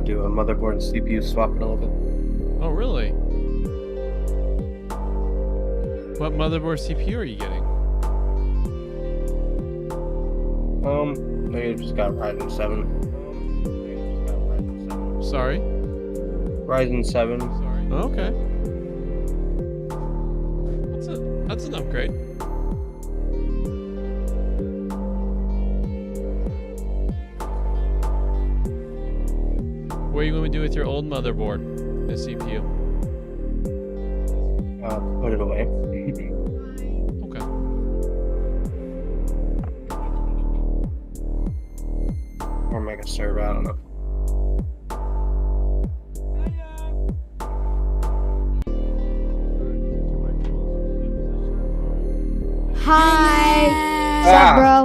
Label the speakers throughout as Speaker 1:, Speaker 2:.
Speaker 1: do a motherboard and CPU swap in a little bit.
Speaker 2: Oh, really? What motherboard CPU are you getting?
Speaker 1: Maybe just got Ryzen 7.
Speaker 2: Sorry?
Speaker 1: Ryzen 7.
Speaker 2: Sorry. Oh, okay. That's an upgrade. What are you going to do with your old motherboard, the CPU?
Speaker 1: Put it away.
Speaker 2: Okay.
Speaker 1: Or make a server, I don't know.
Speaker 3: Hi. What's up, bro?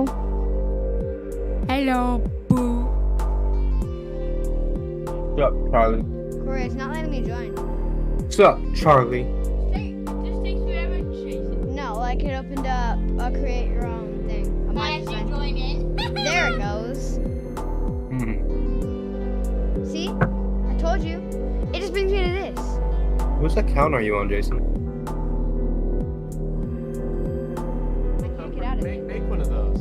Speaker 3: Hello, boo.
Speaker 1: What's up, Charlie?
Speaker 3: Corey, it's not letting me join.
Speaker 1: What's up, Charlie?
Speaker 4: It just takes forever to chase it.
Speaker 3: No, like it opened up a create your own thing. A
Speaker 4: Why
Speaker 3: mic
Speaker 4: did you
Speaker 3: design.
Speaker 4: join in?
Speaker 3: There it goes. See? I told you. It just brings me to this.
Speaker 1: Whose account are you on, Jason?
Speaker 3: I can't get out of it.
Speaker 2: Make one of those.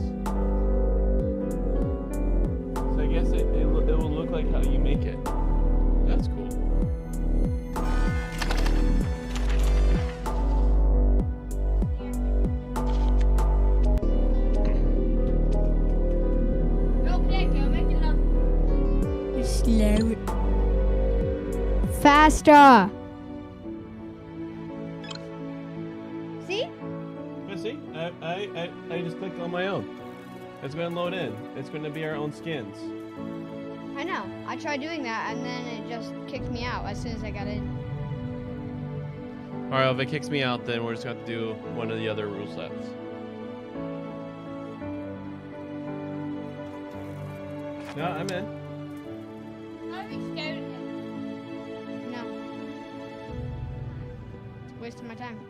Speaker 2: So I guess it will look like how you make it. That's cool.
Speaker 3: Slow. Faster. See?
Speaker 2: Yeah, see? I just clicked on my own. It's going to load in. It's going to be our own skins.
Speaker 3: I know. I tried doing that and then it just kicked me out as soon as I got in.
Speaker 2: Alright, if it kicks me out, then we're just going to do one of the other rule sets. No, I'm in.
Speaker 4: I'd be scared of him.
Speaker 3: No. It's wasting my time.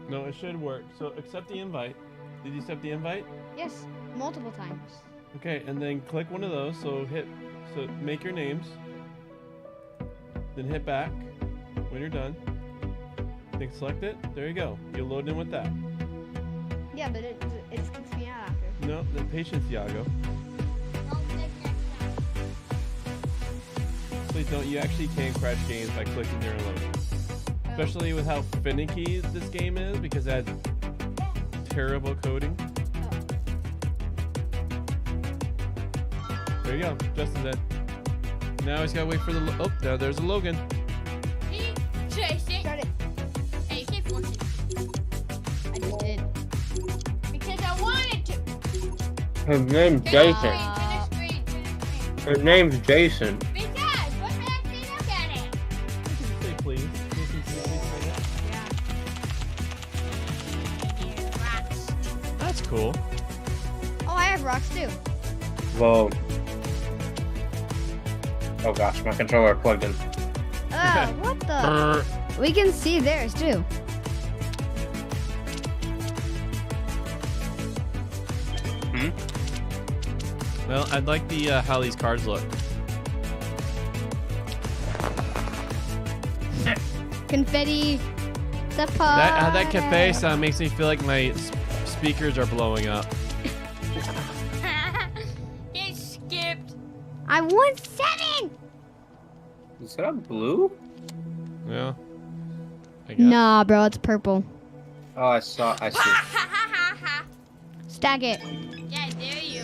Speaker 2: No, it should work. So accept the invite. Did you accept the invite?
Speaker 3: Yes, multiple times.
Speaker 2: Okay, and then click one of those. So make your names. Then hit back when you're done. Then select it. There you go. You'll load in with that.
Speaker 3: Yeah, but it kicks me out after.
Speaker 2: No, then patience, Iago.
Speaker 4: Don't click next time.
Speaker 2: Please don't. You actually can crash games by clicking during loading. Especially with how finicky this game is because it has terrible coding. There you go. Justin's in. Now he's gotta wait for the. Oh, there's a Logan.
Speaker 4: He chased it.
Speaker 3: Start it.
Speaker 4: Hey, you can't force it.
Speaker 3: I just did.
Speaker 4: Because I wanted to.
Speaker 1: His name's
Speaker 4: Finish
Speaker 1: Jason.
Speaker 4: screen, finish screen, finish screen.
Speaker 1: His name's Jason.
Speaker 4: Because, what makes me look at it?
Speaker 2: Say please. You can please say that.
Speaker 3: Yeah.
Speaker 4: Rocks.
Speaker 2: That's cool.
Speaker 3: Oh, I have rocks too.
Speaker 1: Whoa. Oh gosh, my controller plugged in.
Speaker 3: Oh, what the? We can see theirs too.
Speaker 2: Well, I'd like the how these cards look.
Speaker 3: Confetti. The
Speaker 2: That cafe sound makes me feel like my speakers are blowing up.
Speaker 4: He skipped.
Speaker 3: I won 7.
Speaker 1: Is that blue?
Speaker 2: Yeah. I guess.
Speaker 3: Nah, bro, it's purple.
Speaker 1: Oh, I see.
Speaker 3: Stack it.
Speaker 4: Yeah, there you.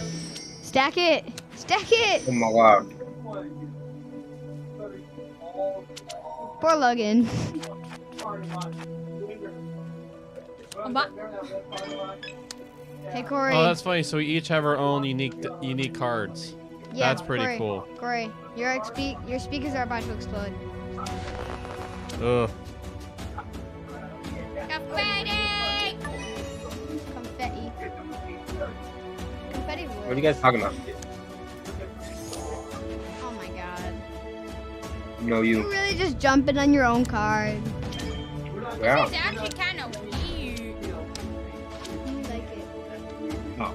Speaker 3: Stack it. Stack it.
Speaker 1: Oh my god.
Speaker 3: Poor Logan. Hey, Corey.
Speaker 2: Oh, that's funny. So we each have our own unique cards.
Speaker 3: Yeah,
Speaker 2: That's pretty
Speaker 3: Corey.
Speaker 2: cool.
Speaker 3: Corey, your speakers are about to explode.
Speaker 2: Ugh.
Speaker 4: Confetti.
Speaker 3: Confetti. Confetti
Speaker 1: What are you guys talking about?
Speaker 3: Oh my god.
Speaker 1: No,
Speaker 3: You
Speaker 1: you.
Speaker 3: really just jumping on your own card.
Speaker 1: Yeah.
Speaker 4: It's actually kind of weird.
Speaker 3: You like it.
Speaker 1: Oh.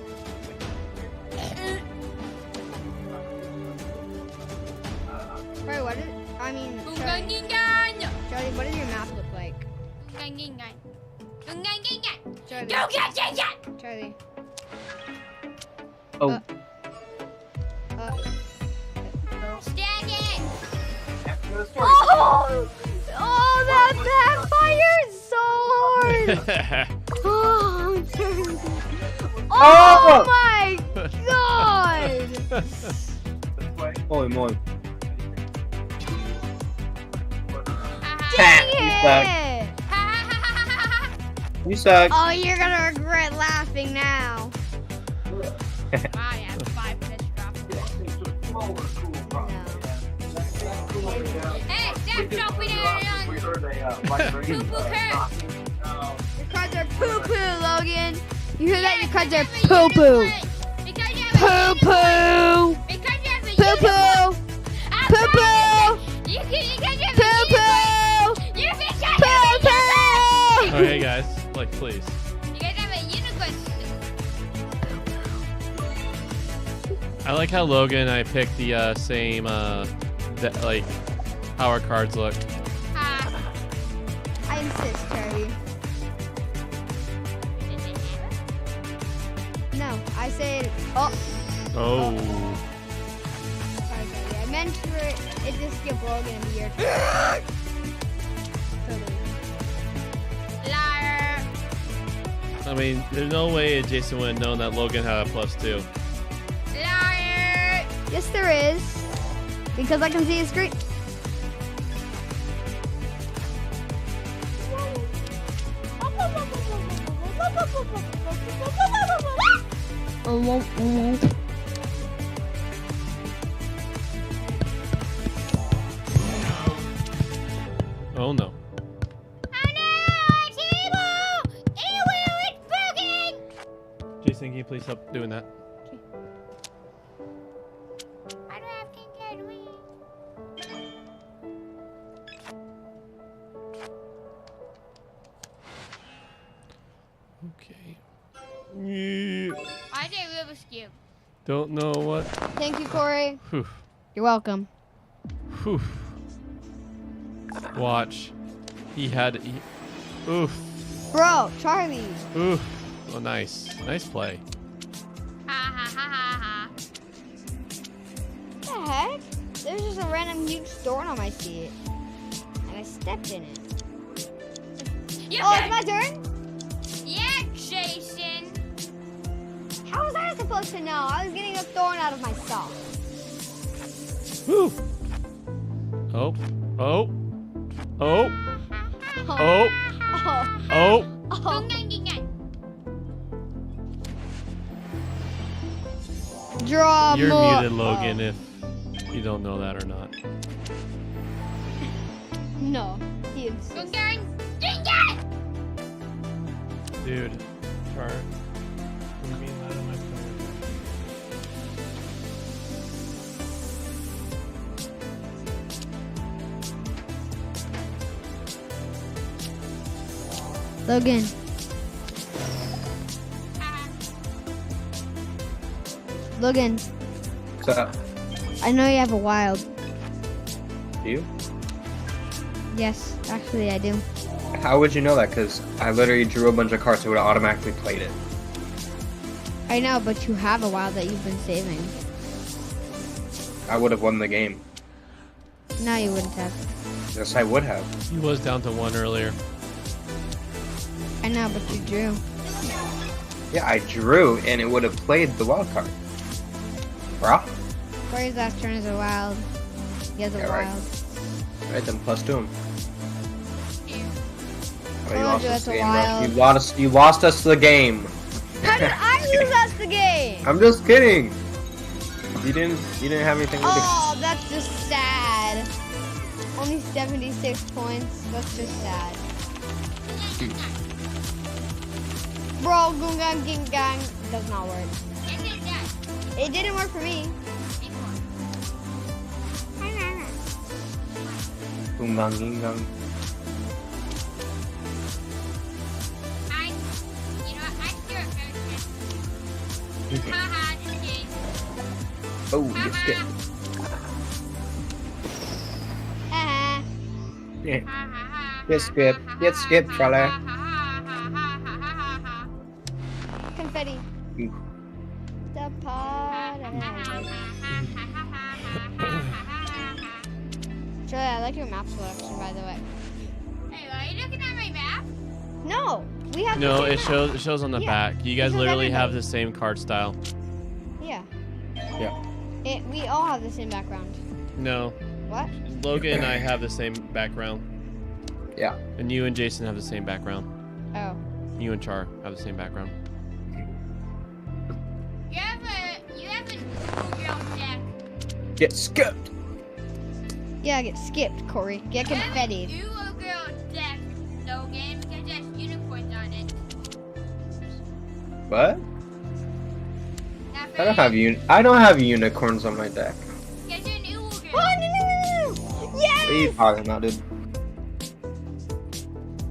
Speaker 3: what is? I mean, Charlie,
Speaker 4: Gungangingan.
Speaker 3: Charlie, what does your map look like?
Speaker 4: Gungangingan. Gungangingan.
Speaker 3: Charlie,
Speaker 4: Gungangingan.
Speaker 3: Charlie.
Speaker 1: Oh.
Speaker 4: Stack it.
Speaker 3: Oh! Oh, that backfired so hard! Oh, Charlie. Oh my god!
Speaker 1: Holy moly.
Speaker 3: Dang
Speaker 1: You suck.
Speaker 3: it!
Speaker 1: You suck.
Speaker 3: Oh, you're gonna regret laughing now.
Speaker 4: Wow, yeah, 5 minutes drop. Hey, stop dropping it. Poo-poo curse.
Speaker 3: Your cards are poo-poo, Logan. You hear that? Your cards are poo-poo. Poo-poo. Poo-poo. Poo-poo. Poo-poo.
Speaker 2: Okay, guys, like, please.
Speaker 4: You guys have a unicorn.
Speaker 2: I like how Logan and I picked the same, like, how our cards look.
Speaker 3: I insist, Charlie. No, I said. Oh.
Speaker 2: Oh.
Speaker 3: Sorry, Charlie. I meant for it to skip Logan and be your turn. Totally.
Speaker 4: Liar.
Speaker 2: I mean, there's no way Jason would have known that Logan had a +2.
Speaker 4: Liar.
Speaker 3: Yes, there is. Because I can see his screen.
Speaker 2: Oh no.
Speaker 4: Oh no, it's evil! Evil, it's broken!
Speaker 2: Jason, can you please stop doing that?
Speaker 4: I don't have King Edwin.
Speaker 2: Okay. Yeah.
Speaker 4: I did a Rubik's Cube.
Speaker 2: Don't know what.
Speaker 3: Thank you, Corey.
Speaker 2: Whew.
Speaker 3: You're welcome.
Speaker 2: Whew. Watch. He had. Oof.
Speaker 3: Bro, Charlie.
Speaker 2: Oof. Oh, nice. Nice play.
Speaker 4: Ha ha ha ha ha.
Speaker 3: What the heck? There's just a random huge thorn on my seat. And I stepped in it.
Speaker 4: You
Speaker 3: Oh,
Speaker 4: okay?
Speaker 3: it's my turn?
Speaker 4: Yeah, Jason.
Speaker 3: How was I supposed to know? I was getting a thorn out of my sock.
Speaker 2: Woo. Oh. Oh. Oh. Oh.
Speaker 3: Oh.
Speaker 2: Oh.
Speaker 3: Oh.
Speaker 4: Gungangingan.
Speaker 3: Draw
Speaker 2: You're
Speaker 3: more.
Speaker 2: muted, Logan, if you don't know that or not.
Speaker 3: No, he insists.
Speaker 4: Gungangingan.
Speaker 2: Dude. Char. Put me out of my phone.
Speaker 3: Logan. Logan,
Speaker 1: What's up?
Speaker 3: I know you have a wild.
Speaker 1: Do you?
Speaker 3: Yes, actually I do.
Speaker 1: How would you know that? Because I literally drew a bunch of cards, so it would have automatically played it.
Speaker 3: I know, but you have a wild that you've been saving.
Speaker 1: I would have won the game.
Speaker 3: No, you wouldn't have.
Speaker 1: Yes, I would have.
Speaker 2: He was down to 1 earlier.
Speaker 3: I know, but you drew.
Speaker 1: Yeah, I drew, and it would have played the wild card. Bruh.
Speaker 3: Corey's last turn is a wild. He has a
Speaker 1: Yeah, right.
Speaker 3: wild.
Speaker 1: Right, then plus 2 him. Oh, you
Speaker 3: Told
Speaker 1: lost
Speaker 3: you
Speaker 1: us
Speaker 3: that's
Speaker 1: the
Speaker 3: a
Speaker 1: game,
Speaker 3: wild.
Speaker 1: bro. You lost us the game.
Speaker 3: How did I lose us the game?
Speaker 1: I'm just kidding. You didn't have anything to do.
Speaker 3: Oh, that's just sad. Only 76 points. That's just sad. Bro, gungang ging gang does not work. It didn't work for me.
Speaker 1: Gungang gingang. Oh, you skipped. Get skipped. Get skipped, Charlie.
Speaker 3: Confetti.
Speaker 1: Ooh.
Speaker 3: The pot. Charlie, I like your map selection, by the way.
Speaker 5: Hey, are you looking at my map?
Speaker 3: No, we have.
Speaker 2: No,
Speaker 3: the
Speaker 2: it
Speaker 3: same map.
Speaker 2: shows on the
Speaker 3: Yeah,
Speaker 2: back. You guys
Speaker 3: shows
Speaker 2: literally have
Speaker 3: everybody.
Speaker 2: the same card style.
Speaker 3: Yeah.
Speaker 1: Yeah.
Speaker 3: We all have the same background.
Speaker 2: No,
Speaker 3: What?
Speaker 2: Logan and I have the same background.
Speaker 1: Yeah.
Speaker 2: And you and Jason have the same background.
Speaker 3: Oh.
Speaker 2: You and Char have the same background.
Speaker 5: You have a girl deck.
Speaker 1: Get skipped.
Speaker 3: Yeah, get skipped, Corey. Get confetti.
Speaker 5: You a girl deck, Logan, because there's unicorns on it.
Speaker 1: What?
Speaker 5: Not
Speaker 1: I don't have unicorns on my deck.
Speaker 5: Get your new girl.
Speaker 3: Oh, no.
Speaker 1: What are
Speaker 3: Yes!
Speaker 1: you talking about, dude?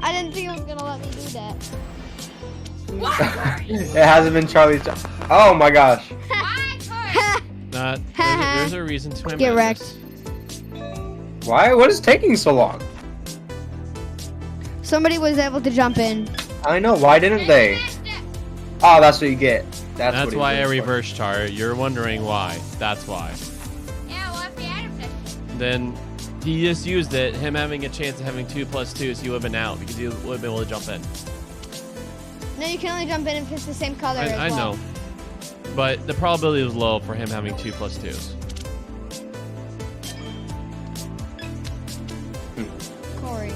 Speaker 3: I didn't think it was gonna let me do that.
Speaker 1: It hasn't been Charlie's time. Oh my gosh.
Speaker 5: Why, Corey?
Speaker 2: There's a reason to my
Speaker 3: Get
Speaker 2: madness.
Speaker 1: Why? What is taking so long?
Speaker 3: Somebody was able to jump in.
Speaker 1: I know. Why didn't they? Oh, that's what you get.
Speaker 2: That's
Speaker 1: what he
Speaker 2: why I
Speaker 1: did for.
Speaker 2: reverse Char. You're wondering why. That's why.
Speaker 5: Yeah, well, if they had a flip.
Speaker 2: Then he just used it. Him having a chance of having 2 plus 2, so he would have been out because he would have been able to jump in.
Speaker 3: No, you can only jump in if it's the same color as
Speaker 2: I
Speaker 3: well.
Speaker 2: know. But the probability was low for him having 2 plus 2s.
Speaker 3: Corey.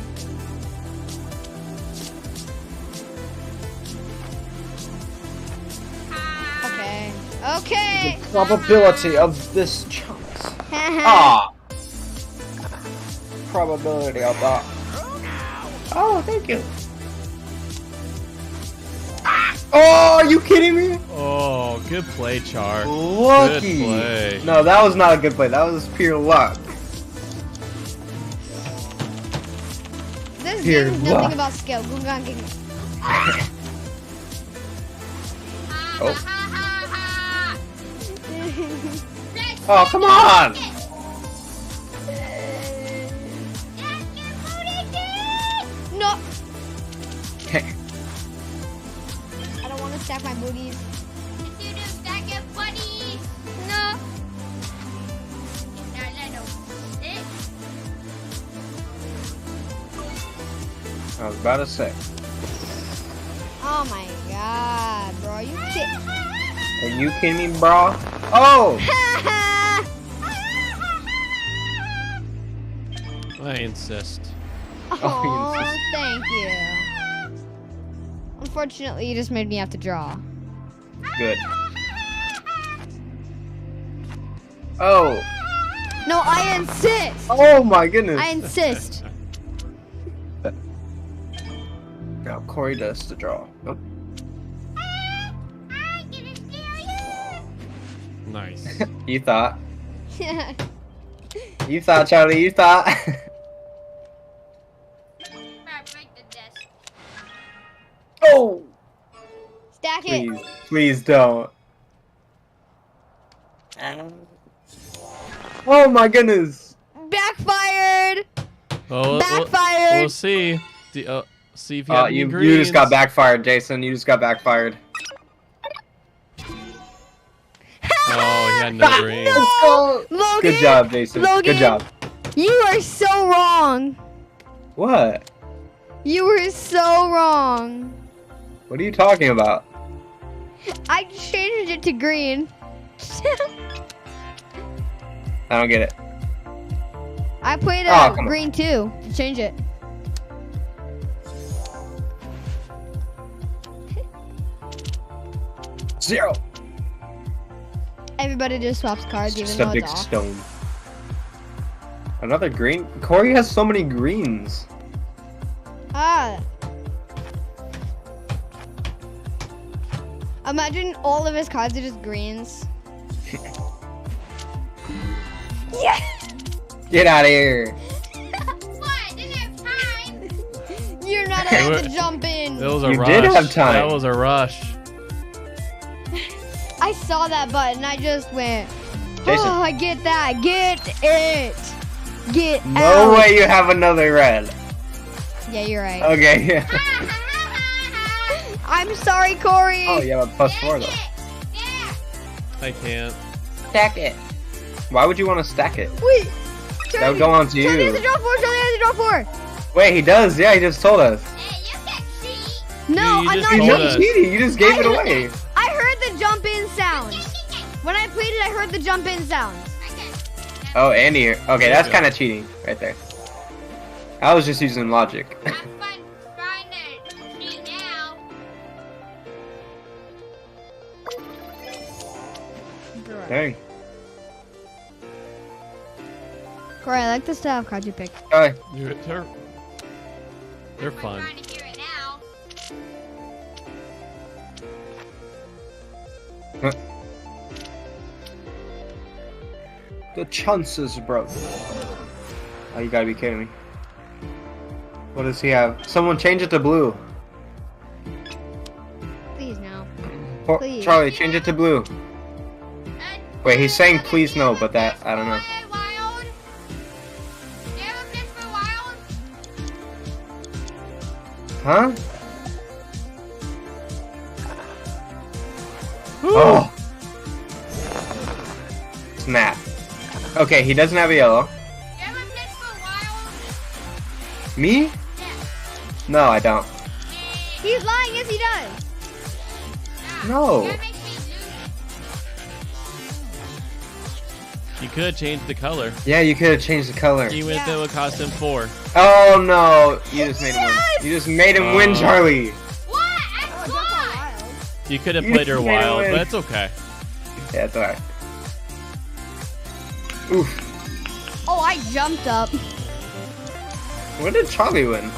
Speaker 3: Okay. Okay.
Speaker 1: The probability of this chance. Ah. Probability of that. Oh, thank you. Oh, are you kidding me?
Speaker 2: Oh, good play, Char.
Speaker 1: Lucky.
Speaker 2: Good play.
Speaker 1: No, that was not a good play. That was pure luck.
Speaker 3: This
Speaker 1: Here,
Speaker 3: game is
Speaker 1: what?
Speaker 3: nothing about skill.
Speaker 1: Oh. Oh, come on.
Speaker 3: No. I don't want to stack my booties. No.
Speaker 1: I was about to say.
Speaker 3: Oh my god, bro.
Speaker 1: Are you kidding me, bro? Oh!
Speaker 2: I insist.
Speaker 3: Oh, thank you. Unfortunately, you just made me have to draw.
Speaker 1: Good. Oh!
Speaker 3: No, I insist.
Speaker 1: Oh my goodness!
Speaker 3: I insist.
Speaker 1: Now Corey does the draw. Oh.
Speaker 2: Nice.
Speaker 1: You thought. You thought, Charlie. You thought. Oh!
Speaker 3: Stack it.
Speaker 1: Please, please don't. Oh my goodness!
Speaker 3: Backfired.
Speaker 2: Oh,
Speaker 3: Backfired.
Speaker 2: We'll see. See if you have any
Speaker 1: You
Speaker 2: greens.
Speaker 1: just got backfired, Jason. You just got backfired.
Speaker 2: Oh, he had no greens.
Speaker 3: No. Logan.
Speaker 1: Good job, Jason.
Speaker 3: Logan.
Speaker 1: Good job.
Speaker 3: You are so wrong.
Speaker 1: What?
Speaker 3: You were so wrong.
Speaker 1: What are you talking about?
Speaker 3: I changed it to green.
Speaker 1: I don't get it.
Speaker 3: I played
Speaker 1: Oh, come on.
Speaker 3: green too to change it.
Speaker 1: Zero.
Speaker 3: Everybody just swaps cards even though
Speaker 1: Subject
Speaker 3: it's off.
Speaker 1: stone. Another green? Corey has so many greens.
Speaker 3: Ah. Imagine all of his cards are just greens. Yeah.
Speaker 1: Get out of here.
Speaker 3: You're not allowed to jump in.
Speaker 2: That was a
Speaker 1: You
Speaker 2: rush.
Speaker 1: did have time.
Speaker 2: That was a rush.
Speaker 3: I saw that button. I just went.
Speaker 1: Jason.
Speaker 3: Oh, I get that. Get it. Get
Speaker 1: No
Speaker 3: out.
Speaker 1: way you have another red.
Speaker 3: Yeah, you're right.
Speaker 1: Okay.
Speaker 3: I'm sorry, Corey.
Speaker 1: Oh, you have a +4 though.
Speaker 5: Yeah.
Speaker 2: I can't.
Speaker 1: Stack it. Why would you want to stack it?
Speaker 3: Wait.
Speaker 1: That would go on to
Speaker 3: Charlie has
Speaker 1: you.
Speaker 3: a draw 4. Charlie has a draw 4.
Speaker 1: Wait, he does. Yeah, he just told us.
Speaker 5: Hey, you can cheat.
Speaker 3: No,
Speaker 2: You
Speaker 3: I'm
Speaker 2: just
Speaker 3: not
Speaker 1: He's
Speaker 2: told
Speaker 1: not
Speaker 2: us.
Speaker 1: cheating. You just gave it away.
Speaker 3: I heard the jump in sounds. When I played it, I heard the jump in sounds.
Speaker 5: Okay.
Speaker 1: Oh, Andy. Okay,
Speaker 2: There
Speaker 1: that's
Speaker 2: you go.
Speaker 1: kind of cheating right there. I was just using logic.
Speaker 5: Have fun trying to cheat now.
Speaker 1: Dang.
Speaker 3: Corey, I like the style of cards you picked.
Speaker 1: Alright.
Speaker 2: They're fun.
Speaker 5: Trying to hear it now.
Speaker 1: The chances, bro. Oh, you gotta be kidding me. What does he have? Someone change it to blue.
Speaker 3: Please now.
Speaker 1: Please. Charlie, change it to blue. Wait, he's saying please no, but that, I don't know.
Speaker 5: Wild. Do you have a fish for wild?
Speaker 1: Huh? Oh! Snap. Okay, he doesn't have a yellow.
Speaker 5: Do you have a fish for wild?
Speaker 1: Me?
Speaker 5: Yeah.
Speaker 1: No, I don't.
Speaker 3: He's lying. Yes, he does.
Speaker 1: No.
Speaker 5: That makes me lose.
Speaker 2: You could have changed the color.
Speaker 1: Yeah, you could have changed the color.
Speaker 2: Even if it would cost him 4.
Speaker 1: Oh no! You just made him win. You just made him win, Charlie.
Speaker 5: What? I lost.
Speaker 2: You could have
Speaker 1: You
Speaker 2: played her
Speaker 1: made it
Speaker 2: wild,
Speaker 1: win.
Speaker 2: but it's okay.
Speaker 1: Yeah, it's alright. Oof.
Speaker 3: Oh, I jumped up.
Speaker 1: When did Charlie win?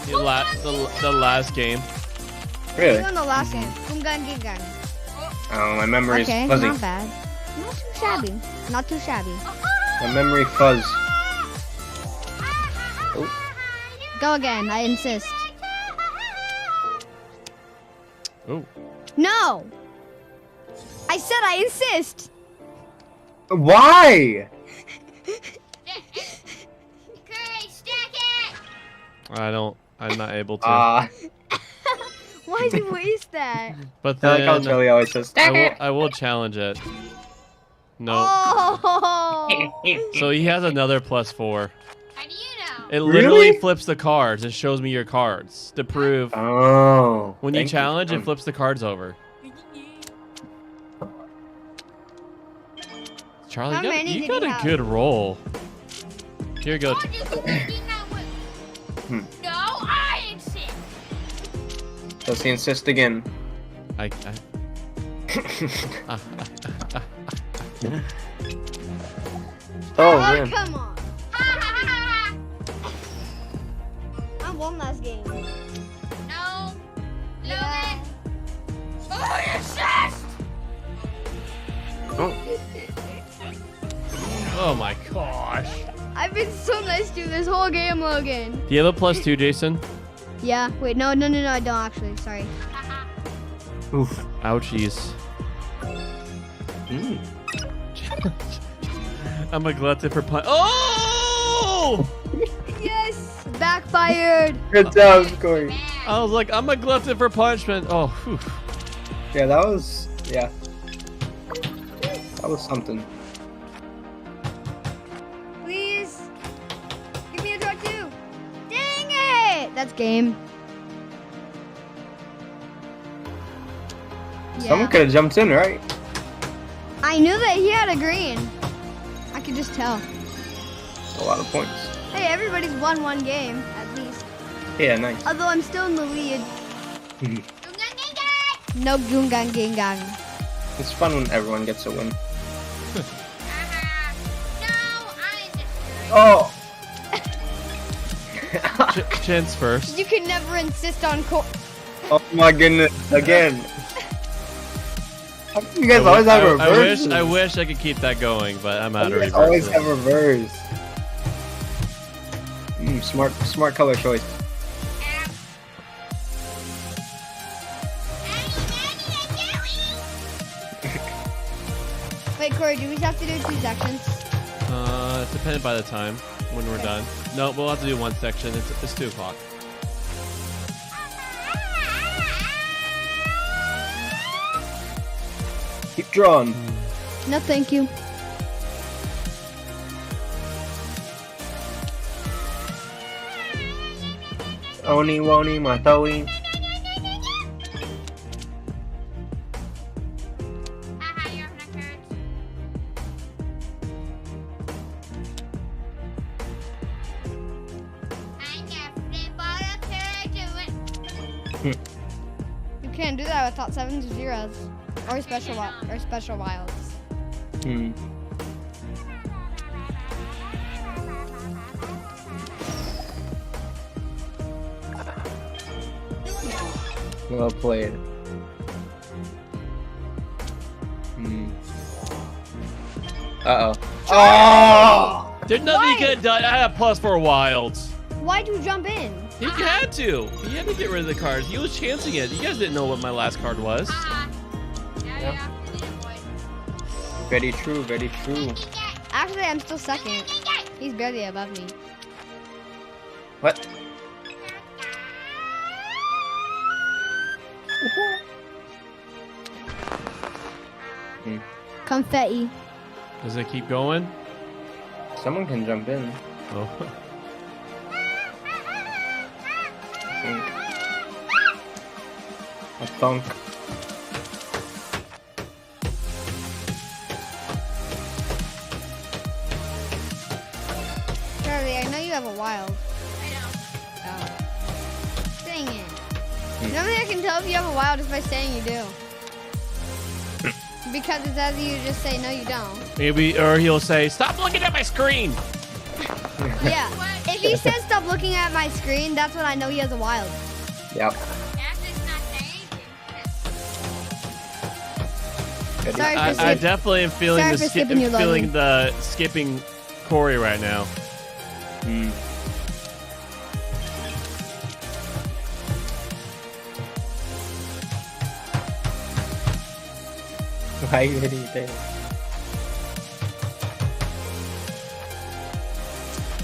Speaker 2: The last game.
Speaker 3: He
Speaker 1: Really?
Speaker 3: won the last game. Gungan Gingan.
Speaker 1: Oh, my memory's
Speaker 3: Okay,
Speaker 1: fuzzy.
Speaker 3: not bad. Not too shabby. Not too shabby.
Speaker 1: My memory fuzz. Oh.
Speaker 3: Go again. I insist.
Speaker 2: Oh.
Speaker 3: No. I said I insist.
Speaker 1: Why?
Speaker 5: Curry, stack it.
Speaker 2: I'm not able to.
Speaker 3: Why'd you waste that?
Speaker 2: But
Speaker 1: I like how
Speaker 2: then
Speaker 1: Charlie always says, stack it.
Speaker 2: I will challenge it. No.
Speaker 3: Oh.
Speaker 2: So he has another +4.
Speaker 5: How do you know?
Speaker 2: It literally
Speaker 1: Really?
Speaker 2: flips the cards. It shows me your cards to prove
Speaker 1: Oh.
Speaker 2: when you
Speaker 1: thank
Speaker 2: challenge, it flips the cards over. Charlie,
Speaker 3: How many
Speaker 2: you
Speaker 3: did
Speaker 2: got
Speaker 3: he
Speaker 2: a
Speaker 3: have?
Speaker 2: good roll. Here you go.
Speaker 5: Oh, just did not win. No, I insist.
Speaker 1: Does he insist again? Oh, man.
Speaker 3: Come on. I won last game.
Speaker 5: No.
Speaker 3: Yeah.
Speaker 5: Logan. Oh, I insist.
Speaker 1: Oh.
Speaker 2: Oh my gosh.
Speaker 3: I've been so nice to you this whole game, Logan.
Speaker 2: Do you have a +2, Jason?
Speaker 3: Yeah. Wait. No. I don't actually. Sorry.
Speaker 1: Oof.
Speaker 2: Ouchies.
Speaker 1: Mm.
Speaker 2: I'm a glutton for punch. Oh!
Speaker 3: Yes. Backfired.
Speaker 1: Good job, Corey.
Speaker 2: I was like, I'm a glutton for punishment. Oh, whew.
Speaker 1: Yeah, that was, yeah. That was something.
Speaker 3: Please. Give me a draw 2. Dang it. That's game.
Speaker 1: Someone could have jumped in, right?
Speaker 3: I knew that he had a green. I could just tell.
Speaker 1: A lot of points.
Speaker 3: Hey, everybody's won one game, at least.
Speaker 1: Yeah, nice.
Speaker 3: Although I'm still in the lead. No Gungan Gingang.
Speaker 1: It's fun when everyone gets a win.
Speaker 5: No, I insist.
Speaker 1: Oh!
Speaker 2: Chance first.
Speaker 3: You can never insist on
Speaker 1: Oh my goodness, again. How come you guys always have reverse?
Speaker 2: I wish I could keep that going, but I'm out of
Speaker 1: You always
Speaker 2: reverse.
Speaker 1: have reverse. Smart color choice.
Speaker 3: Wait, Corey, do we have to do 2 sections?
Speaker 2: It's dependent by the time when we're done. No, we'll have to do one section. It's 2 o'clock.
Speaker 1: Keep drawing.
Speaker 3: No, thank you.
Speaker 1: Oni woni matowi.
Speaker 5: Haha, you're not hurt. I got flip all the
Speaker 3: You can't do that without 7s or 0s. Or special wilds.
Speaker 1: Hmm. Well played. Hmm. Uh-oh. Oh!
Speaker 2: There's nothing you could have done. I had plus 4 wilds.
Speaker 3: Why'd you jump in?
Speaker 2: He had to. He had to get rid of the cards. He was chancing it. You guys didn't know what my last card was.
Speaker 5: Haha. Now
Speaker 1: Yep.
Speaker 5: you're off the leaderboard.
Speaker 1: Very true, very true.
Speaker 3: Actually, I'm still second. He's barely above me.
Speaker 1: What?
Speaker 3: Confetti.
Speaker 2: Does it keep going?
Speaker 1: Someone can jump in.
Speaker 2: Oh.
Speaker 1: A thunk.
Speaker 3: Charlie, I know you have a wild.
Speaker 5: I know.
Speaker 3: Oh. Dang it. The only way I can tell if you have a wild is by saying you do. Because it's as you just say, no, you don't.
Speaker 2: Maybe, or he'll say, "Stop looking at my screen."
Speaker 3: Yeah. If he says stop looking at my screen, that's when I know he has a wild.
Speaker 1: Yep.
Speaker 5: That's just not saying anything.
Speaker 3: Sorry for
Speaker 2: I
Speaker 3: skip-
Speaker 2: definitely am feeling
Speaker 3: Sorry
Speaker 2: the
Speaker 3: for skipping you,
Speaker 2: feeling the skipping Corey right now.
Speaker 1: Hmm. Why are you hitting it there?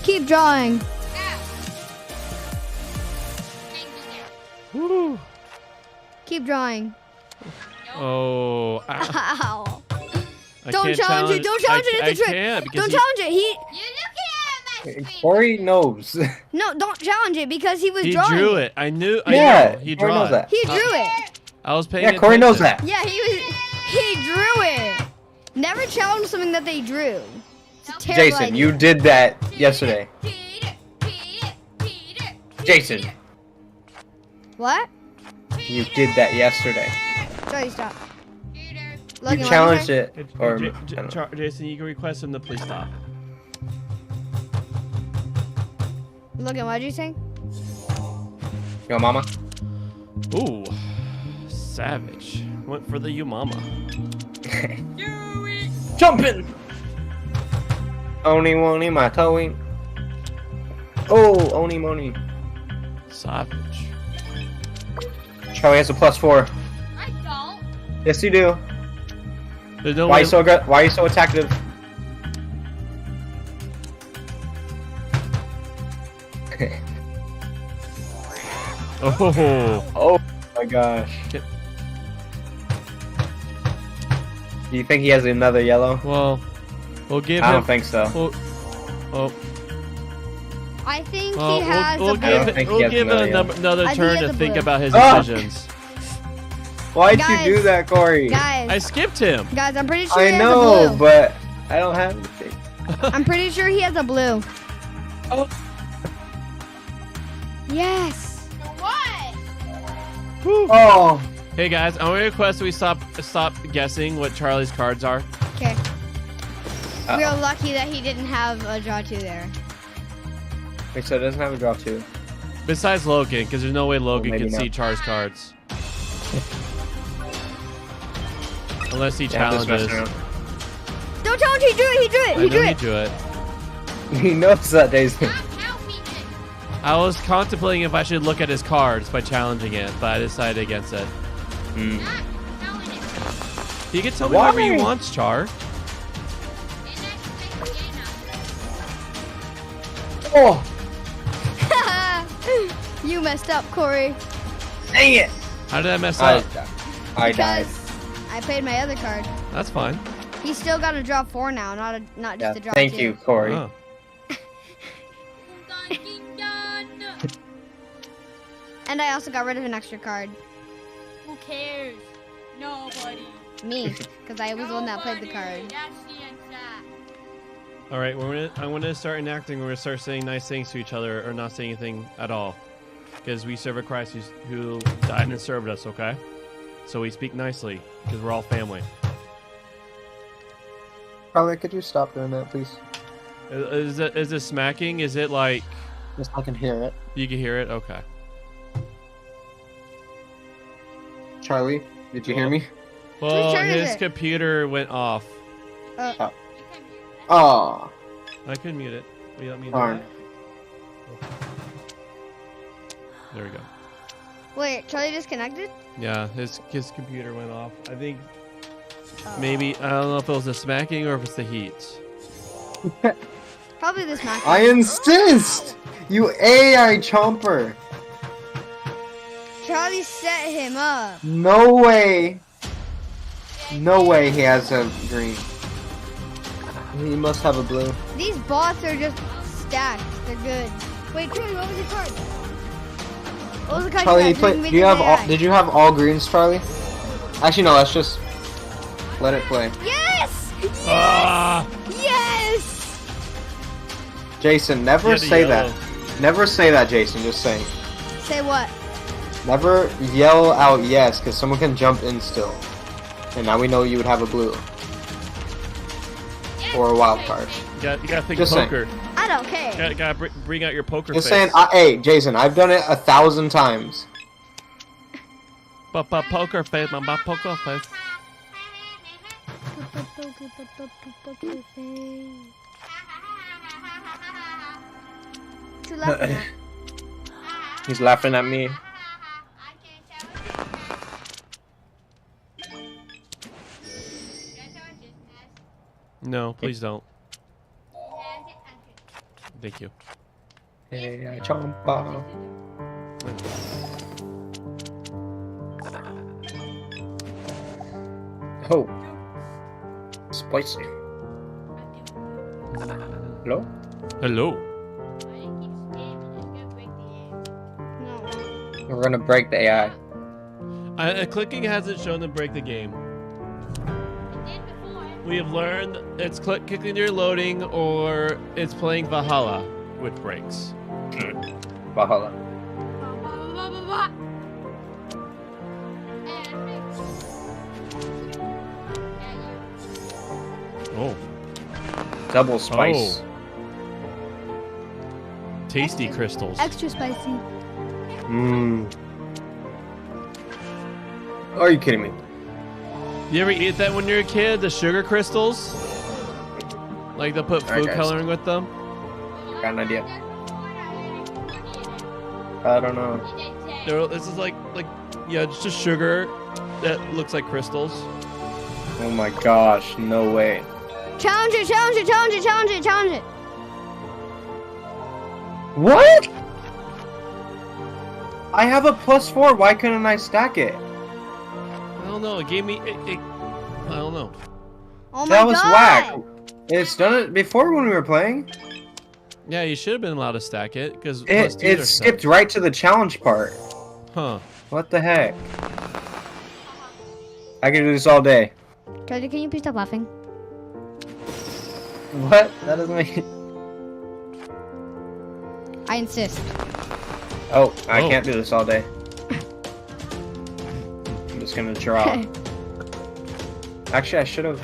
Speaker 3: Keep drawing.
Speaker 5: Go. Thank you.
Speaker 2: Woo.
Speaker 3: Keep drawing.
Speaker 2: Oh.
Speaker 3: Ow.
Speaker 2: I
Speaker 3: Don't
Speaker 2: can't
Speaker 3: challenge it. Don't challenge it. It's a
Speaker 2: I
Speaker 3: trick.
Speaker 2: can't because
Speaker 3: Don't
Speaker 2: he-
Speaker 3: challenge it.
Speaker 5: You're looking at my screen.
Speaker 1: Corey knows.
Speaker 3: No, don't challenge it because he was
Speaker 2: he
Speaker 3: drawing.
Speaker 2: drew it. I knew. I
Speaker 1: Yeah,
Speaker 2: know. He
Speaker 1: Corey
Speaker 2: drew
Speaker 1: knows
Speaker 2: it.
Speaker 1: that.
Speaker 3: He drew it.
Speaker 2: I was paying
Speaker 1: Yeah, Corey knows
Speaker 2: attention.
Speaker 1: that.
Speaker 3: Yeah, he drew it. Never challenge something that they drew. It's a terrible
Speaker 1: Jason,
Speaker 3: idea.
Speaker 1: you did that yesterday.
Speaker 5: Peter.
Speaker 1: Jason,
Speaker 3: What?
Speaker 1: you did that yesterday.
Speaker 3: Sorry, stop.
Speaker 5: Peter.
Speaker 3: Logan,
Speaker 1: You
Speaker 3: what'd
Speaker 1: challenged
Speaker 3: say?
Speaker 1: it, or I don't know.
Speaker 2: Jason, you can request him to please stop.
Speaker 3: Logan, what did you say?
Speaker 1: Yo, mama.
Speaker 2: Ooh, savage. Went for the you mama.
Speaker 1: Jumping. Oni woni matowi. Oh, oni moni.
Speaker 2: Savage.
Speaker 1: Charlie has a +4.
Speaker 5: I don't.
Speaker 1: Yes, you do.
Speaker 2: There's no
Speaker 1: Why
Speaker 2: way.
Speaker 1: you so good? Why are you so attactive?
Speaker 2: Oh.
Speaker 1: Oh my gosh.
Speaker 2: Get-
Speaker 1: Do you think he has another yellow?
Speaker 2: Well, we'll give
Speaker 1: I
Speaker 2: him.
Speaker 1: don't think so.
Speaker 2: Oh,
Speaker 3: I think
Speaker 2: well,
Speaker 3: he has
Speaker 2: we'll
Speaker 3: a
Speaker 1: I don't
Speaker 2: give,
Speaker 1: think he
Speaker 2: we'll
Speaker 1: has
Speaker 2: give
Speaker 1: another
Speaker 2: it
Speaker 1: yellow.
Speaker 2: another
Speaker 3: I think
Speaker 2: turn
Speaker 3: he has
Speaker 2: to
Speaker 3: a
Speaker 2: think
Speaker 3: blue.
Speaker 2: about his
Speaker 1: Ah!
Speaker 2: decisions.
Speaker 1: Why'd you
Speaker 3: Guys.
Speaker 1: do that, Corey?
Speaker 3: guys.
Speaker 2: I skipped him.
Speaker 3: Guys, I'm pretty sure he
Speaker 1: I
Speaker 3: has
Speaker 1: know,
Speaker 3: a blue.
Speaker 1: but I don't have anything.
Speaker 3: I'm pretty sure he has a blue.
Speaker 2: Oh.
Speaker 3: Yes.
Speaker 5: What?
Speaker 1: Oh,
Speaker 2: Hey guys, I'm gonna request we stop guessing what Charlie's cards are.
Speaker 3: Okay.
Speaker 1: Uh-oh.
Speaker 3: We're lucky that he didn't have a draw 2 there.
Speaker 1: wait, so it doesn't have a draw 2.
Speaker 2: Besides Logan, because there's no way Logan
Speaker 1: maybe
Speaker 2: can see
Speaker 1: not.
Speaker 2: Char's cards. Unless he
Speaker 1: Yeah, I'm just
Speaker 2: challenges.
Speaker 1: messing around.
Speaker 3: Don't challenge it. He drew it. He drew it.
Speaker 2: I
Speaker 3: He
Speaker 2: know
Speaker 3: drew
Speaker 2: he
Speaker 3: it.
Speaker 2: drew it.
Speaker 1: He knows that, Jason.
Speaker 5: Stop helping me.
Speaker 2: I was contemplating if I should look at his cards by challenging it, but I decided against it.
Speaker 1: Hmm.
Speaker 5: Not knowing it.
Speaker 2: He can tell me whatever he
Speaker 1: Why?
Speaker 2: wants, Char.
Speaker 5: And that's the game now.
Speaker 1: Oh,
Speaker 3: You messed up, Corey.
Speaker 1: dang it!
Speaker 2: How did I mess up?
Speaker 1: I died.
Speaker 3: Because I played my other card.
Speaker 2: That's fine.
Speaker 3: He's still got to draw 4 now, not
Speaker 1: Yeah,
Speaker 3: just a draw
Speaker 1: thank
Speaker 3: 2.
Speaker 1: you, Corey.
Speaker 2: Oh.
Speaker 3: And I also got rid of an extra card.
Speaker 5: Who cares? Nobody.
Speaker 3: Me, because I was the one that played the
Speaker 5: Nobody.
Speaker 3: card.
Speaker 5: That's the answer.
Speaker 2: All right, I'm gonna start enacting. We're gonna start saying nice things to each other, or not saying anything at all, because we serve a Christ who died and served us. Okay, so we speak nicely because we're all family.
Speaker 1: Charlie, could you stop doing that, please?
Speaker 2: Is it smacking? Is it like
Speaker 1: Just so I can hear it.
Speaker 2: you can hear it? Okay.
Speaker 1: Charlie, did you hear me?
Speaker 2: Well,
Speaker 3: turn is
Speaker 2: his
Speaker 3: it?
Speaker 2: computer went off.
Speaker 5: You can mute that.
Speaker 1: Oh,
Speaker 2: I can mute it. Will you let me do
Speaker 1: darn.
Speaker 2: that? There we go.
Speaker 3: Wait, Charlie disconnected?
Speaker 2: Yeah, his computer went off. I think maybe I don't know if it was the smacking or if it's the heat.
Speaker 3: Probably this match.
Speaker 1: I insist! You AI chomper!
Speaker 3: Charlie set him up.
Speaker 1: No way! No way he has a green. He must have a blue.
Speaker 3: These bots are just stacked. They're good. Wait, Charlie, what was your card? What was the card
Speaker 1: Charlie,
Speaker 3: you had?
Speaker 1: do you have all, did you have all greens, Charlie? Actually, no, let's just let it play.
Speaker 3: Yes!
Speaker 2: Ah!
Speaker 3: Yes!
Speaker 1: Jason, never
Speaker 2: Yeah,
Speaker 1: say
Speaker 2: the
Speaker 1: that.
Speaker 2: yellow.
Speaker 1: Never say that, Jason, just saying.
Speaker 3: Say what?
Speaker 1: Never yell out yes, because someone can jump in still. And now we know you would have a blue. Or a wild card.
Speaker 2: You gotta think
Speaker 1: Just saying.
Speaker 2: poker.
Speaker 3: I don't care.
Speaker 2: Gotta bring out your poker
Speaker 1: Just
Speaker 2: face.
Speaker 1: saying, hey, Jason, I've done it 1,000 times.
Speaker 2: Poker face, my poker face.
Speaker 3: Too laughing at.
Speaker 1: He's laughing at me.
Speaker 2: No, please don't. Thank you.
Speaker 1: Hey, chompa. Oh. Spicy. Hello?
Speaker 2: Hello.
Speaker 3: No.
Speaker 1: We're gonna break the AI.
Speaker 2: Clicking hasn't shown to break the game. We have learned it's clicking near loading or it's playing Valhalla, which breaks.
Speaker 1: Valhalla.
Speaker 2: Oh.
Speaker 1: Double spice.
Speaker 2: Tasty crystals.
Speaker 3: Extra spicy.
Speaker 1: Mmm. Are you kidding me?
Speaker 2: You ever eat that when you're a kid? The sugar crystals? Like they'll put
Speaker 1: Alright,
Speaker 2: food
Speaker 1: guys.
Speaker 2: coloring with them?
Speaker 1: Got an idea. I don't know.
Speaker 2: This is like yeah, it's just sugar that looks like crystals.
Speaker 1: Oh my gosh, no way.
Speaker 3: Challenge it, challenge it, challenge it, challenge it, challenge it.
Speaker 1: What? I have a +4, why couldn't I stack it?
Speaker 2: I don't know. It gave me. I don't know.
Speaker 3: Oh my
Speaker 1: That was
Speaker 3: god.
Speaker 1: whack. It's done it before when we were playing.
Speaker 2: Yeah, you should have been allowed to stack it because
Speaker 1: It skipped right to the challenge part.
Speaker 2: Huh?
Speaker 1: What the heck? I can do this all day.
Speaker 3: Charlie, can you please stop laughing?
Speaker 1: What? That doesn't make.
Speaker 3: I insist.
Speaker 1: Oh, I
Speaker 2: Oh.
Speaker 1: can't do this all day. I'm just gonna draw. Actually, I should have.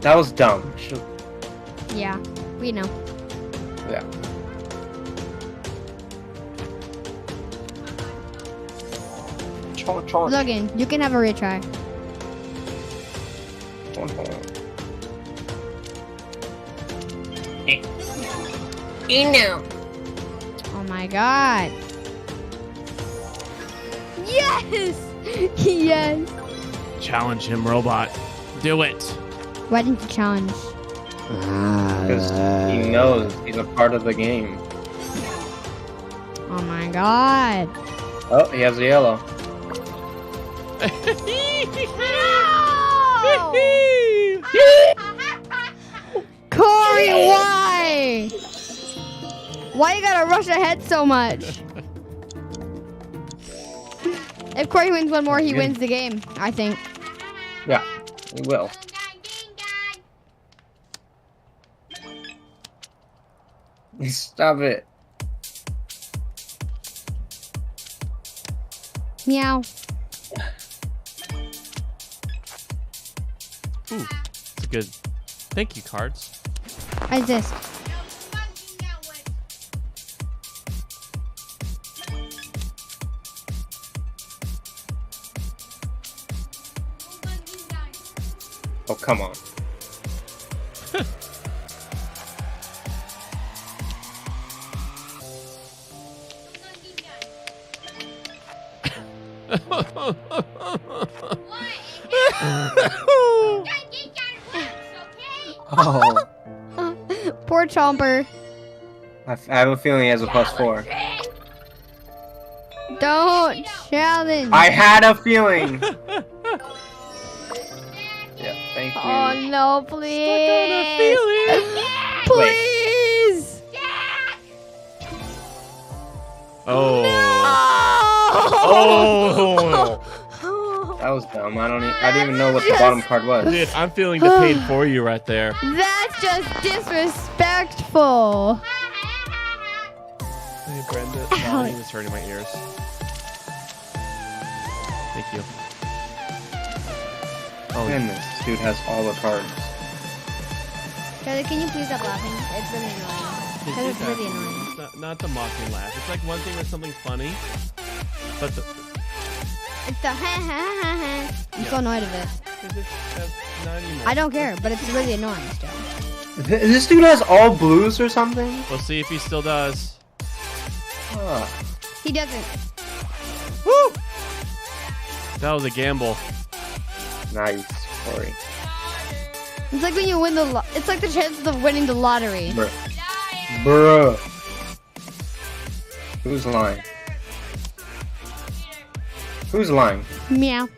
Speaker 1: That was dumb.
Speaker 3: Yeah, we know.
Speaker 1: Yeah. Chomp, chomp.
Speaker 3: Logan, you can have a retry.
Speaker 1: Chomp, chomp.
Speaker 3: Oh my god. Yes! Yes!
Speaker 2: Challenge him, robot. Do it.
Speaker 3: Why didn't you challenge?
Speaker 1: Because Because he knows he's a part of the game.
Speaker 3: Oh my god.
Speaker 1: Oh, he has a yellow.
Speaker 3: Corey, why? Why you gotta rush ahead so much? If Corey wins one more, he wins the game, I think.
Speaker 1: Yeah, he will. Stop it.
Speaker 3: Meow.
Speaker 2: Ooh, it's a good. Thank you, cards.
Speaker 3: What is this?
Speaker 1: Oh, come on. Oh.
Speaker 3: Poor Chomper.
Speaker 1: I have a feeling he has a +4.
Speaker 3: Don't challenge.
Speaker 1: I had a feeling. Yeah, thank you.
Speaker 3: Oh no, please. Please.
Speaker 2: Oh.
Speaker 3: No.
Speaker 2: Oh.
Speaker 1: That was dumb. I didn't even know what the bottom card was.
Speaker 2: Dude, I'm feeling the pain for you right there.
Speaker 3: That's just disrespectful.
Speaker 2: Hey, Brenda. Oh, he was hurting my ears. Thank you.
Speaker 1: Oh goodness, this dude has all the cards.
Speaker 3: Charlie, can you please stop laughing? It's really annoying. Because it's really annoying.
Speaker 2: Not the mocking laugh. It's like one thing when something's funny, but the.
Speaker 3: It's the ha ha ha ha. I'm so annoyed of it.
Speaker 2: That's not anymore.
Speaker 3: I don't care, but it's really annoying still.
Speaker 1: This dude has all blues or something?
Speaker 2: We'll see if he still does.
Speaker 1: Huh.
Speaker 3: He doesn't.
Speaker 2: Woo! That was a gamble.
Speaker 1: Nice, Corey.
Speaker 3: It's like when you win the. It's like the chances of winning the lottery.
Speaker 1: Bruh. Bruh. Who's lying? Who's lying?
Speaker 3: Meow.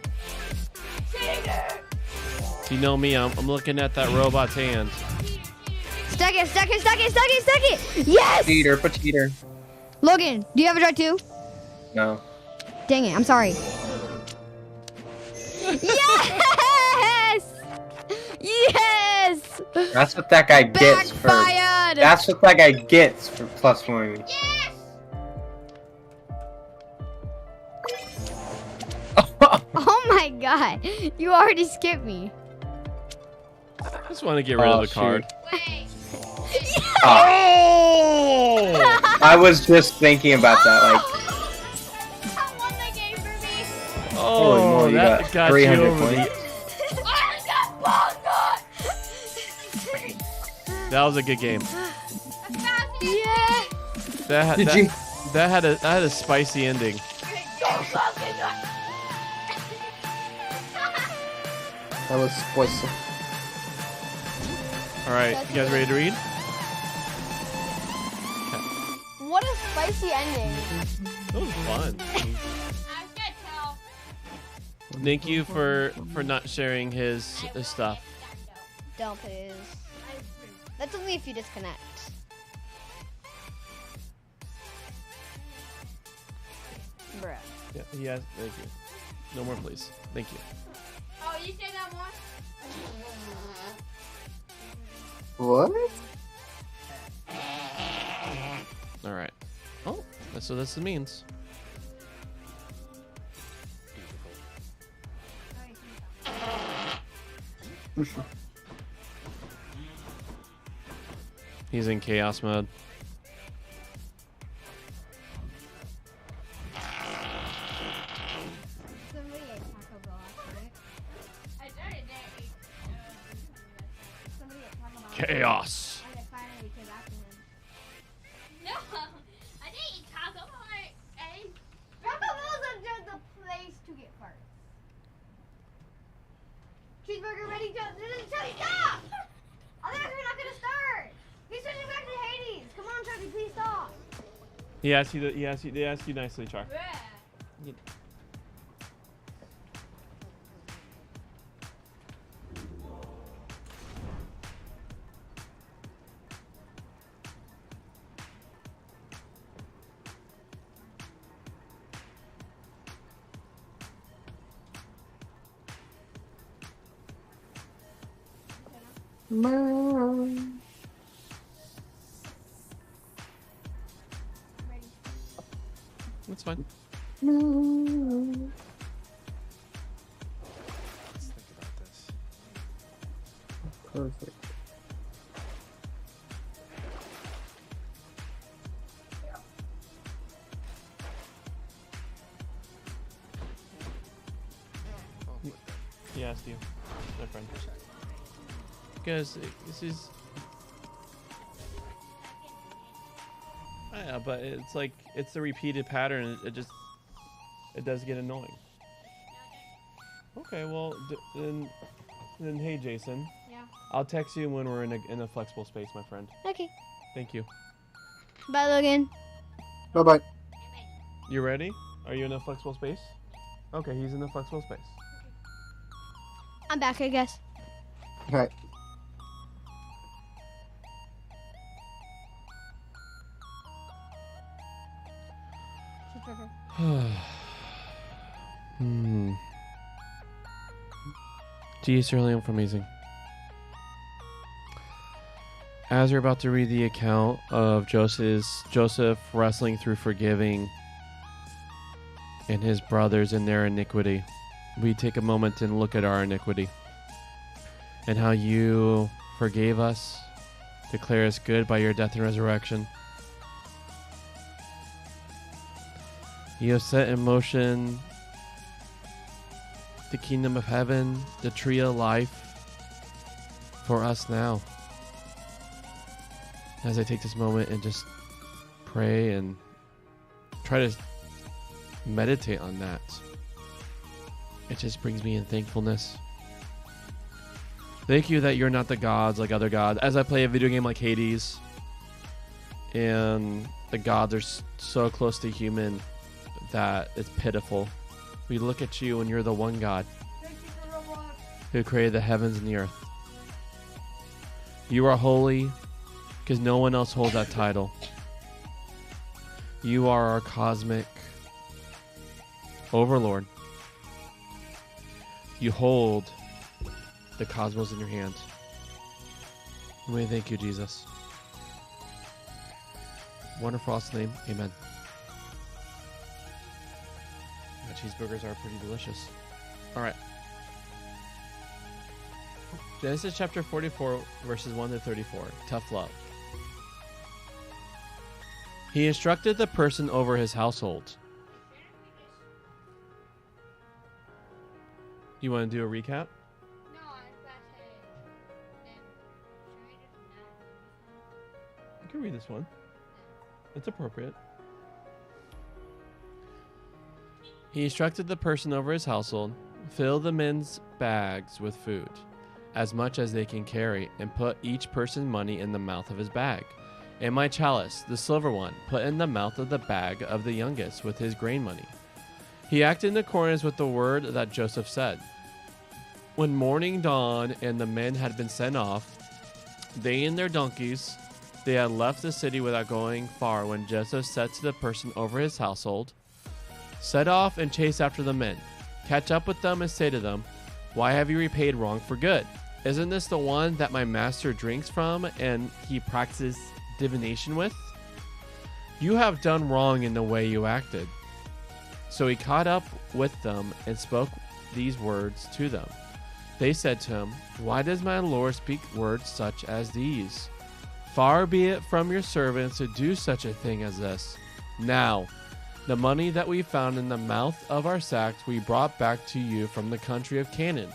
Speaker 2: You know me, I'm looking at that robot's hand.
Speaker 3: Stuck it, stuck it, stuck it, stuck it, stuck it! Yes!
Speaker 1: Cheater, cheater.
Speaker 3: Logan, do you have a draw too?
Speaker 1: No.
Speaker 3: Dang it, I'm sorry. Yes! Yes!
Speaker 1: That's what that guy gets for.
Speaker 3: Backfired!
Speaker 1: That's what that guy gets for +1.
Speaker 3: Oh my god, you already skipped me.
Speaker 2: I just want to get rid of the card.
Speaker 1: Oh! I was just thinking about that. Like, holy
Speaker 2: Oh,
Speaker 1: moly, you
Speaker 2: that got you
Speaker 1: 300
Speaker 2: over
Speaker 1: points.
Speaker 2: That was a good game.
Speaker 3: Yeah.
Speaker 2: That had a spicy ending.
Speaker 1: That was spicy.
Speaker 2: All right, you guys ready to read?
Speaker 3: What a spicy ending.
Speaker 2: That was fun. Thank you for not sharing his stuff.
Speaker 3: Don't please. That's only if you disconnect. Bruh.
Speaker 2: Yeah, yes, thank you. No more, please. Thank you.
Speaker 5: Oh, you said that more?
Speaker 1: What?
Speaker 2: All right. Oh, that's what this means. He's in chaos mode.
Speaker 3: Somebody ate Taco Bell last night.
Speaker 5: I started there.
Speaker 3: Somebody ate Taco Bell.
Speaker 2: Chaos.
Speaker 3: And it finally came back to him.
Speaker 5: No, I didn't eat Taco Bell.
Speaker 3: Taco Bell's just the place to get farts. Cheeseburger ready to stop! Otherwise we're not gonna start!
Speaker 2: He asked you. They asked you nicely, Char. That's fine.
Speaker 6: Let's think about this.
Speaker 1: Perfect.
Speaker 6: Oh,
Speaker 2: He asked you, my friend. Because this is. Yeah, but it's like it's a repeated pattern. It does get annoying. Okay, well then hey Jason.
Speaker 3: Yeah.
Speaker 2: I'll text you when we're in a flexible space, my friend.
Speaker 3: Okay.
Speaker 2: Thank you.
Speaker 3: Bye, Logan.
Speaker 1: Bye bye.
Speaker 2: You ready? Are you in a flexible space? Okay, he's in a flexible space.
Speaker 3: I'm back, I guess.
Speaker 1: Okay.
Speaker 2: Gee, certainly amazing. As you're about to read the account of Joseph wrestling through forgiving and his brothers in their iniquity, we take a moment and look at our iniquity and how you forgave us, declare us good by your death and resurrection. You have set in motion the kingdom of heaven, the tree of life for us now. As I take this moment and just pray and try to meditate on that, it just brings me in thankfulness. Thank you that you're not the gods like other gods. As I play a video game like Hades, and the gods are so close to human that it's pitiful. We look at you and you're the one God who created the heavens and the earth. You are holy because no one else holds that title. You are our cosmic overlord. You hold the cosmos in your hand. And we thank you, Jesus. Wonderful, awesome name. Amen. Cheeseburgers are pretty delicious. All right. Genesis chapter 44, verses 1 to 34. Tough love. He instructed the person over his household. You want to do a recap?
Speaker 5: No, I was about to say, then, should we just not?
Speaker 2: You can read this one. It's appropriate. He instructed the person over his household, fill the men's bags with food, as much as they can carry, and put each person's money in the mouth of his bag. And my chalice, the silver one, put in the mouth of the bag of the youngest with his grain money. He acted in accordance with the word that Joseph said. When morning dawned and the men had been sent off, they and their donkeys, they had left the city without going far when Joseph said to the person over his household, set off and chase after the men. Catch up with them and say to them, why have you repaid wrong for good? Isn't this the one that my master drinks from and he practices divination with? You have done wrong in the way you acted. So he caught up with them and spoke these words to them. They said to him, why does my Lord speak words such as these? Far be it from your servants to do such a thing as this. Now, the money that we found in the mouth of our sacks we brought back to you from the country of Canaan.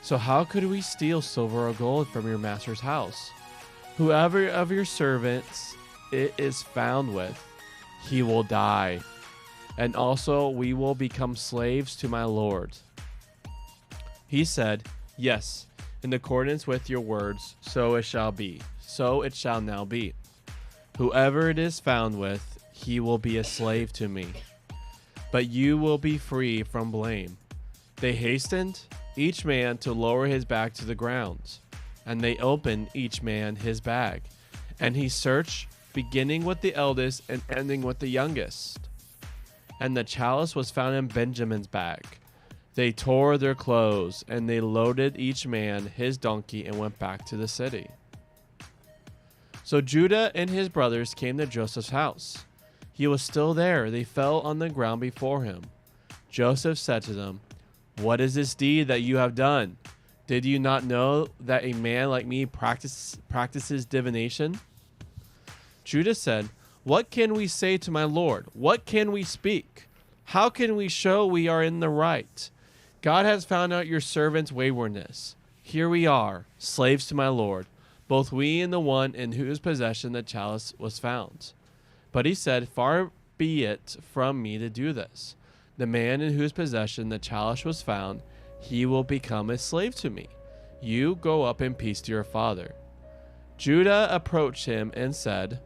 Speaker 2: So how could we steal silver or gold from your master's house? Whoever of your servants it is found with, he will die. And also we will become slaves to my Lord. He said, yes, in accordance with your words, so it shall be. So it shall now be. Whoever it is found with, he will be a slave to me. But you will be free from blame. They hastened, each man to lower his bag to the ground. And they opened each man his bag. And he searched, beginning with the eldest and ending with the youngest. And the chalice was found in Benjamin's bag. They tore their clothes, and they loaded each man his donkey and went back to the city. So Judah and his brothers came to Joseph's house. He was still there. They fell on the ground before him. Joseph said to them, "What is this deed that you have done? Did you not know that a man like me practices divination?" Judah said, "What can we say to my lord? What can we speak? How can we show we are in the right? God has found out your servant's waywardness. Here we are, slaves to my lord, both we and the one in whose possession the chalice was found." But he said, "Far be it from me to do this. The man in whose possession the chalice was found, he will become a slave to me. You go up in peace to your father." Judah approached him and said,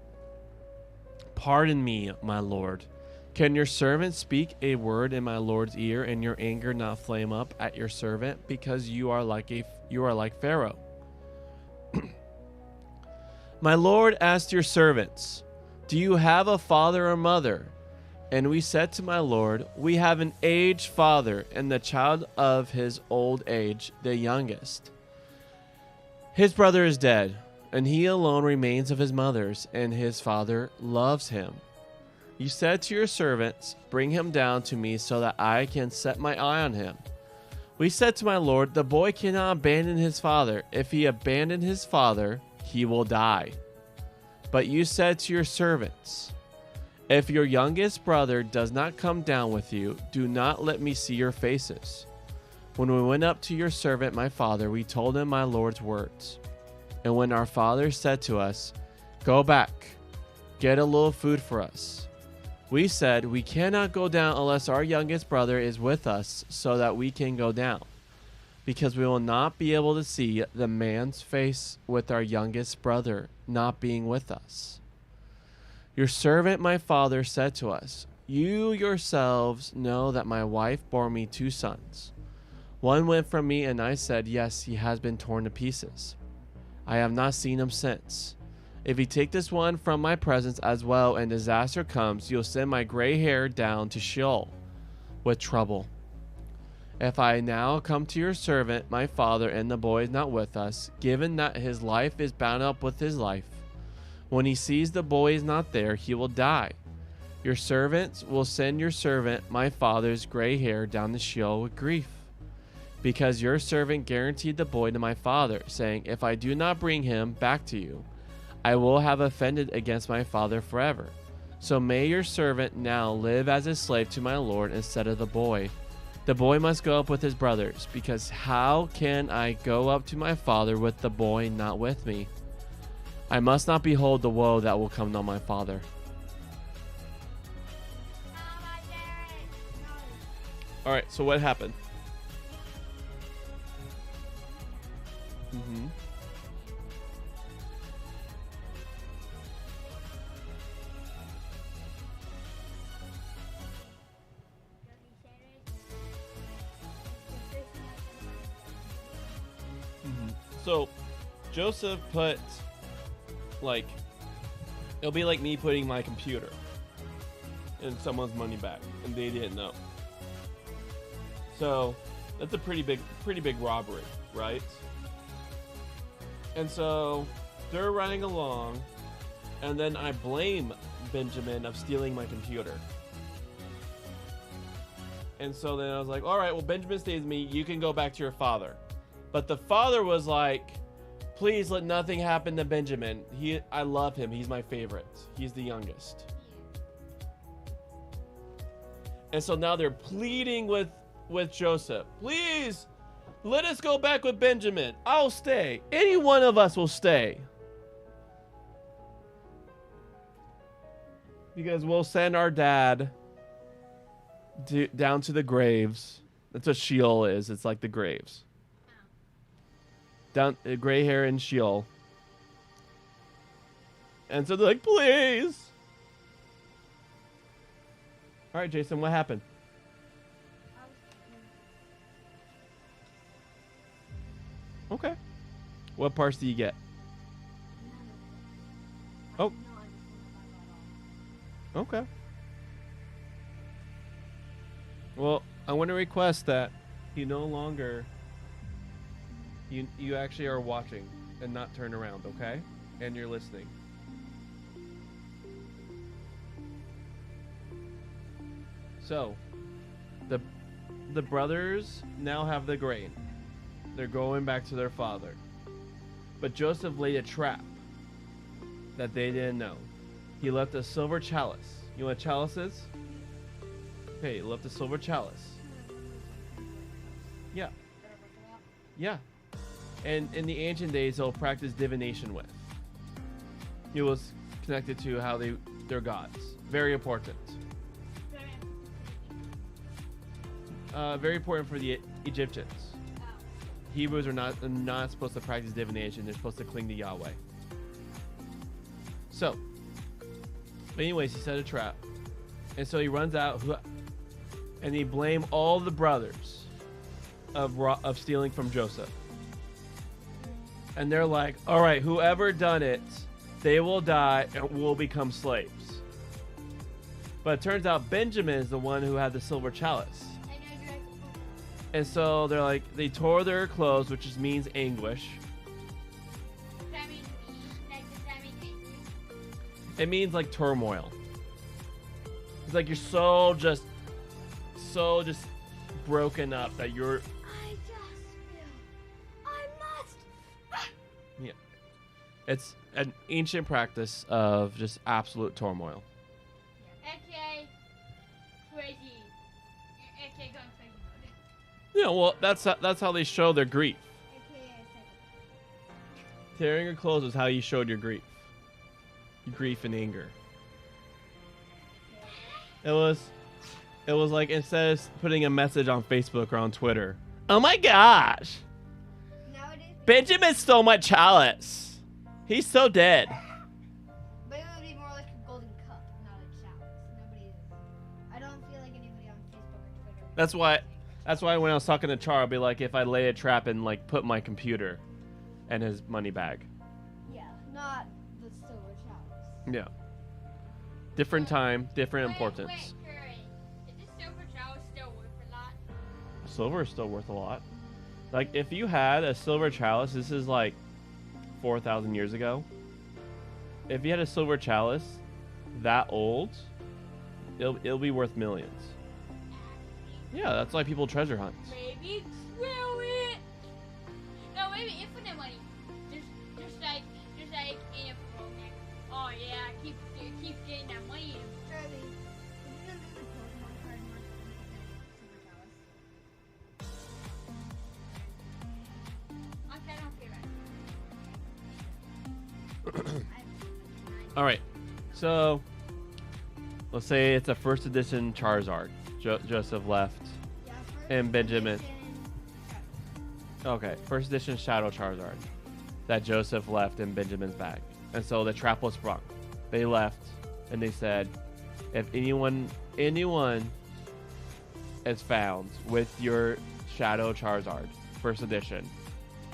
Speaker 2: "Pardon me, my lord. Can your servant speak a word in my lord's ear, and your anger not flame up at your servant, because you are like Pharaoh?" "My lord asked your servants, 'Do you have a father or mother?' And we said to my lord, 'We have an aged father, and the child of his old age, the youngest. His brother is dead, and he alone remains of his mother's, and his father loves him. You said to your servants, bring him down to me so that I can set my eye on him. We said to my lord, the boy cannot abandon his father. If he abandon his father, he will die. But you said to your servants, if your youngest brother does not come down with you, do not let me see your faces. When we went up to your servant, my father, we told him my lord's words. And when our father said to us, go back, get a little food for us, we said, we cannot go down unless our youngest brother is with us so that we can go down, because we will not be able to see the man's face with our youngest brother not being with us. Your servant, my father, said to us, you yourselves know that my wife bore me 2 sons. One went from me, and I said, yes, he has been torn to pieces. I have not seen him since. If you take this one from my presence as well and disaster comes, you'll send my gray hair down to Sheol with trouble. If I now come to your servant, my father, and the boy is not with us, given that his life is bound up with his life, when he sees the boy is not there, he will die. Your servants will send your servant, my father's gray hair, down to Sheol with grief. Because your servant guaranteed the boy to my father, saying, if I do not bring him back to you, I will have offended against my father forever. So may your servant now live as a slave to my lord instead of the boy. The boy must go up with his brothers, because how can I go up to my father with the boy not with me? I must not behold the woe that will come on my father. All right, so what happened? Mm-hmm. So Joseph put, like, it'll be like me putting my computer in someone's money bag, and they didn't know. So that's a pretty big robbery, right? And so they're running along, and then I blame Benjamin of stealing my computer. And so then I was like, all right, well, Benjamin stays with me. You can go back to your father. But the father was like, please let nothing happen to Benjamin. I love him. He's my favorite. He's the youngest. And so now they're pleading with Joseph. Please, let us go back with Benjamin. I'll stay. Any one of us will stay. Because we'll send our dad down to the graves. That's what Sheol is. It's like the graves. Down, gray hair in Sheol. And so they're like, please. All right, Jason, what happened? Okay. What parts do you get? Oh. Okay. Well, I want to request that you no longer you actually are watching and not turn around, okay? And you're listening. So, the brothers now have the grain. They're going back to their father. But Joseph laid a trap that they didn't know. He left a silver chalice. You know what chalice is? Okay, he left a silver chalice. Yeah. Yeah. And in the ancient days, they'll practice divination with. It was connected to how they're gods. Very important. Very important for the Egyptians. Hebrews are not supposed to practice divination. They're supposed to cling to Yahweh. So, anyways, he set a trap. And so he runs out and he blamed all the brothers of stealing from Joseph. And they're like, all right, whoever done it, they will die and will become slaves. But it turns out Benjamin is the one who had the silver chalice. And so they're like, they tore their clothes, which just means anguish.
Speaker 5: Does that mean angry?
Speaker 2: It means like turmoil. It's like you're so just broken up that you're.
Speaker 3: I just feel I must.
Speaker 2: Yeah. It's an ancient practice of just absolute turmoil.
Speaker 5: AKA crazy. AKA going crazy mode.
Speaker 2: Yeah, well, that's how they show their grief.
Speaker 3: AKA
Speaker 2: Tearing your clothes is how you showed your grief. Your grief and anger. It was like instead of putting a message on Facebook or on Twitter. Oh my gosh!
Speaker 3: Nowadays,
Speaker 2: Benjamin stole my chalice. He's so dead.
Speaker 3: but it would be more like a golden cup, not a chalice. Nobody is. I don't feel like anybody on Facebook or Twitter.
Speaker 2: That's why when I was talking to Char, I'll be like, if I lay a trap and like put my computer and his money bag.
Speaker 3: Yeah, not the silver chalice.
Speaker 2: Yeah. Different time, different importance.
Speaker 5: Wait, Curry. Is this silver chalice still worth a lot?
Speaker 2: Silver is still worth a lot. Like, if you had a silver chalice, this is like 4,000 years ago. If you had a silver chalice that old, it'll be worth millions. Yeah, that's why people treasure hunt.
Speaker 5: Maybe throw it. No, maybe infinite money. Just like in a program. Oh yeah, keep getting that money.
Speaker 3: Charlie, did you know there's a Pokemon card more expensive than silver chalice?
Speaker 5: Okay, I don't care about it.
Speaker 2: All right, so let's say it's a first edition Charizard. Joseph left,
Speaker 3: Yeah, first
Speaker 2: and Benjamin.
Speaker 3: edition-
Speaker 2: Okay, first edition Shadow Charizard that Joseph left in Benjamin's bag. And so the trap was sprung. They left, and they said, if anyone is found with your Shadow Charizard, first edition,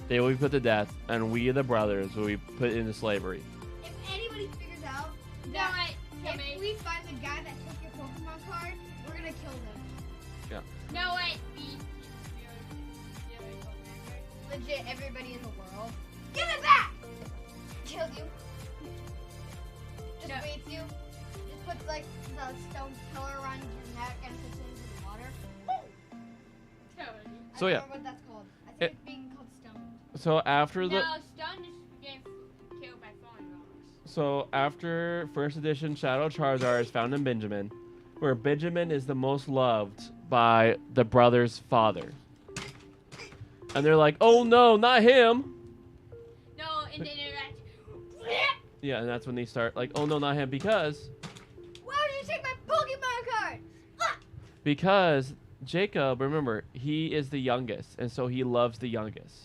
Speaker 2: they will be put to death, and we, the brothers, will be put into slavery.
Speaker 3: If anybody figures out
Speaker 5: No,
Speaker 3: that
Speaker 5: wait,
Speaker 3: if we find the guy that took your Pokemon card, we're gonna kill them.
Speaker 5: no, wait.
Speaker 3: Legit, everybody in the world. Give it back! Kills you. Just
Speaker 5: No.
Speaker 3: waits you. Just puts like the stone pillar around your neck and puts it into the water.
Speaker 5: Totally.
Speaker 2: So,
Speaker 3: I
Speaker 2: yeah.
Speaker 3: don't know what that's called. I think it's being called stone.
Speaker 2: So after the
Speaker 5: No, Stone is getting killed by falling rocks.
Speaker 2: So after first edition Shadow Charizard is found in Benjamin, where Benjamin is the most loved by the brother's father. And they're like, oh no, not him.
Speaker 5: No, and then they're like,
Speaker 2: Yeah, and that's when they start like, oh no, not him, because
Speaker 3: Why would you take my Pokemon card? Ah!
Speaker 2: because Jacob, remember, he is the youngest, and so he loves the youngest.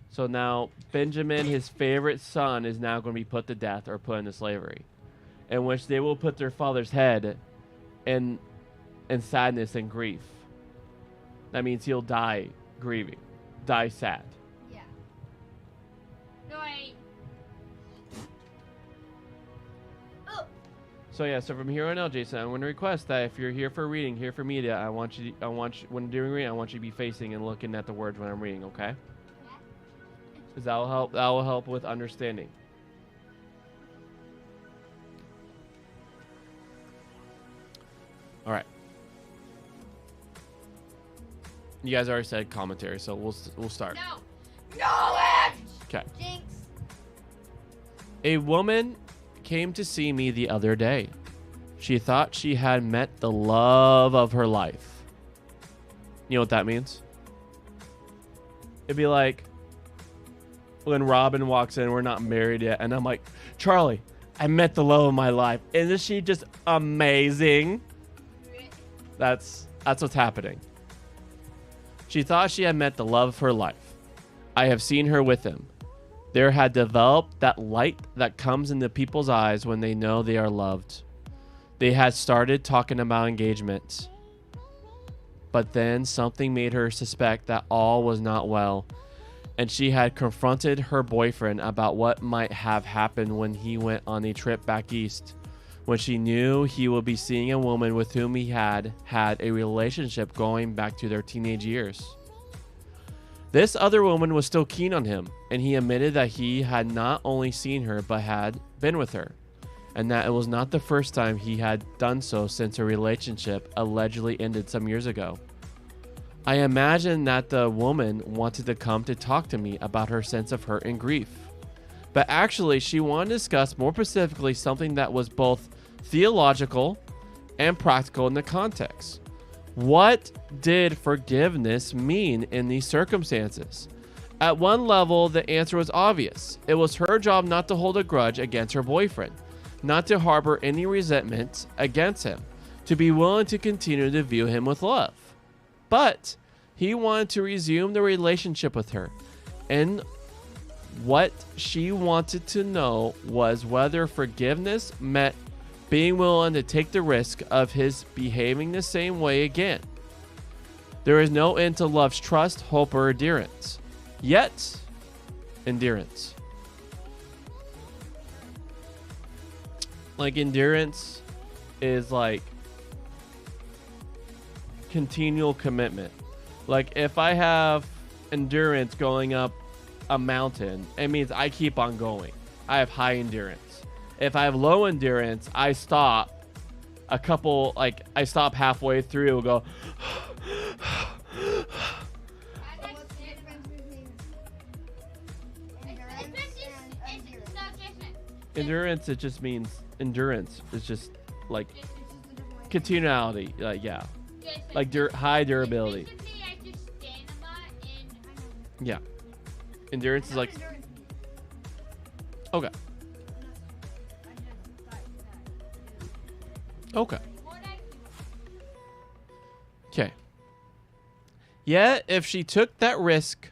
Speaker 2: So now Benjamin, his favorite son, is now going to be put to death or put into slavery, in which they will put their father's head in and sadness and grief. That means he'll die grieving, die sad.
Speaker 5: Yeah. No, I. Oh.
Speaker 2: So yeah, so from here on out, Jason, I'm going to request that if you're here for reading, here for media, I want you, when doing reading, I want you to be facing and looking at the words when I'm reading, okay? Because that will help. That will help with understanding. All right. You guys already said commentary, so we'll start.
Speaker 5: No. No it.
Speaker 2: Okay.
Speaker 3: Jinx.
Speaker 2: A woman came to see me the other day. She thought she had met the love of her life. You know what that means? It'd be like when Robin walks in, we're not married yet, and I'm like, Charlie, I met the love of my life. Isn't she just amazing? That's what's happening. She thought she had met the love of her life. I have seen her with him. There had developed that light that comes into people's eyes when they know they are loved. They had started talking about engagement. But then something made her suspect that all was not well, and she had confronted her boyfriend about what might have happened when he went on a trip back east, when she knew he would be seeing a woman with whom he had had a relationship going back to their teenage years. This other woman was still keen on him, and he admitted that he had not only seen her but had been with her, and that it was not the first time he had done so since a relationship allegedly ended some years ago. I imagine that the woman wanted to come to talk to me about her sense of hurt and grief, but actually she wanted to discuss more specifically something that was both theological and practical in the context. What did forgiveness mean in these circumstances? At one level, the answer was obvious. It was her job not to hold a grudge against her boyfriend, not to harbor any resentment against him, to be willing to continue to view him with love. But he wanted to resume the relationship with her, and what she wanted to know was whether forgiveness meant being willing to take the risk of his behaving the same way again. There is no end to love's trust, hope, or endurance. Yet, endurance. Like, endurance is like continual commitment. Like, if I have endurance going up a mountain, it means I keep on going. I have high endurance. If I have low endurance, I stop I stop halfway through and go.
Speaker 3: What's the difference between endurance and endurance?
Speaker 2: Endurance, it just means endurance. It's just like continuality. Yeah. Like high durability.
Speaker 5: Basically, I just stand a lot and
Speaker 2: Yeah. Endurance is like. Okay. Okay. Okay. Yet, if she took that risk,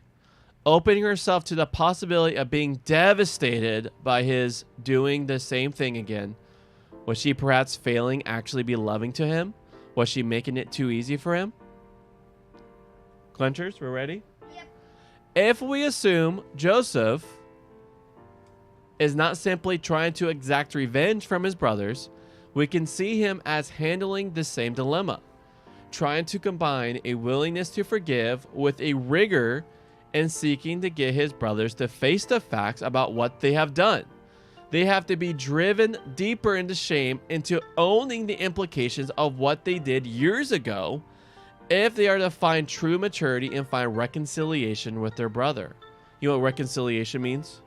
Speaker 2: opening herself to the possibility of being devastated by his doing the same thing again, was she perhaps failing actually be loving to him? Was she making it too easy for him? Clenchers, we're ready?
Speaker 3: Yep.
Speaker 2: If we assume Joseph is not simply trying to exact revenge from his brothers, we can see him as handling the same dilemma, trying to combine a willingness to forgive with a rigor in seeking to get his brothers to face the facts about what they have done. They have to be driven deeper into shame, into owning the implications of what they did years ago, if they are to find true maturity and find reconciliation with their brother. You know what reconciliation means?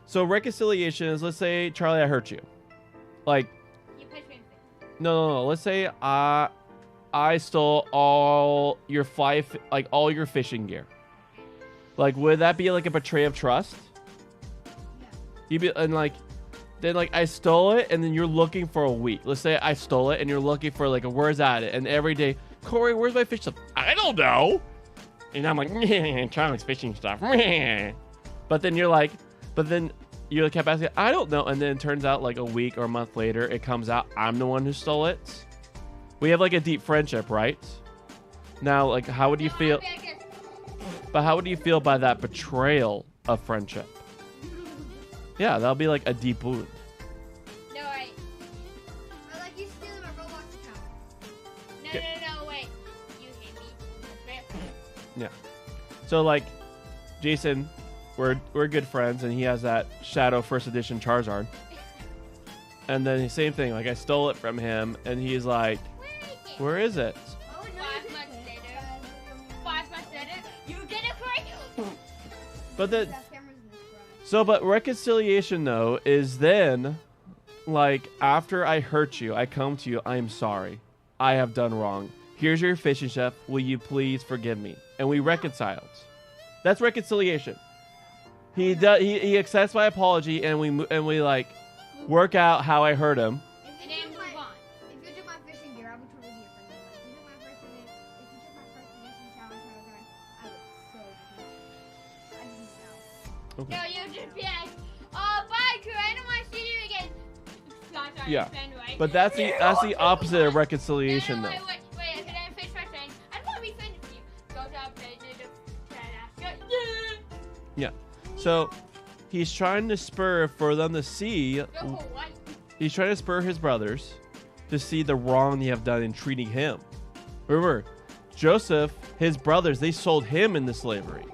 Speaker 2: So reconciliation is, let's say, Charlie, I hurt you. Like,
Speaker 5: you push me in the face.
Speaker 2: no. Let's say I stole all your all your fishing gear. Like, would that be like a betrayal of trust? You'd be, and like, then like I stole it, and then you're looking for a week. Let's say I stole it, and you're looking for like a where's at it, and every day, Corey, where's my fish stuff? I don't know. And I'm like, Charlie's fishing stuff. But then you're like, kept asking, I don't know. And then it turns out like a week or a month later, it comes out I'm the one who stole it. We have like a deep friendship, right? Now, like, how would you feel? But how would you feel by that betrayal of friendship? Yeah, that'll be like a deep wound.
Speaker 5: No, wait.
Speaker 3: Or like you stealing my Roblox account.
Speaker 5: No, wait. You hit me. That's fair.
Speaker 2: Yeah. So like, Jason, we're good friends, and he has that Shadow First Edition Charizard. And then the same thing, like I stole it from him, and he's like, "Where is it?"
Speaker 3: Oh,
Speaker 5: 5 months later. 5 months later, you get it right.
Speaker 2: But the
Speaker 3: That camera's in this garage.
Speaker 2: so, but reconciliation though is then, like after I hurt you, I come to you. I'm sorry. I have done wrong. Here's your fishing chef. Will you please forgive me? And we reconciled. That's reconciliation. He does. He accepts my apology, and we like work out how I hurt him.
Speaker 5: And then move on.
Speaker 3: If you took my fishing gear, I would totally be your friend. If you took my first edition, challenge, I would so. I just know.
Speaker 2: Okay.
Speaker 5: No, you just be like, oh, bye, crew. I don't want to see you again. Scott, sorry,
Speaker 2: Yeah.
Speaker 5: friend, right?
Speaker 2: But that's the opposite of reconciliation,
Speaker 5: no,
Speaker 2: though.
Speaker 5: wait, can I finish my friend? I don't want to be friends with you. Go to play
Speaker 2: Yeah. So he's trying to spur for them to see.
Speaker 5: Go for what?
Speaker 2: He's trying to spur his brothers to see the wrong they have done in treating him. Remember, Joseph, his brothers, they sold him into slavery.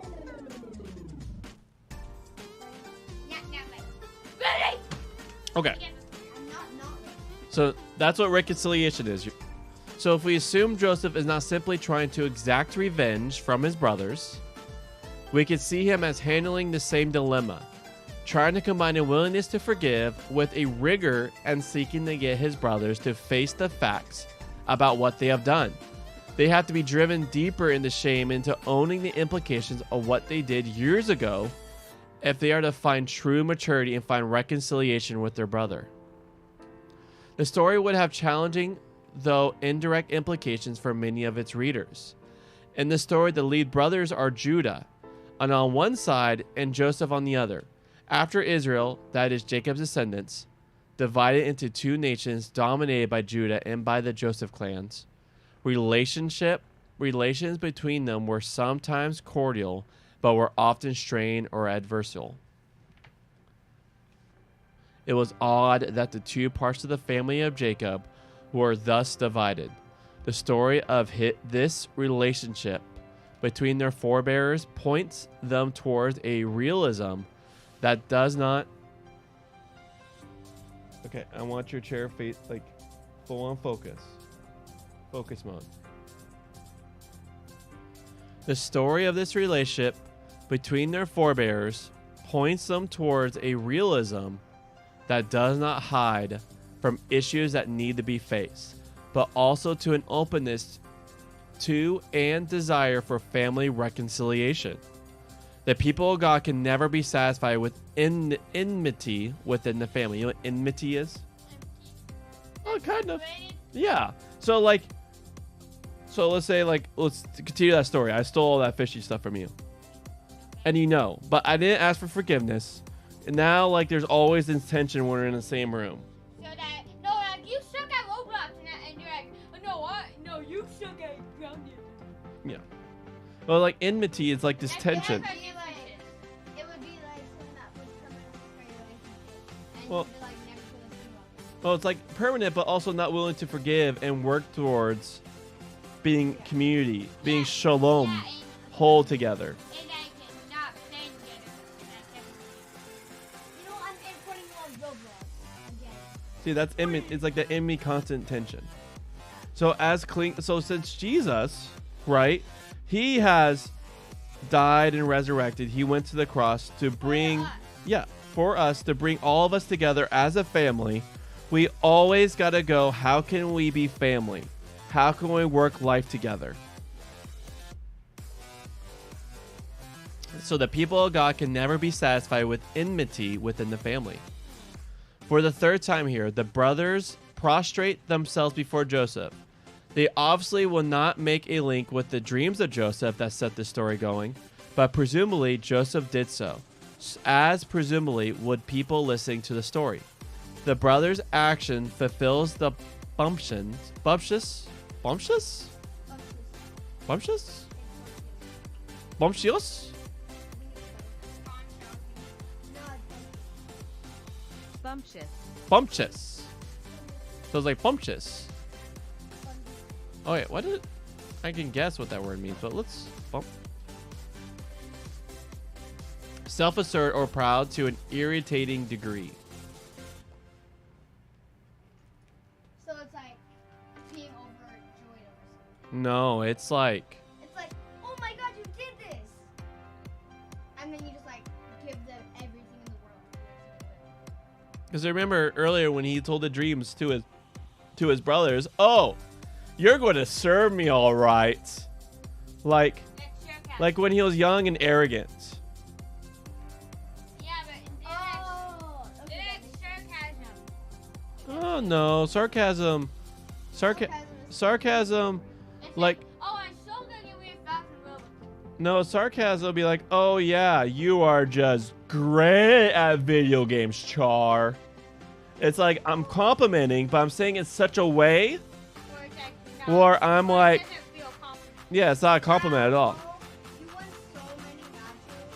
Speaker 5: Ready?
Speaker 2: Okay.
Speaker 3: I'm not ready.
Speaker 2: So that's what reconciliation is. So if we assume Joseph is not simply trying to exact revenge from his brothers, we could see him as handling the same dilemma, trying to combine a willingness to forgive with a rigor and seeking to get his brothers to face the facts about what they have done. They have to be driven deeper into shame, into owning the implications of what they did years ago, if they are to find true maturity and find reconciliation with their brother. The story would have challenging, though indirect implications for many of its readers. In the story, the lead brothers are Judah, and on one side, and Joseph on the other. After Israel, that is Jacob's descendants, divided into two nations dominated by Judah and by the Joseph clans, relations between them were sometimes cordial, but were often strained or adversarial. It was odd that the two parts of the family of Jacob were thus divided. The story of this relationship between their forebears points them towards a realism that does not... Okay, I want your chair face, like, full on focus. Focus mode. The story of this relationship between their forebears points them towards a realism that does not hide from issues that need to be faced, but also to an openness to and desire for family reconciliation. The people of God can never be satisfied with enmity within the family. You know what enmity is? Oh, kind of. Yeah. So let's say let's continue that story. I stole all that fishy stuff from you. And you know, but I didn't ask for forgiveness. And now there's always this tension when we're in the same room.
Speaker 5: So that, no, like, you suck at Roblox, and you're like, no, what? No, you suck at grounded.
Speaker 2: Yeah. Well, like enmity is like this
Speaker 5: That's
Speaker 2: tension.
Speaker 5: different.
Speaker 3: It would be like something that would come in a relationship. And
Speaker 2: Well-
Speaker 3: you'd be like never feel the same about it.
Speaker 2: Well, it's like permanent, but also not willing to forgive and work towards being community, being shalom,
Speaker 5: Yeah,
Speaker 2: whole together.
Speaker 5: and I cannot play together.
Speaker 3: You know, I'm importing you on Roblox again.
Speaker 2: See, that's it's like the enemy constant tension. So since Jesus, right, he has died and resurrected, he went to the cross to bring, for us to bring all of us together as a family. We always got to go, how can we be family? How can we work life together? So the people of God can never be satisfied with enmity within the family. For the third time here, the brothers prostrate themselves before Joseph. They obviously will not make a link with the dreams of Joseph that set the story going, but presumably Joseph did so, as presumably would people listening to the story. The brothers' action fulfills the bumptious Bumptious? Bumptious? Bumptious?
Speaker 7: Bumptious.
Speaker 2: Bumptious. So it's like bumptious. Oh wait, what did it? I can guess what that word means, but let's bump. Self-assert or proud to an irritating degree.
Speaker 3: So it's like being overjoyed over something.
Speaker 2: No, it's like
Speaker 3: It's like, oh my god, you did this! And then you just like give them everything in the world.
Speaker 2: because I remember earlier when he told the dreams to his brothers, "Oh, you're going to serve me all right." Like when he was young and arrogant.
Speaker 5: Yeah, but
Speaker 3: Oh, okay.
Speaker 5: that's sarcasm.
Speaker 2: Oh no, sarcasm. Sarcasm.
Speaker 5: It's
Speaker 2: Like,
Speaker 5: oh, I'm so gonna get weird fast and roll.
Speaker 2: no, sarcasm will be like, "Oh yeah, you are just great at video games, Char." It's like I'm complimenting, but I'm saying it in such a way
Speaker 5: Or it's like,
Speaker 2: where I'm
Speaker 5: it
Speaker 2: like,
Speaker 5: doesn't feel confident.
Speaker 2: yeah, it's not a compliment at all.
Speaker 3: You won so many matches.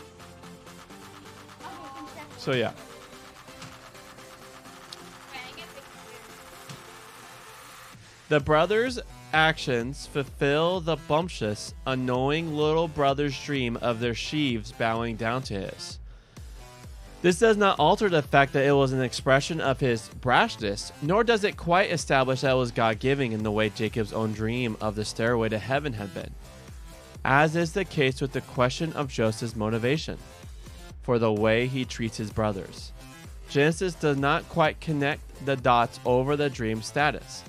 Speaker 3: Okay,
Speaker 2: So yeah.
Speaker 5: Okay, I get it.
Speaker 2: The brothers' actions fulfill the bumptious, annoying little brother's dream of their sheaves bowing down to his. This does not alter the fact that it was an expression of his brashness, nor does it quite establish that it was God-giving in the way Jacob's own dream of the stairway to heaven had been, as is the case with the question of Joseph's motivation for the way he treats his brothers. Genesis does not quite connect the dots over the dream status.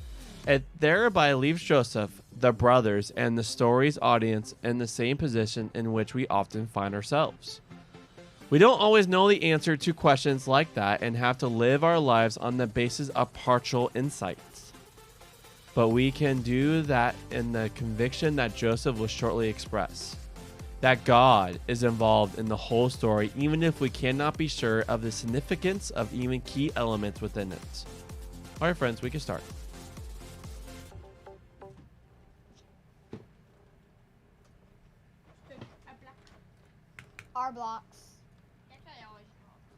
Speaker 2: It thereby leaves Joseph, the brothers, and the story's audience in the same position in which we often find ourselves. We don't always know the answer to questions like that and have to live our lives on the basis of partial insights. But we can do that in the conviction that Joseph will shortly express, that God is involved in the whole story, even if we cannot be sure of the significance of even key elements within it. All right, friends, we can start.
Speaker 3: our blocks.
Speaker 5: That's what I always call it.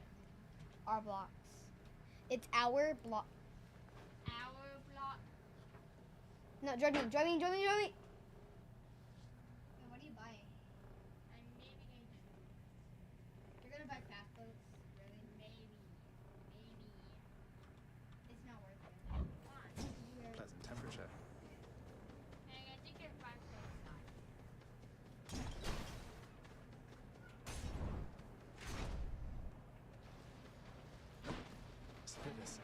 Speaker 3: Our blocks. It's our block.
Speaker 5: Our block.
Speaker 3: No, join me, join me, join me, join me. What are you buying?
Speaker 5: I'm maybe going to.
Speaker 3: You're gonna buy fast boats? Really?
Speaker 5: Maybe.
Speaker 3: It's not worth it.
Speaker 5: Why?
Speaker 6: Pleasant temperature.
Speaker 5: Hey, I think you're 5 outside.
Speaker 6: Spitters.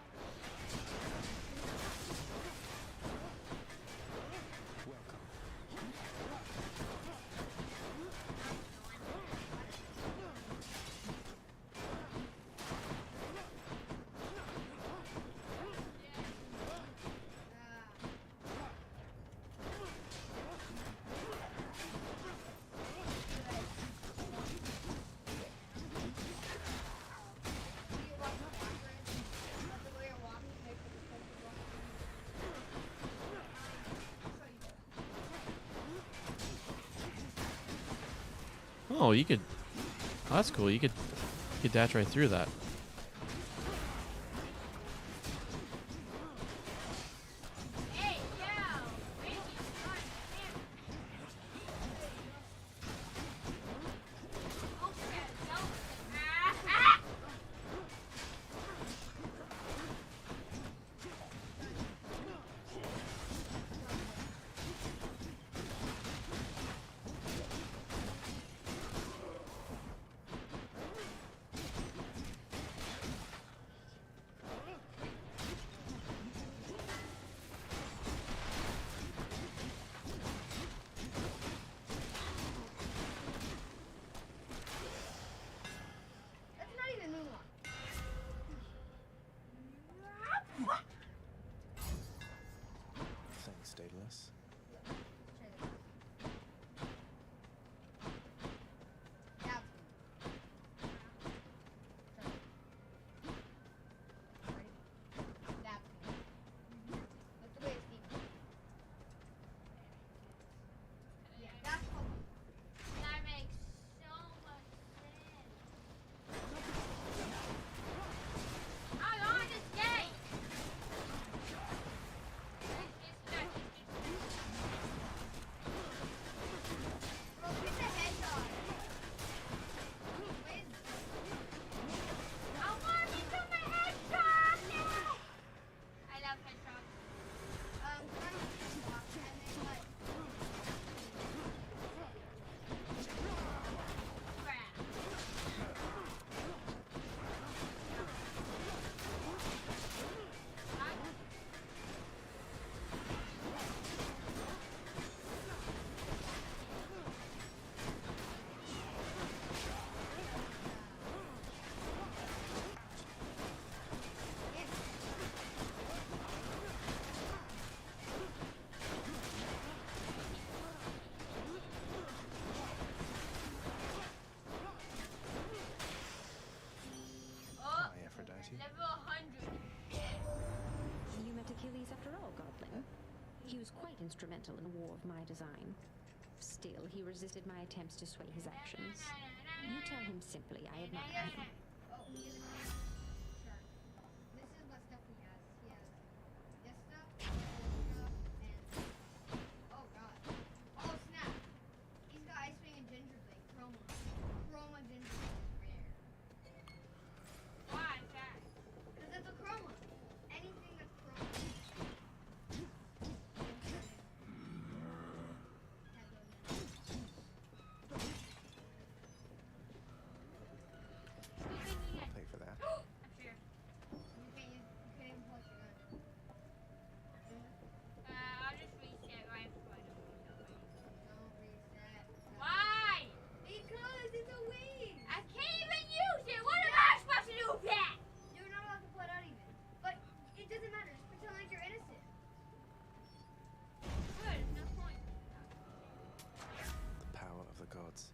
Speaker 6: Welcome.
Speaker 2: Oh, you could. Oh, that's cool. You could dash right through that.
Speaker 5: Hey, yo! Ricky, come here. Okay, no. Ah!
Speaker 3: That's not even moonwalk.
Speaker 6: Thanks, Daedalus.
Speaker 3: That's That's the way it's deep.
Speaker 7: He was quite instrumental in a war of my design. Still, he resisted my attempts to sway his actions. You tell him simply I admire him.
Speaker 3: Oh, he has a sure. This is what stuff he has. He has this stuff, and oh god. Oh snap. He's got Ice Wing and Gingerblade. Chroma. Chroma Gingerblade is rare.
Speaker 5: Why is that?
Speaker 3: Because it's a chroma. Anything that's chroma.
Speaker 6: I'll pay for that.
Speaker 5: I'm sure.
Speaker 3: You can't even push your gun.
Speaker 5: I'll just reset right before I don't use it.
Speaker 3: Don't reset.
Speaker 5: Why?
Speaker 3: Because it's a wing.
Speaker 5: I can't even use it. What am I supposed to do with that?
Speaker 3: You're not allowed to pull it out even. But it doesn't matter. Just pretend like you're innocent.
Speaker 5: Good. There's no point.
Speaker 6: The power of the gods.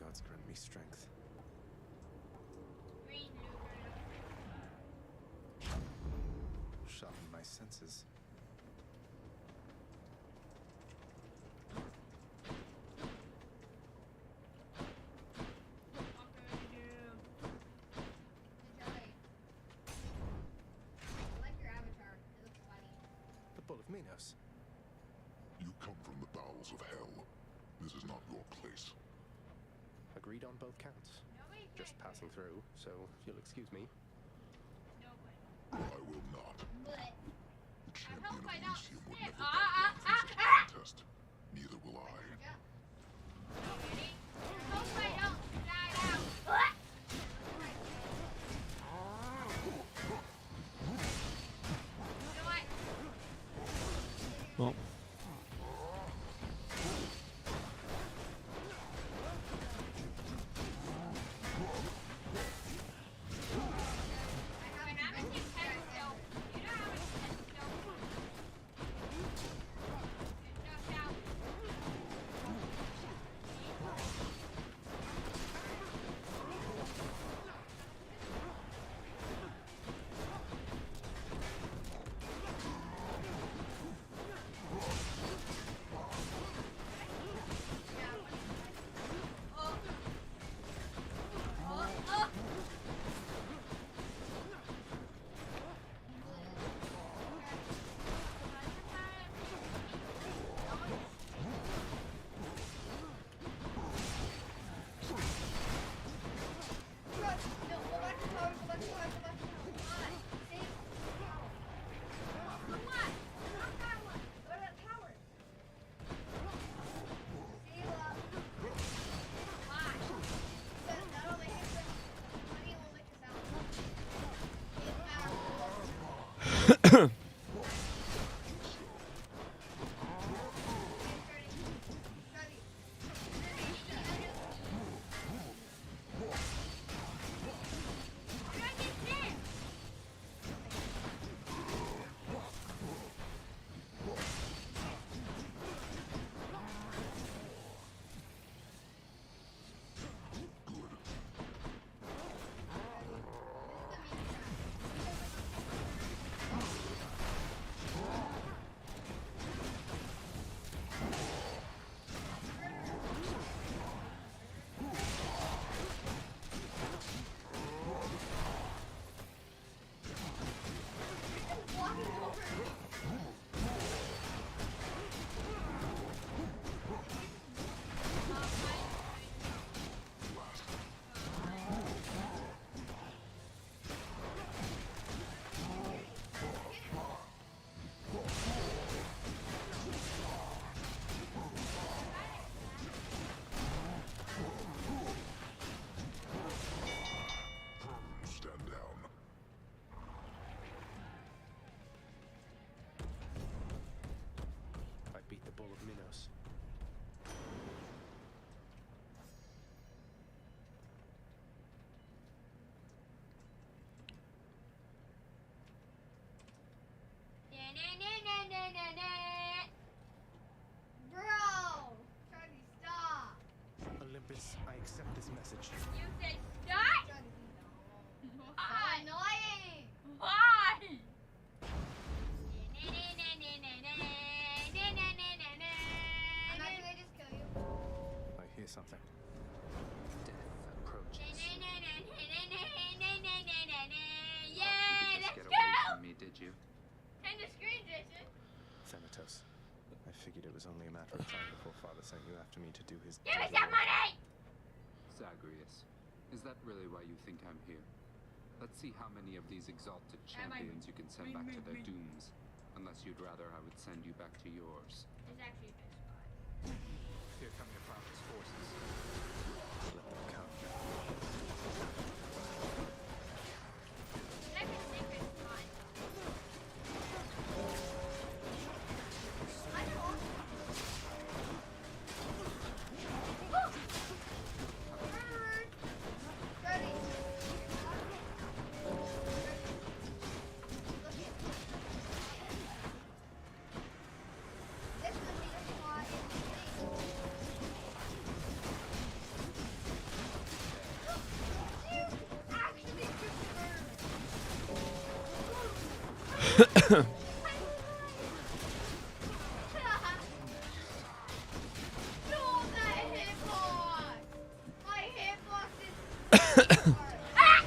Speaker 6: Gods grant me strength.
Speaker 5: Green, blue,
Speaker 6: Sharpen my senses.
Speaker 3: I like your avatar. It looks funny.
Speaker 6: The Bull of Minos.
Speaker 8: You come from the bowels of hell. This is not your place.
Speaker 6: Agreed on both counts.
Speaker 5: Nobody
Speaker 6: Just
Speaker 5: cares.
Speaker 6: passing through, so if you'll excuse me.
Speaker 5: Nobody.
Speaker 8: I will not.
Speaker 3: But
Speaker 8: The
Speaker 5: I
Speaker 8: champion
Speaker 5: hope
Speaker 8: of
Speaker 5: I don't
Speaker 8: Elysium would
Speaker 5: stick.
Speaker 8: never back down from such a contest. Neither will I.
Speaker 3: yeah.
Speaker 5: Ready? I hope I don't die out. What? You know what?
Speaker 2: Well,
Speaker 5: When I'm in the pedestal, you know how much pedestal? It's knocked out.
Speaker 6: Yes, I accept this message.
Speaker 5: You say start?
Speaker 3: So
Speaker 5: Why?
Speaker 3: annoying!
Speaker 5: Why?
Speaker 3: I'm not gonna just kill you.
Speaker 6: I hear something. Death approaches.
Speaker 5: Yeah, let's
Speaker 9: Get away
Speaker 5: go!
Speaker 9: from me, did you?
Speaker 5: Turn the screen, Jason.
Speaker 6: Thanatos. I figured it was only a matter of time before Father sent you after me to do his
Speaker 5: Give me
Speaker 6: dirty
Speaker 5: some
Speaker 6: work.
Speaker 5: money!
Speaker 9: Zagreus, is that really why you think I'm here? Let's see how many of these exalted champions you can send back to their dooms. Unless you'd rather I would send you back to yours.
Speaker 5: It's actually a good spot.
Speaker 9: Here come your father's forces.
Speaker 6: Let them come.
Speaker 5: That's a secret spot. I know.
Speaker 3: Ready. This would be the spot in the You actually confirmed. No, that hitbox! My hitbox is ah!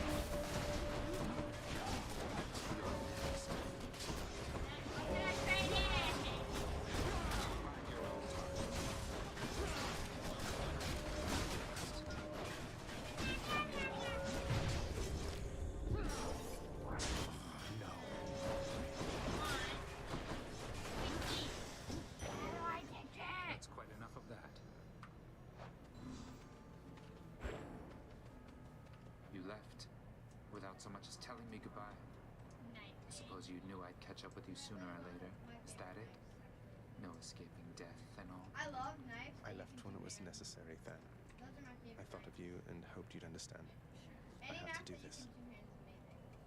Speaker 9: That's quite enough of that. You left without so much as telling me goodbye. I suppose you knew I'd catch up with you sooner or later. Is that it? No escaping death and all.
Speaker 3: I love knives.
Speaker 6: I left when it was necessary, Than.
Speaker 3: Those are my
Speaker 6: I
Speaker 3: favorite.
Speaker 6: thought of you and hoped you'd understand.
Speaker 3: Any
Speaker 6: I
Speaker 3: knife
Speaker 6: have to do
Speaker 3: that you
Speaker 6: this.
Speaker 3: can two-hand is amazing.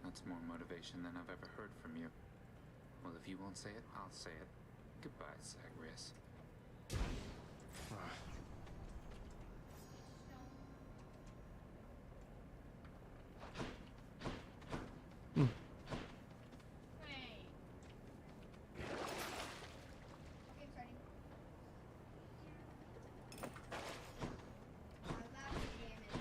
Speaker 9: That's more motivation than I've ever heard from you. Well, if you won't say it, I'll say it. Goodbye, Zagreus.
Speaker 3: Wait. Okay, starting. Last game is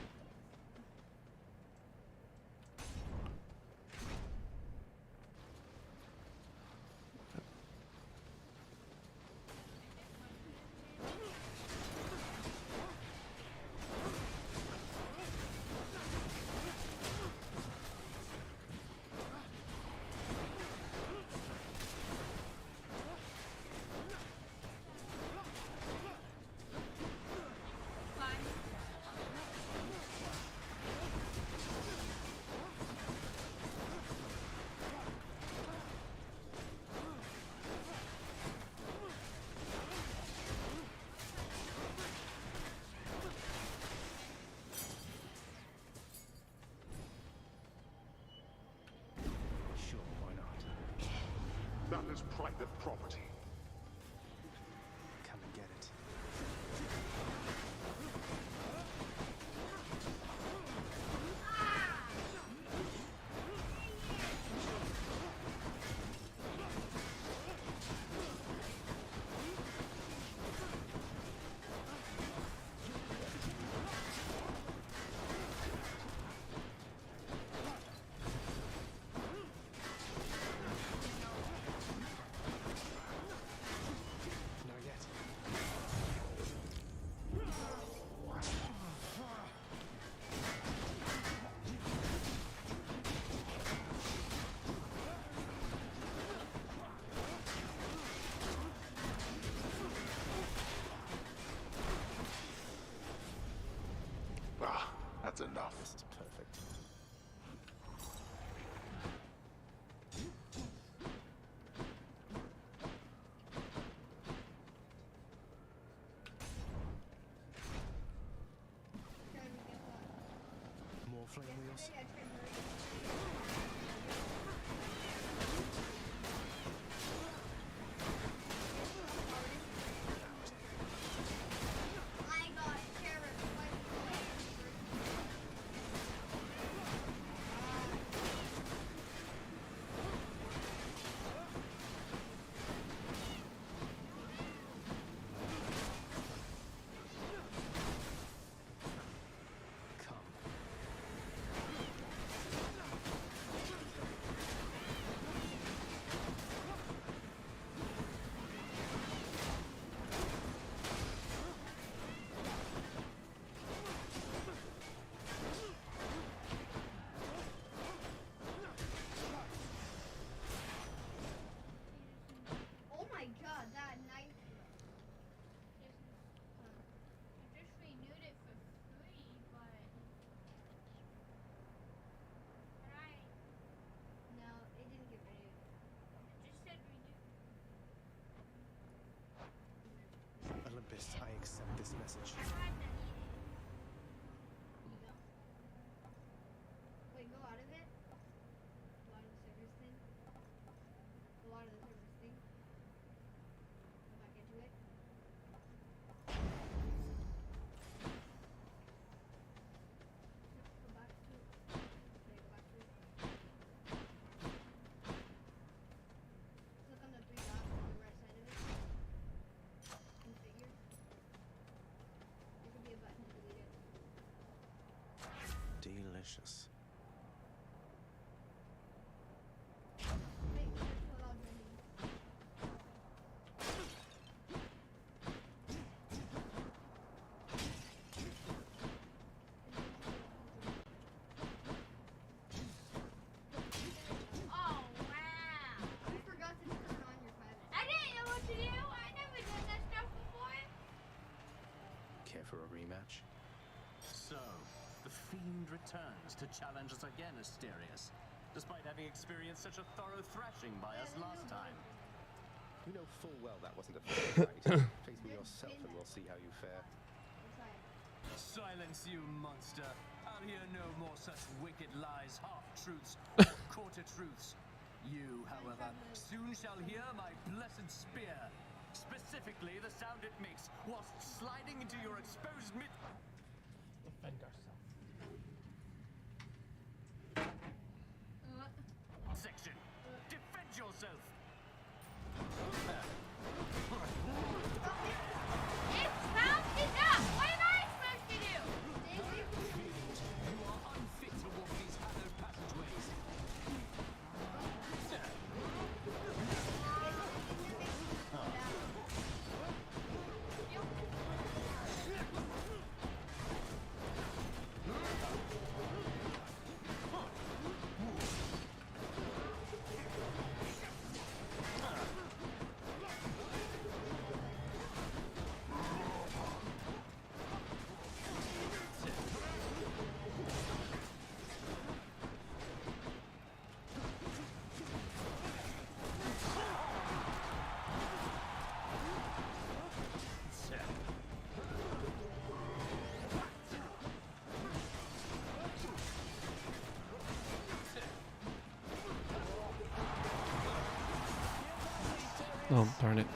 Speaker 6: Sure, why not?
Speaker 8: That is private property.
Speaker 6: Come and get it. Not yet.
Speaker 8: Ah, that's enough.
Speaker 6: This is perfect. More flame wheels? Abyss, I accept this message.
Speaker 3: Wait, go out of it? Go out of the servers thing? Go out of the servers thing? Go back into it? Go back to it. Okay, go back to it. Click on the three dots on the right side of it. Configure. There could be a button to delete it.
Speaker 6: Delicious.
Speaker 3: Wait, that's to allow joining.
Speaker 5: Oh wow!
Speaker 3: I forgot to turn on your private.
Speaker 5: I didn't know what to do. I never done that stuff before.
Speaker 6: Care for a rematch?
Speaker 10: So, the Fiend returns to challenge us again, Asterius, despite having experienced such a thorough thrashing by us last time.
Speaker 6: You know full well that wasn't a fair fight. Face me yourself and we'll see how you fare.
Speaker 3: Inside.
Speaker 10: Silence, you monster! I'll hear no more such wicked lies, half-truths, or quarter-truths. You, however, soon shall hear my blessed spear. Specifically, the sound it makes whilst sliding into your exposed mid...
Speaker 2: Defend ourselves.
Speaker 10: section. Defend yourself!
Speaker 5: It's found it up. What am I supposed to do?
Speaker 10: You are unfit to walk these hallowed passageways.
Speaker 2: Oh, darn it.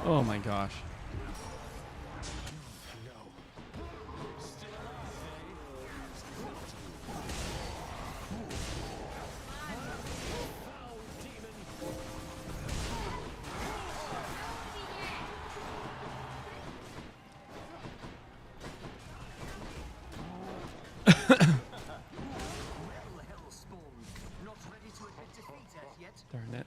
Speaker 2: Oh my gosh. Darn it.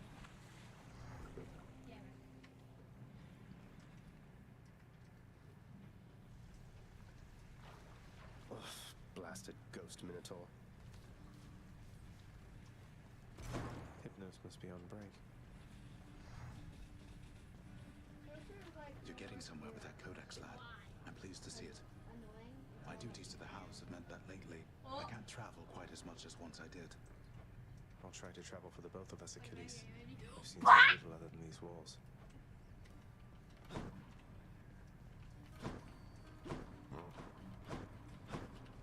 Speaker 6: Ugh, blasted ghost minotaur. Hypnos must be on break. somewhere with that codex, lad. I'm pleased to see it. My duties to the house have meant that lately I can't travel quite as much as once I did. I'll try to travel for the both of us, Achilles. I've seen so little other than these walls.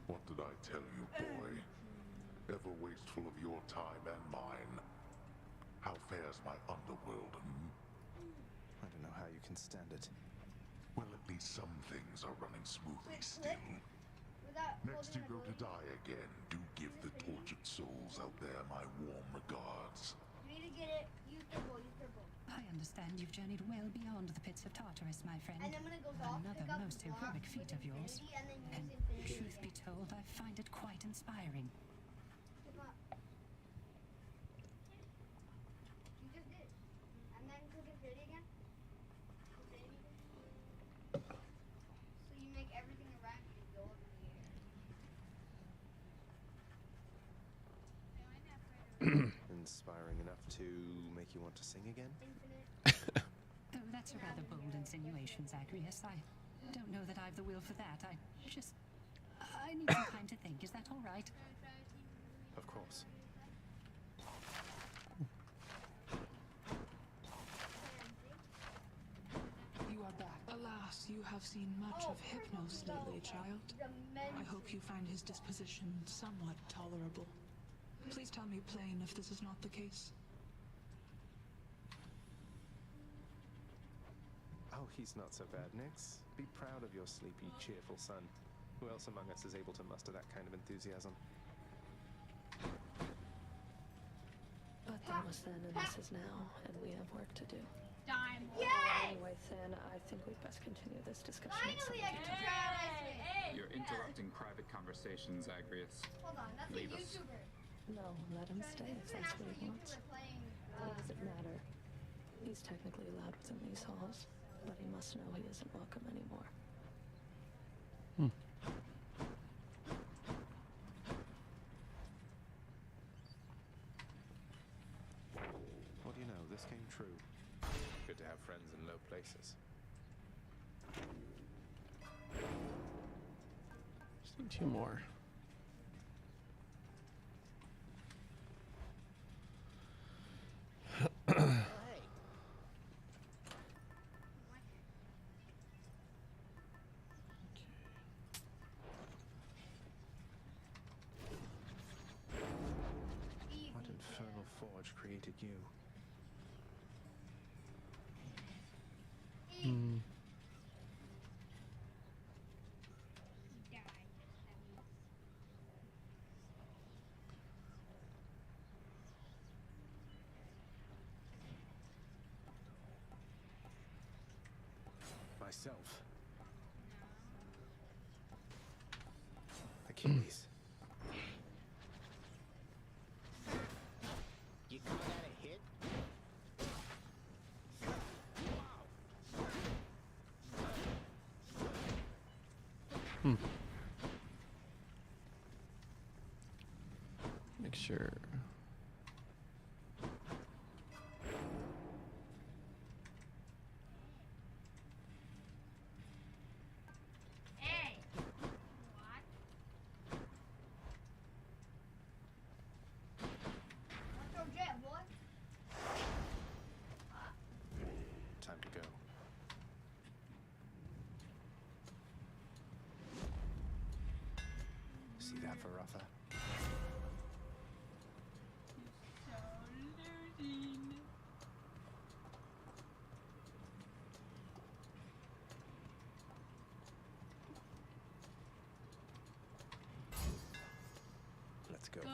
Speaker 8: What did I tell you, boy? Ever wasteful of your time and mine. How fares my underworld,
Speaker 6: I don't know how you can stand it.
Speaker 8: Well, at least some things are running smoothly still. Next you go to die again, do give the tortured souls out there my warm regards.
Speaker 3: You need to get it. Use turbo.
Speaker 11: I understand you've journeyed well beyond the pits of Tartarus, my friend.
Speaker 3: And then when it goes off,
Speaker 11: Another
Speaker 3: pick up
Speaker 11: most
Speaker 3: block
Speaker 11: heroic feat
Speaker 3: with
Speaker 11: of yours.
Speaker 3: infinity, and then use
Speaker 11: And
Speaker 3: infinity
Speaker 11: truth be
Speaker 3: again.
Speaker 11: told, I find it quite inspiring.
Speaker 3: Come on. You just did. And then click infinity again. So you make everything around you go up in the air.
Speaker 6: Inspiring enough to make you want to sing again?
Speaker 3: Infinite.
Speaker 11: Oh, that's a rather bold insinuation, Zagreus. I don't know that I've the will for that. I need some time to think. Is that all right?
Speaker 6: Of course.
Speaker 12: You are back. Alas, you have seen much of Hypnos lately, child. I hope you find his disposition somewhat tolerable. Please tell me plain if this is not the case.
Speaker 6: Oh, he's not so bad, Nix. Be proud of your sleepy, cheerful son. Who else among us is able to muster that kind of enthusiasm?
Speaker 13: But that was then and this is now, and we have work to do. Anyway, Than, I think we'd best continue this discussion at some
Speaker 3: Finally, I
Speaker 13: other
Speaker 3: can
Speaker 13: time.
Speaker 3: try.
Speaker 9: You're interrupting private conversations, Zagreus.
Speaker 3: Hold on, that's
Speaker 9: Leave
Speaker 3: a
Speaker 9: us.
Speaker 3: YouTuber.
Speaker 13: No, let him stay if that's what he wants.
Speaker 3: YouTuber playing.
Speaker 13: What does it matter? He's technically allowed within these halls, but he must know he isn't welcome anymore.
Speaker 6: What do you know? This came true. Good to have friends in low places.
Speaker 2: Just need 2 more.
Speaker 6: What infernal forge created you? Myself. Achilles.
Speaker 14: You call that a hit?
Speaker 2: Make sure.
Speaker 3: Hey! What? What's your jet, boy?
Speaker 6: Time to go. See that, Varuffa? Let's go, Varuffa.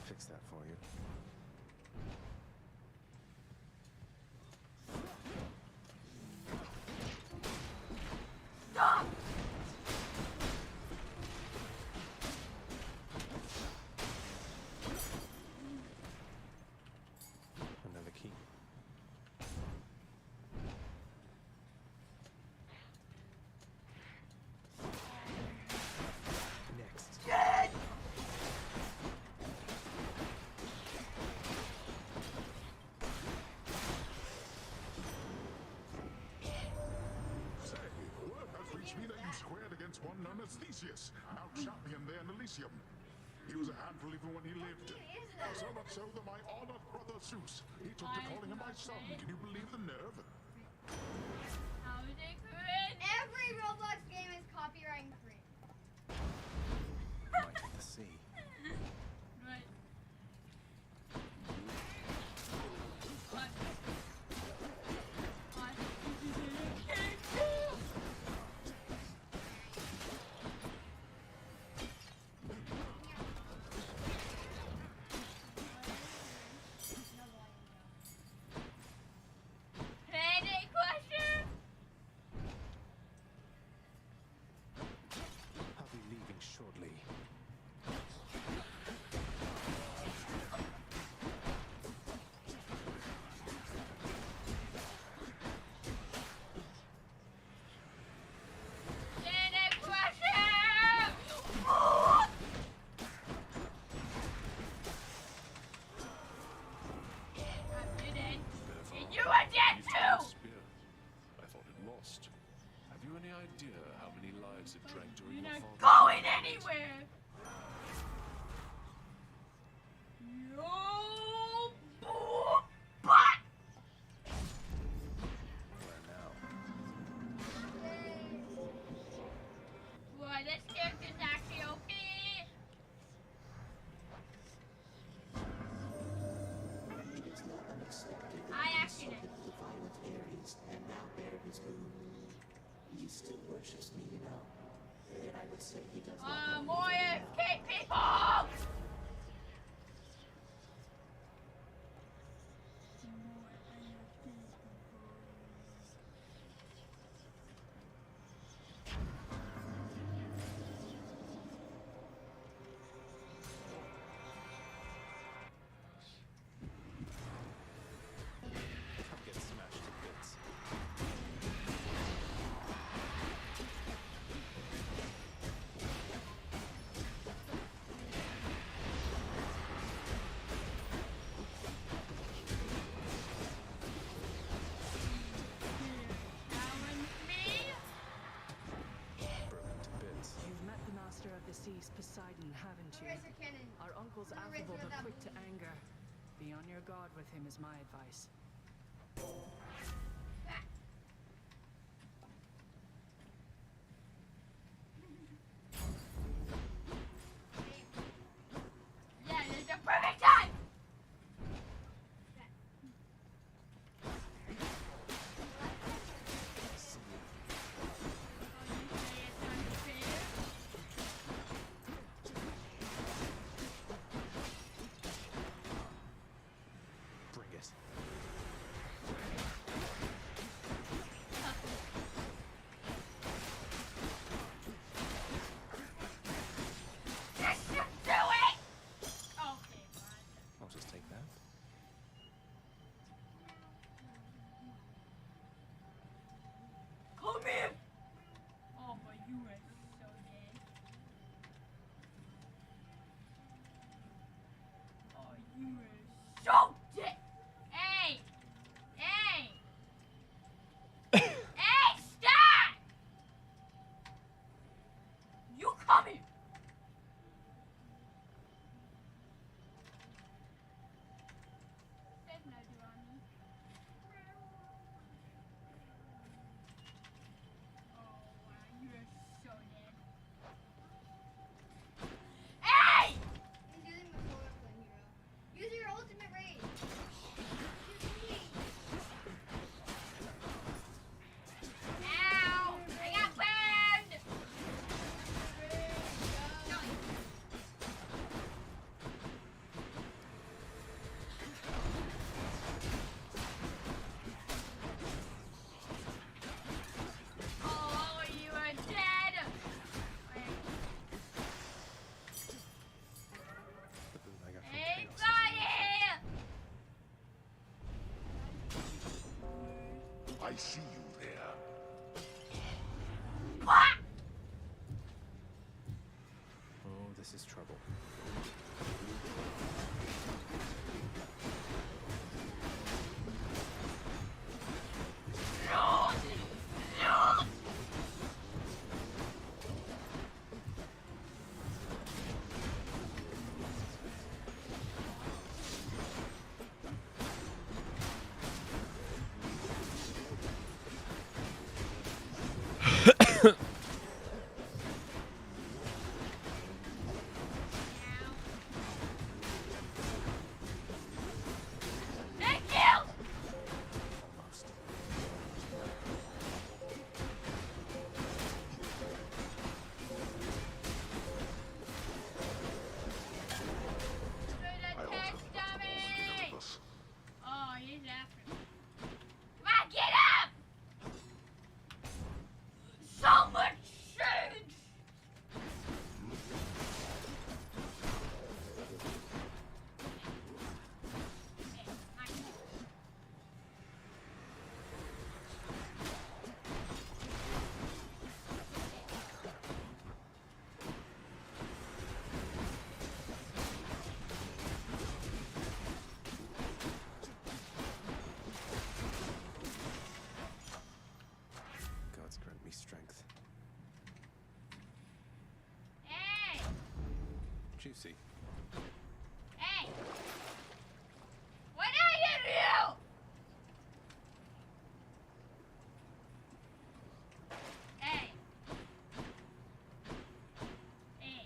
Speaker 6: Fix that for you.
Speaker 8: was Theseus, now champion there in Elysium. He was a handful even when he lived. So much so that my honored brother Zeus, he took to calling him my son. Can you believe the nerve?
Speaker 5: How is it good?
Speaker 3: Every Roblox game is copyright free.
Speaker 6: Might have to see.
Speaker 5: Right. Any question?
Speaker 6: I'll be leaving shortly.
Speaker 5: Any question? I didn't. And you are dead too!
Speaker 14: Spear. I thought it lost. Have you any idea how many lives it drank during
Speaker 5: You're
Speaker 14: your
Speaker 5: not
Speaker 14: father's
Speaker 5: going
Speaker 14: life?
Speaker 5: anywhere! Yo, butt!
Speaker 6: Where now?
Speaker 5: Boy, this character's actually okay. I acted it. More AFK people!
Speaker 6: I'll get smashed to bits. Broken to bits.
Speaker 11: You've met the master of the seas, Poseidon, haven't you?
Speaker 3: Where's the cannon?
Speaker 11: Our uncle's
Speaker 3: I'm gonna raise
Speaker 11: affable
Speaker 3: it with
Speaker 11: but
Speaker 3: that
Speaker 11: quick to
Speaker 3: balloon.
Speaker 11: anger. Be on your guard with him is my advice.
Speaker 5: Yeah, this is the perfect time!
Speaker 6: Bring it.
Speaker 5: This should do it! Okay, fine.
Speaker 6: I'll just take that.
Speaker 5: Come here! Oh, but you are so dead. Oh, you are so dead! Hey! Hey! Hey, stop! You come here! There's no do on me. Oh, wow, you are so dead. Hey!
Speaker 3: He's using the solar flame hero. Use your ultimate rage.
Speaker 5: Ow! I got burned! Oh, you are dead!
Speaker 6: The boon I got from
Speaker 5: Hey,
Speaker 6: chaos.
Speaker 5: buddy!
Speaker 8: I see you there.
Speaker 5: What?
Speaker 6: Oh, this is trouble. Juicy.
Speaker 5: Hey! What did I do to you? Hey! Hey!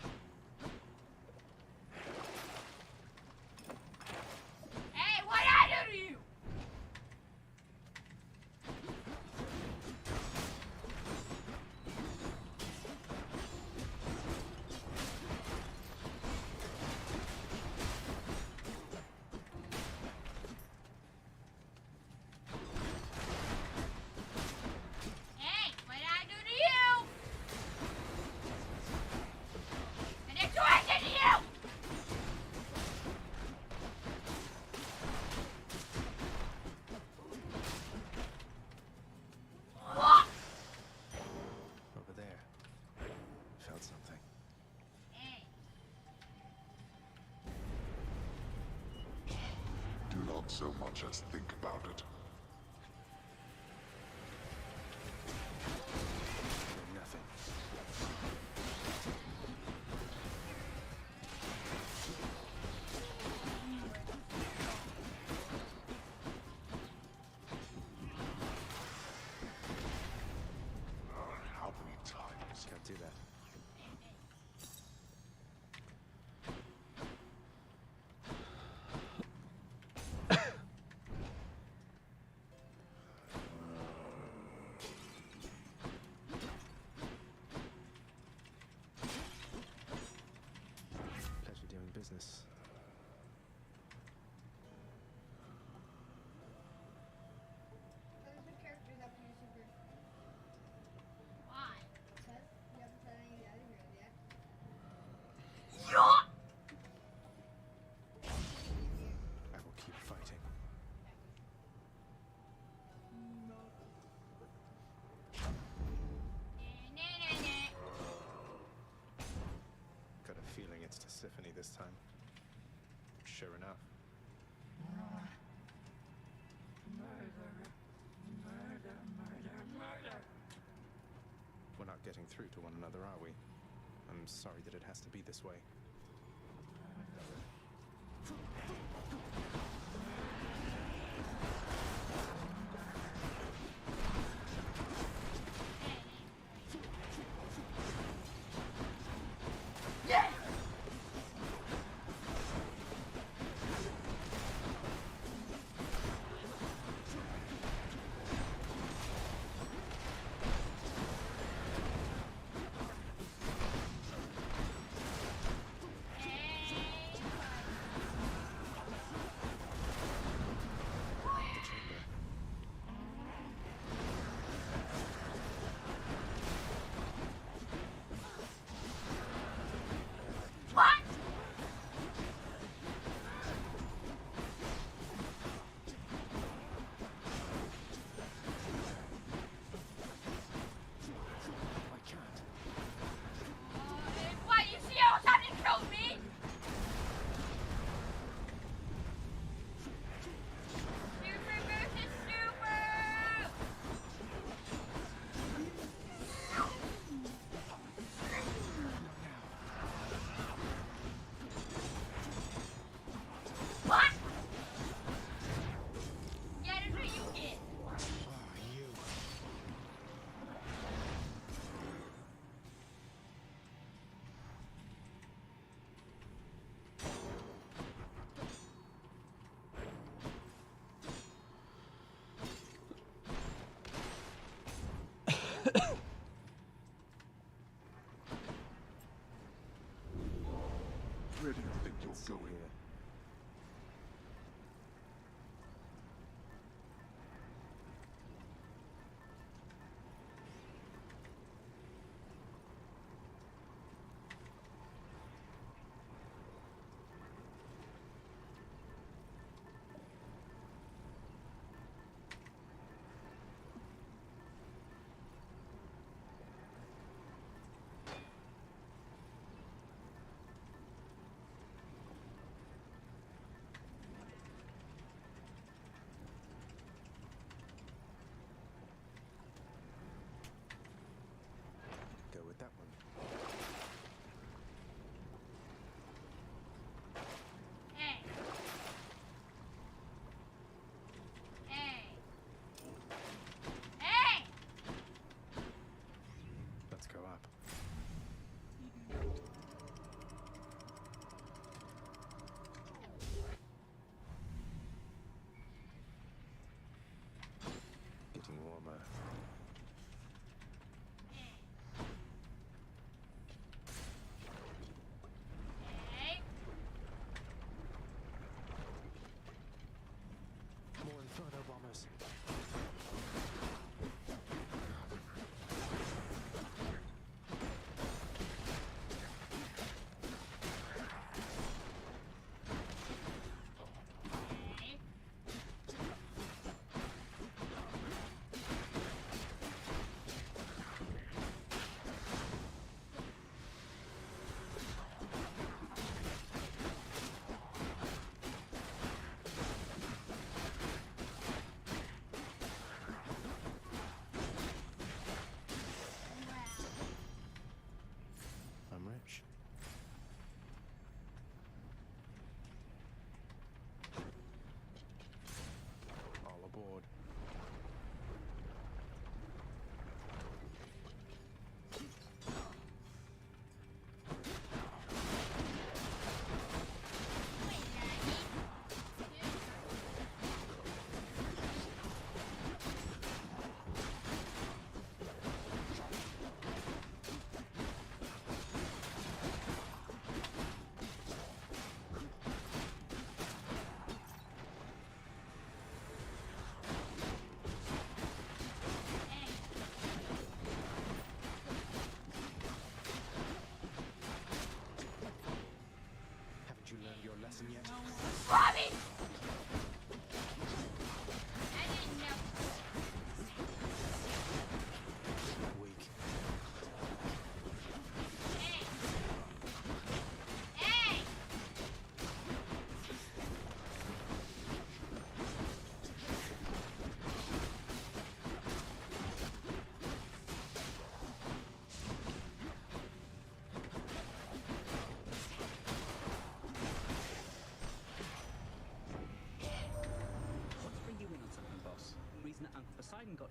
Speaker 5: Hey, what did I do to you? Hey, what did I do to you? I didn't do anything to you! What?
Speaker 6: Over there. Felt something.
Speaker 5: Hey.
Speaker 8: Do not so much as think about it.
Speaker 6: Nothing.
Speaker 8: How many times?
Speaker 6: Can't do that. Pleasure doing business.
Speaker 3: Those are characters up to you, Super.
Speaker 5: Why?
Speaker 3: Because you haven't said any of the other heroes yet.
Speaker 6: I will keep fighting. Got a feeling it's Tisiphone this time. Sure enough. We're not getting through to one another, are we? I'm sorry that it has to be this way.
Speaker 5: Why, you see how something killed me? Super versus super! What? Yeah, that's what you get.
Speaker 8: Where do you think you're going?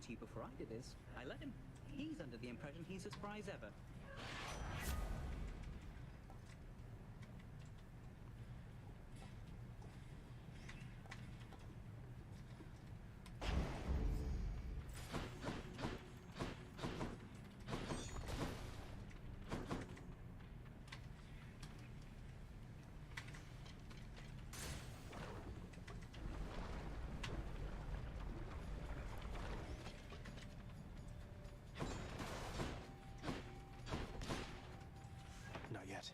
Speaker 15: to you before I did this. I let him. He's under the impression he's as spry as ever.
Speaker 10: Not yet.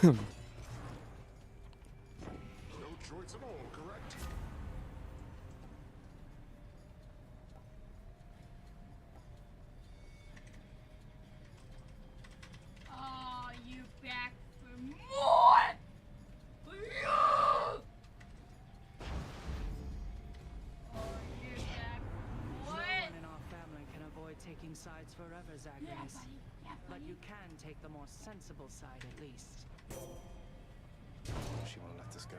Speaker 8: No choice at all, correct?
Speaker 5: Oh, you back for more? Oh, you back for
Speaker 16: No
Speaker 5: what?
Speaker 16: one in our family can avoid taking sides forever,
Speaker 5: Yeah,
Speaker 16: Zagreus.
Speaker 5: buddy. Yeah,
Speaker 16: But
Speaker 5: buddy.
Speaker 16: you can take the more sensible side at least.
Speaker 10: She won't let this go.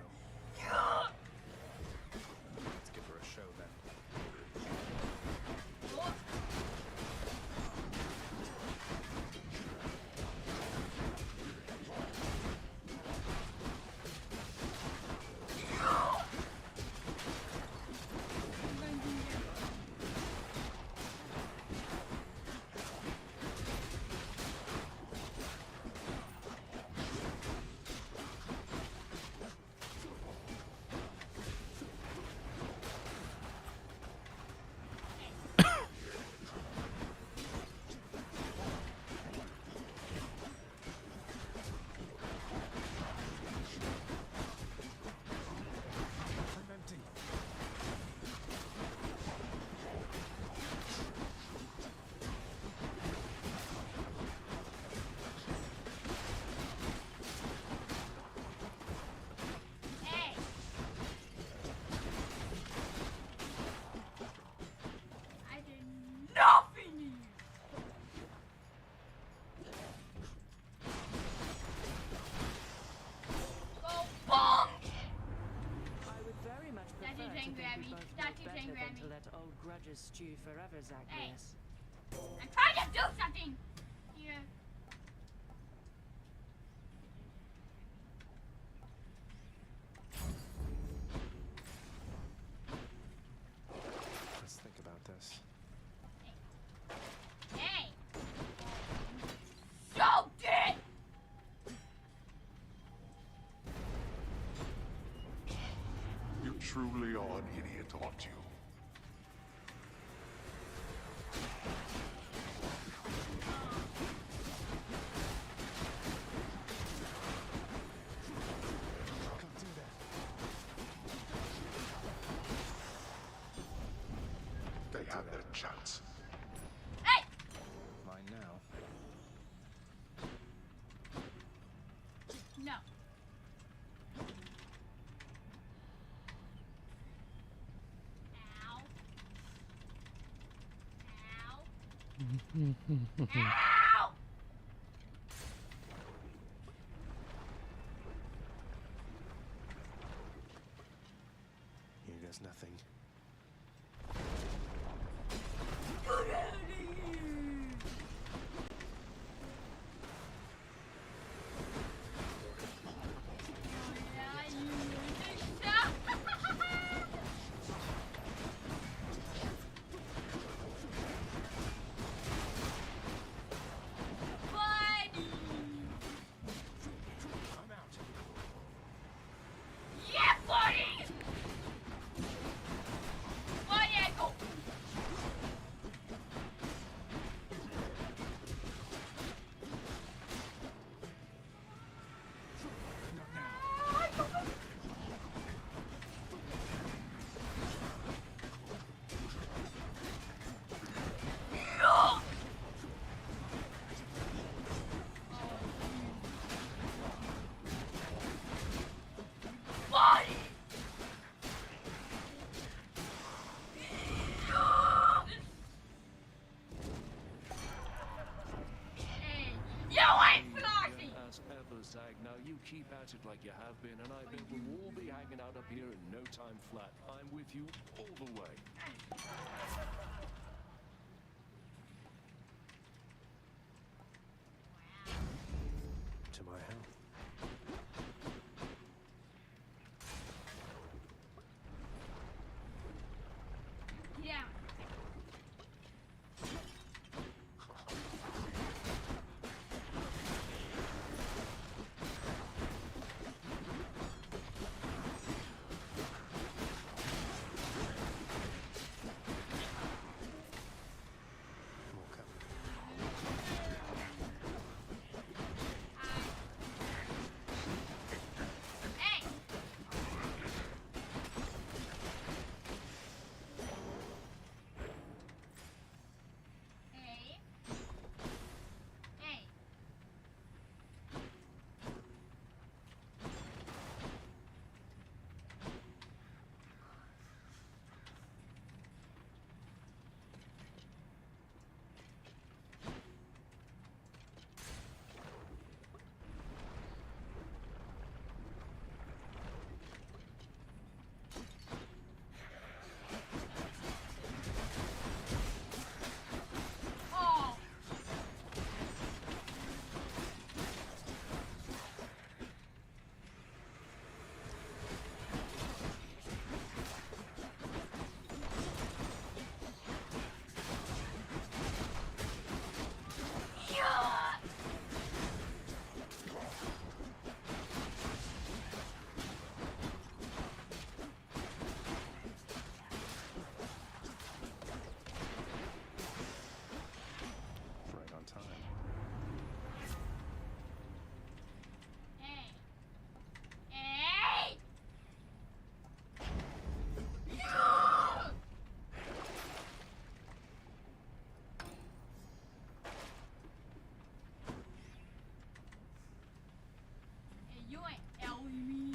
Speaker 5: Yeah.
Speaker 10: Let's give her a show then.
Speaker 5: Oh.
Speaker 10: I'm empty.
Speaker 5: Hey. I did nothing to you. Go bonk.
Speaker 16: I would very much prefer
Speaker 5: Statue
Speaker 16: to
Speaker 5: train
Speaker 16: think
Speaker 5: grab
Speaker 16: we
Speaker 5: me.
Speaker 16: both
Speaker 5: Statue
Speaker 16: know
Speaker 5: train
Speaker 16: better
Speaker 5: grab
Speaker 16: than
Speaker 5: me.
Speaker 16: to let old grudges stew forever, Zagreus.
Speaker 5: I'm trying to do something. Here.
Speaker 10: Let's think about this.
Speaker 5: Hey. So dead.
Speaker 8: You truly are an idiot, aren't you?
Speaker 10: Can't do that.
Speaker 8: They had their chance.
Speaker 5: Hey.
Speaker 10: Mine now.
Speaker 5: No. Ow. Ow. Ow!
Speaker 10: Here goes nothing.
Speaker 14: at it like you have been, and I bet we'll all be hanging out up here in no time flat. I'm with you all the way.
Speaker 17: To my health.
Speaker 5: Yeah.
Speaker 17: Right on time.
Speaker 5: You ain't Ellie me.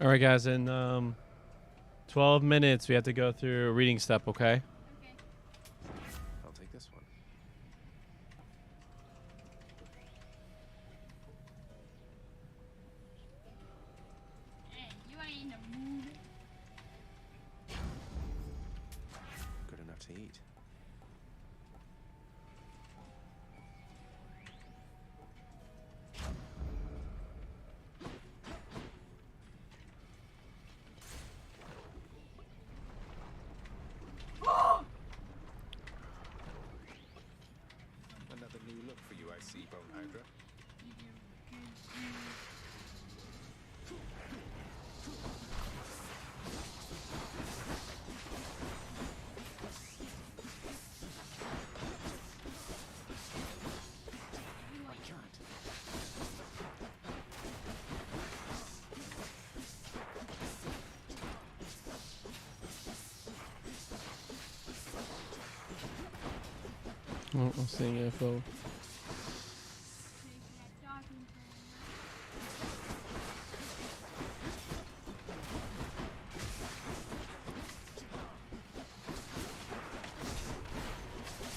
Speaker 2: All right, guys. In 12 minutes, we have to go through a reading step. Okay.
Speaker 17: I'll take this one.
Speaker 5: You ain't in the mood.
Speaker 17: Good enough to eat.
Speaker 6: Another new look for you, I see, Bone Hydra.
Speaker 2: Oh, I'm seeing info.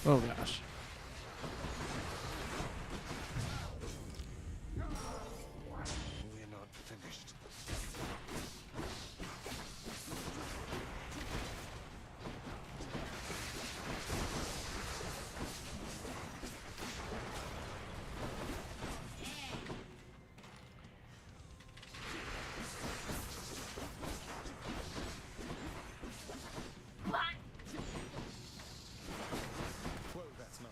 Speaker 2: Oh gosh.
Speaker 17: We're not finished.
Speaker 6: Whoa, that's not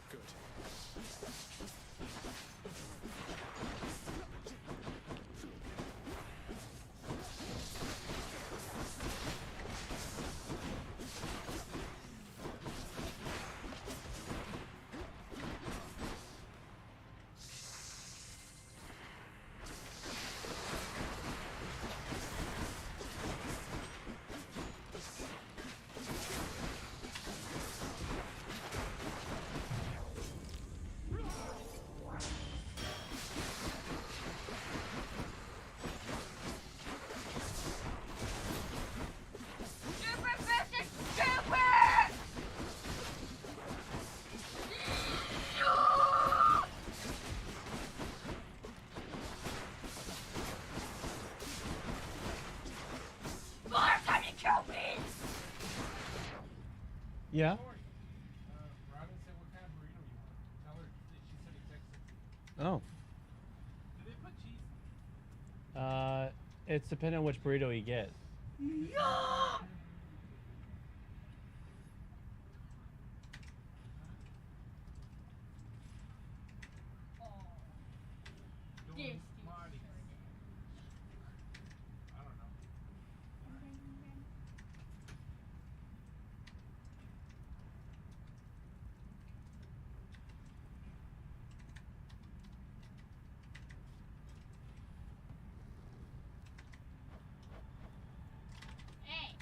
Speaker 2: Yeah.
Speaker 18: Robin said what kind of burrito you want. Tell her she said he texted.
Speaker 2: Oh.
Speaker 18: Did they put cheese?
Speaker 2: It's depending on which burrito you get.
Speaker 5: Yeah.
Speaker 18: Marty. I don't know.
Speaker 5: Hey.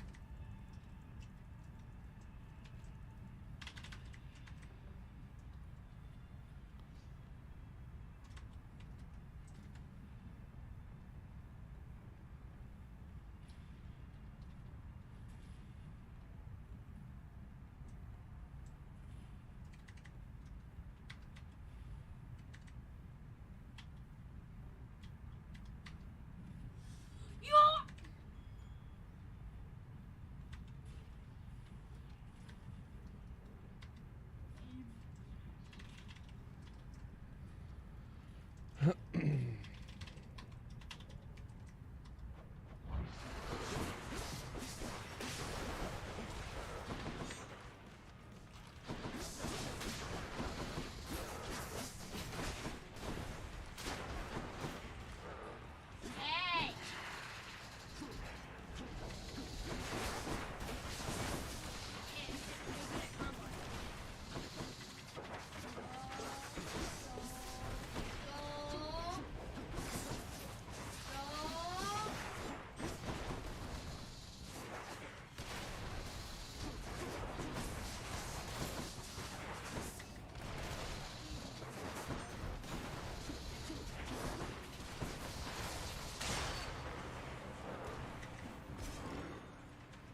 Speaker 5: Hey.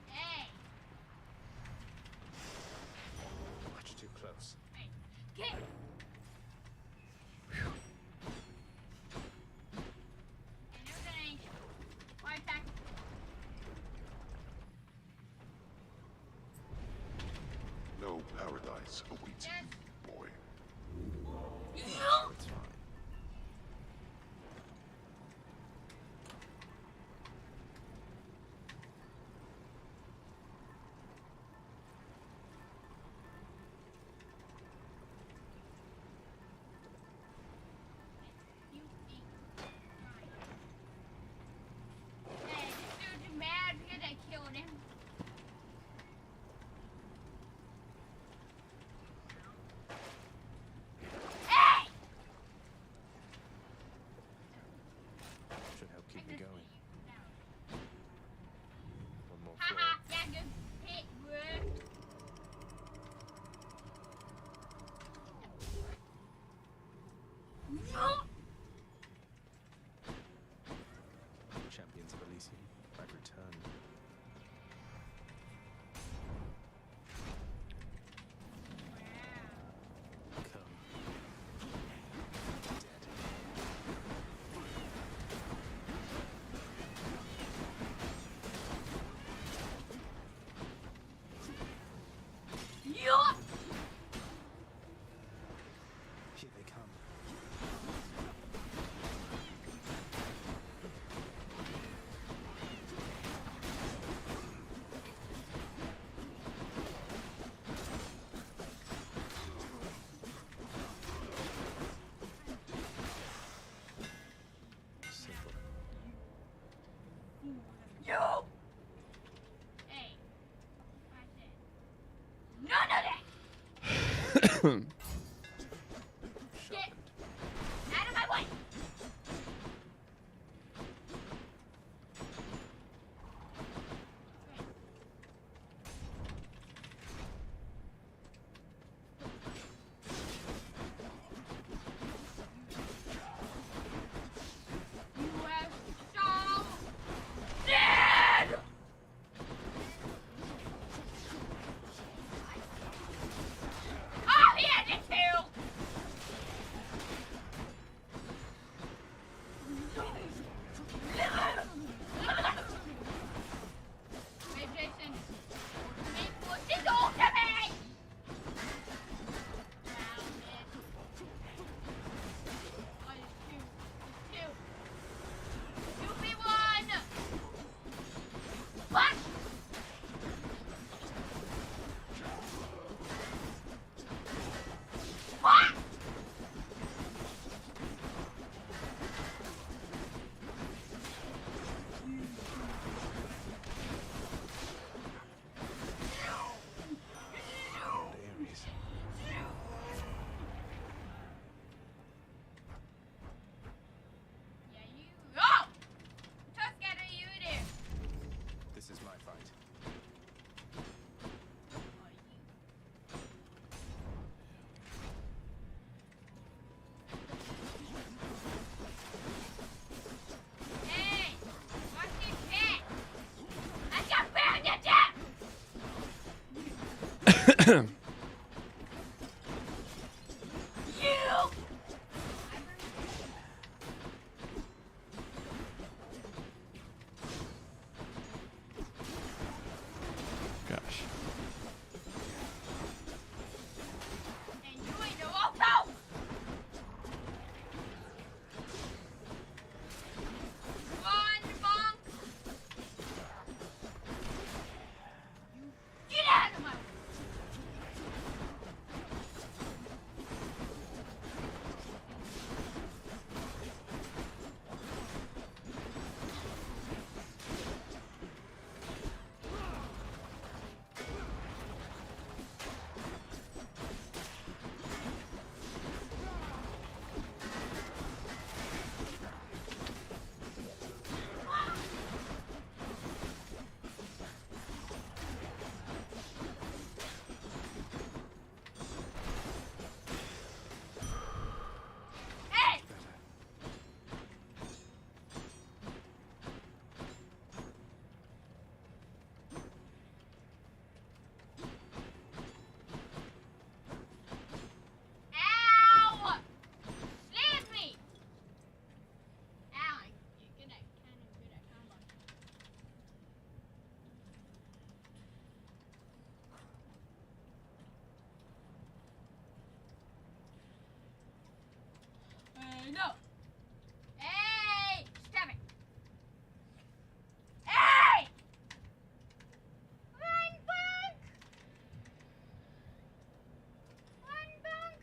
Speaker 5: Hey.
Speaker 17: Much too close.
Speaker 5: Get. And everything. Right back.
Speaker 8: No paradise awaits
Speaker 5: Yes.
Speaker 8: you, boy.
Speaker 17: It's fine.
Speaker 5: You eat. Hey, this dude's mad because I killed him. Hey!
Speaker 17: Should help keep me going. One more
Speaker 5: Haha,
Speaker 17: floor.
Speaker 5: yeah, good pick, bro.
Speaker 17: Champions of Elysium, I've returned. Come. Dead.
Speaker 5: Yeah!
Speaker 17: Here they come. Simple.
Speaker 5: Yo! Hey. I said, none of that! Get out of my way! You have so dead! Oh, yeah,
Speaker 17: fight.
Speaker 5: Hey! Watch this pet! I got found at that! You!
Speaker 2: Gosh.
Speaker 5: And you ain't no also! One bunk! Get out of my way! Hey! Ow! Slammed me! Ow, you're good at kind of good at combo. No! Hey! Stop it! Hey! One bunk! One bunk!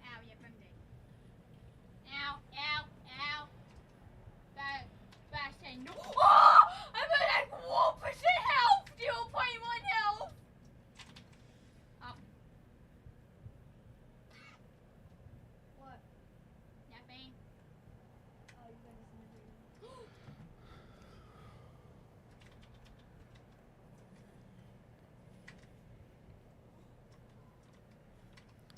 Speaker 5: Ow, yeah, I'm dead. Ow, ow, ow. Fast and no. Oh! I'm at like 1% health! 0.1 health! Oh. What? Nothing. Oh, you guys are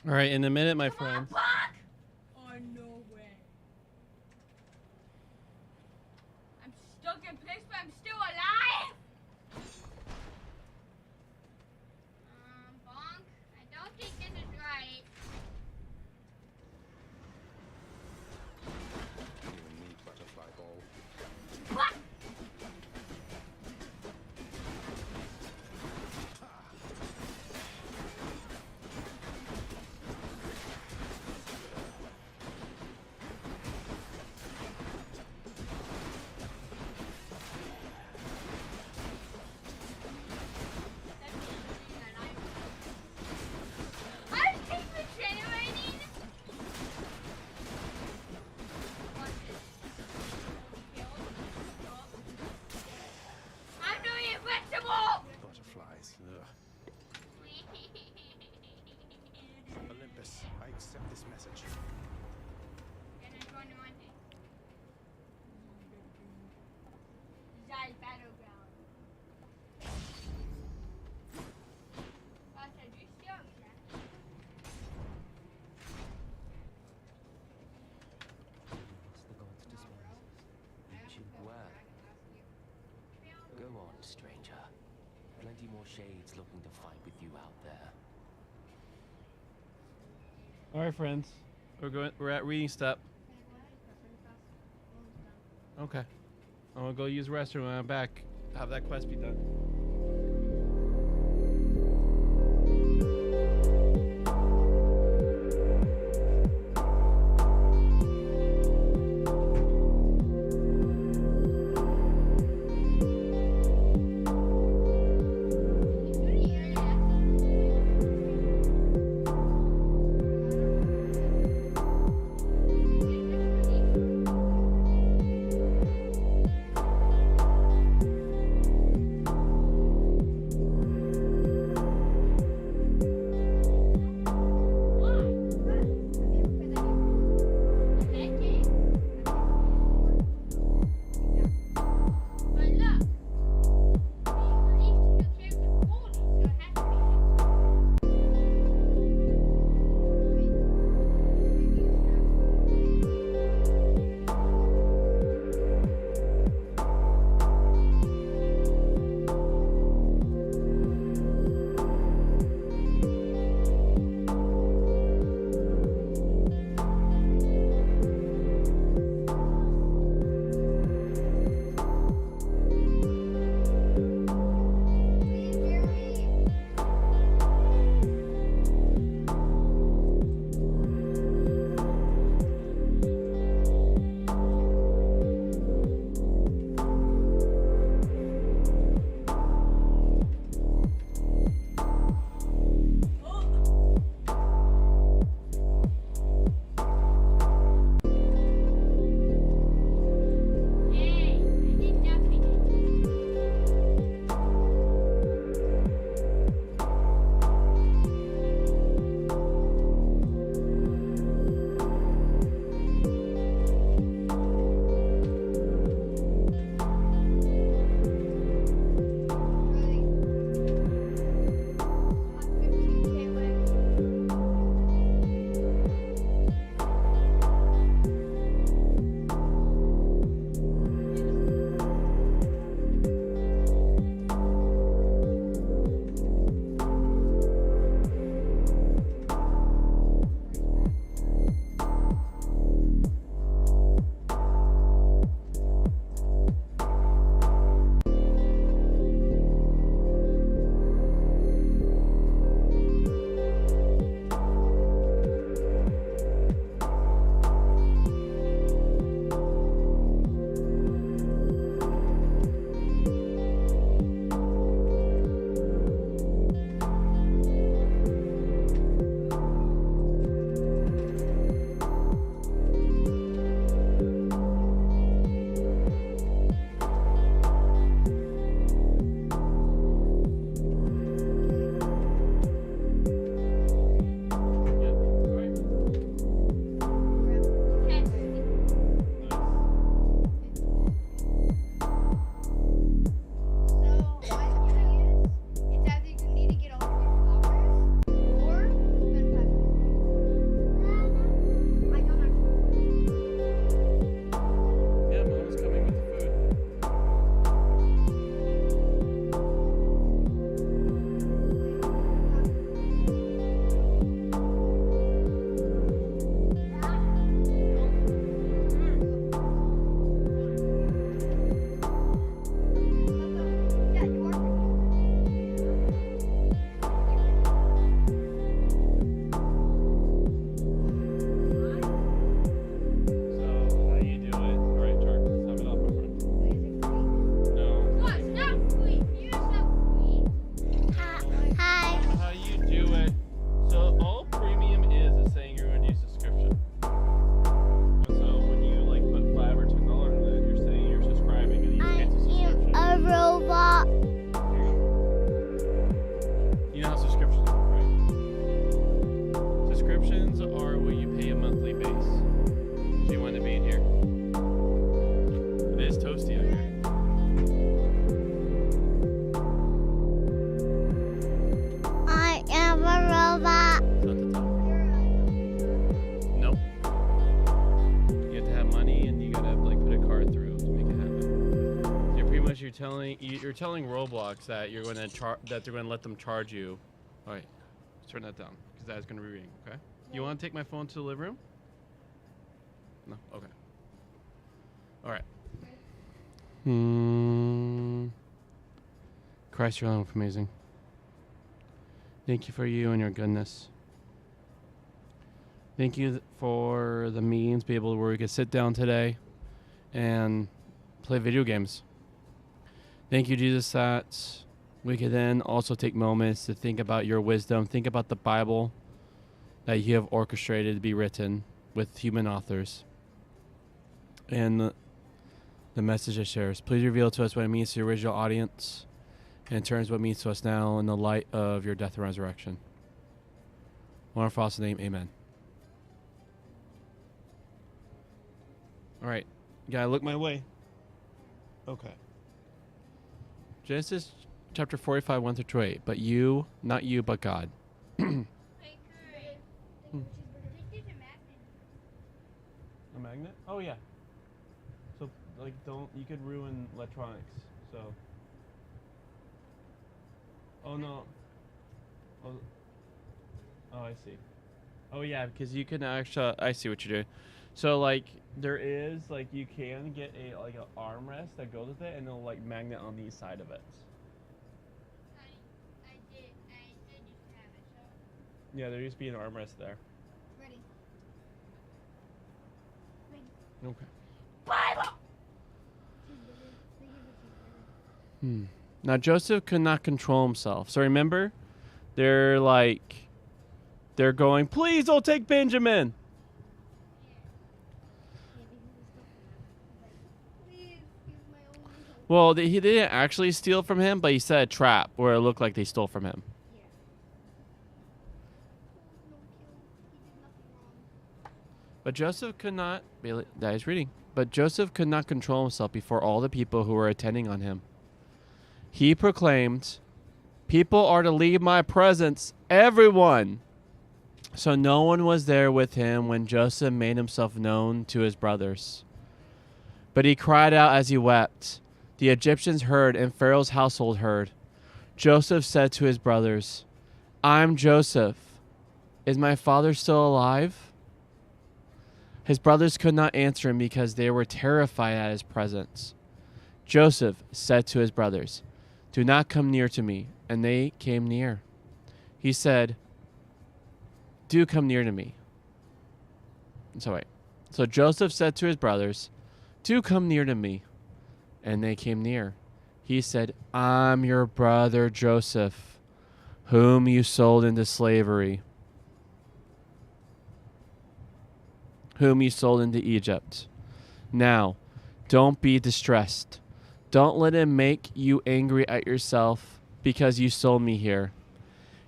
Speaker 2: All right, in a minute, my friend.
Speaker 5: Oh, no way. I'm stuck in place, but I'm still alive! Bonk. I don't think this is right.
Speaker 17: You and me, butterfly ball.
Speaker 5: What? I keep regenerating. Watch this. I'm doing invincible.
Speaker 17: Butterflies. Ugh. Olympus, I accept this message.
Speaker 5: And I'm going to want it. Zai battleground. Buster, you still accept?
Speaker 19: The gods despise us. You well. Go on, stranger. Plenty more shades looking to fight with you out there.
Speaker 2: All right, friends. We're at reading step. Okay. I'm gonna go use the restroom when I'm back. Have that quest be done. you're telling Roblox that you're going to that they're going to let them charge you. All right, let's turn that down because that's going to be ringing. Okay. You want to take my phone to the living room? No. Okay. All right. Christ, you're amazing. Thank you for you and your goodness. Thank you for the means, be able where we could sit down today and play video games. Thank you, Jesus, that we could then also take moments to think about your wisdom, think about the Bible that you have orchestrated to be written with human authors. And the message it shares. Please reveal to us what it means to the original audience and in terms of what it means to us now in the light of your death and resurrection. In our Father's name, amen. All right. You gotta look my way. Okay. Genesis chapter 45, 1 through 28. But you, not you, but God. A magnet? Oh, yeah. So, like, you could ruin electronics, so. Oh, no. Oh, I see. Oh, yeah, because you can actually, I see what you're doing. So, like, there is, like, you can get an armrest that goes with it, and it'll, like, magnet on the side of it.
Speaker 3: I did used to have it, so.
Speaker 2: Yeah, there used to be an armrest there.
Speaker 3: Ready.
Speaker 2: Okay.
Speaker 3: Bible!
Speaker 2: Now, Joseph could not control himself. So, remember, they're going, please don't take Benjamin. Well, he didn't actually steal from him, but he set a trap where it looked like they stole from him. But Joseph could not, that is reading, but Joseph could not control himself before all the people who were attending on him. He proclaimed, people are to leave my presence, everyone. So no one was there with him when Joseph made himself known to his brothers. But he cried out as he wept. The Egyptians heard, and Pharaoh's household heard. Joseph said to his brothers, I'm Joseph. Is my father still alive? His brothers could not answer him because they were terrified at his presence. Joseph said to his brothers, do not come near to me. And they came near. He said, do come near to me. So Joseph said to his brothers, do come near to me. And they came near. He said, I'm your brother Joseph, whom you sold into slavery, whom you sold into Egypt. Now, don't be distressed. Don't let it make you angry at yourself because you sold me here.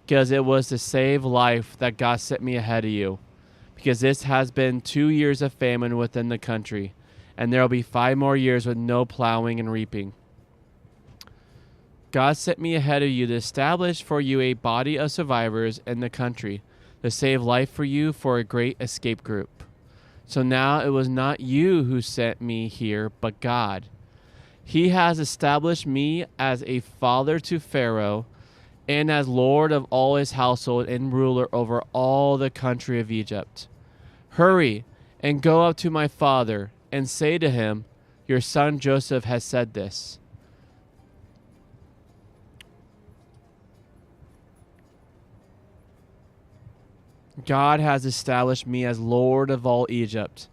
Speaker 2: Because it was to save life that God sent me ahead of you. Because this has been 2 years of famine within the country. And there will be 5 more years with no plowing and reaping. God sent me ahead of you to establish for you a body of survivors in the country, to save life for you for a great escape group. So now it was not you who sent me here, but God. He has established me as a father to Pharaoh and as Lord of all his household and ruler over all the country of Egypt. Hurry and go up to my father and say to him, your son Joseph has said this. God has established me as Lord of all Egypt.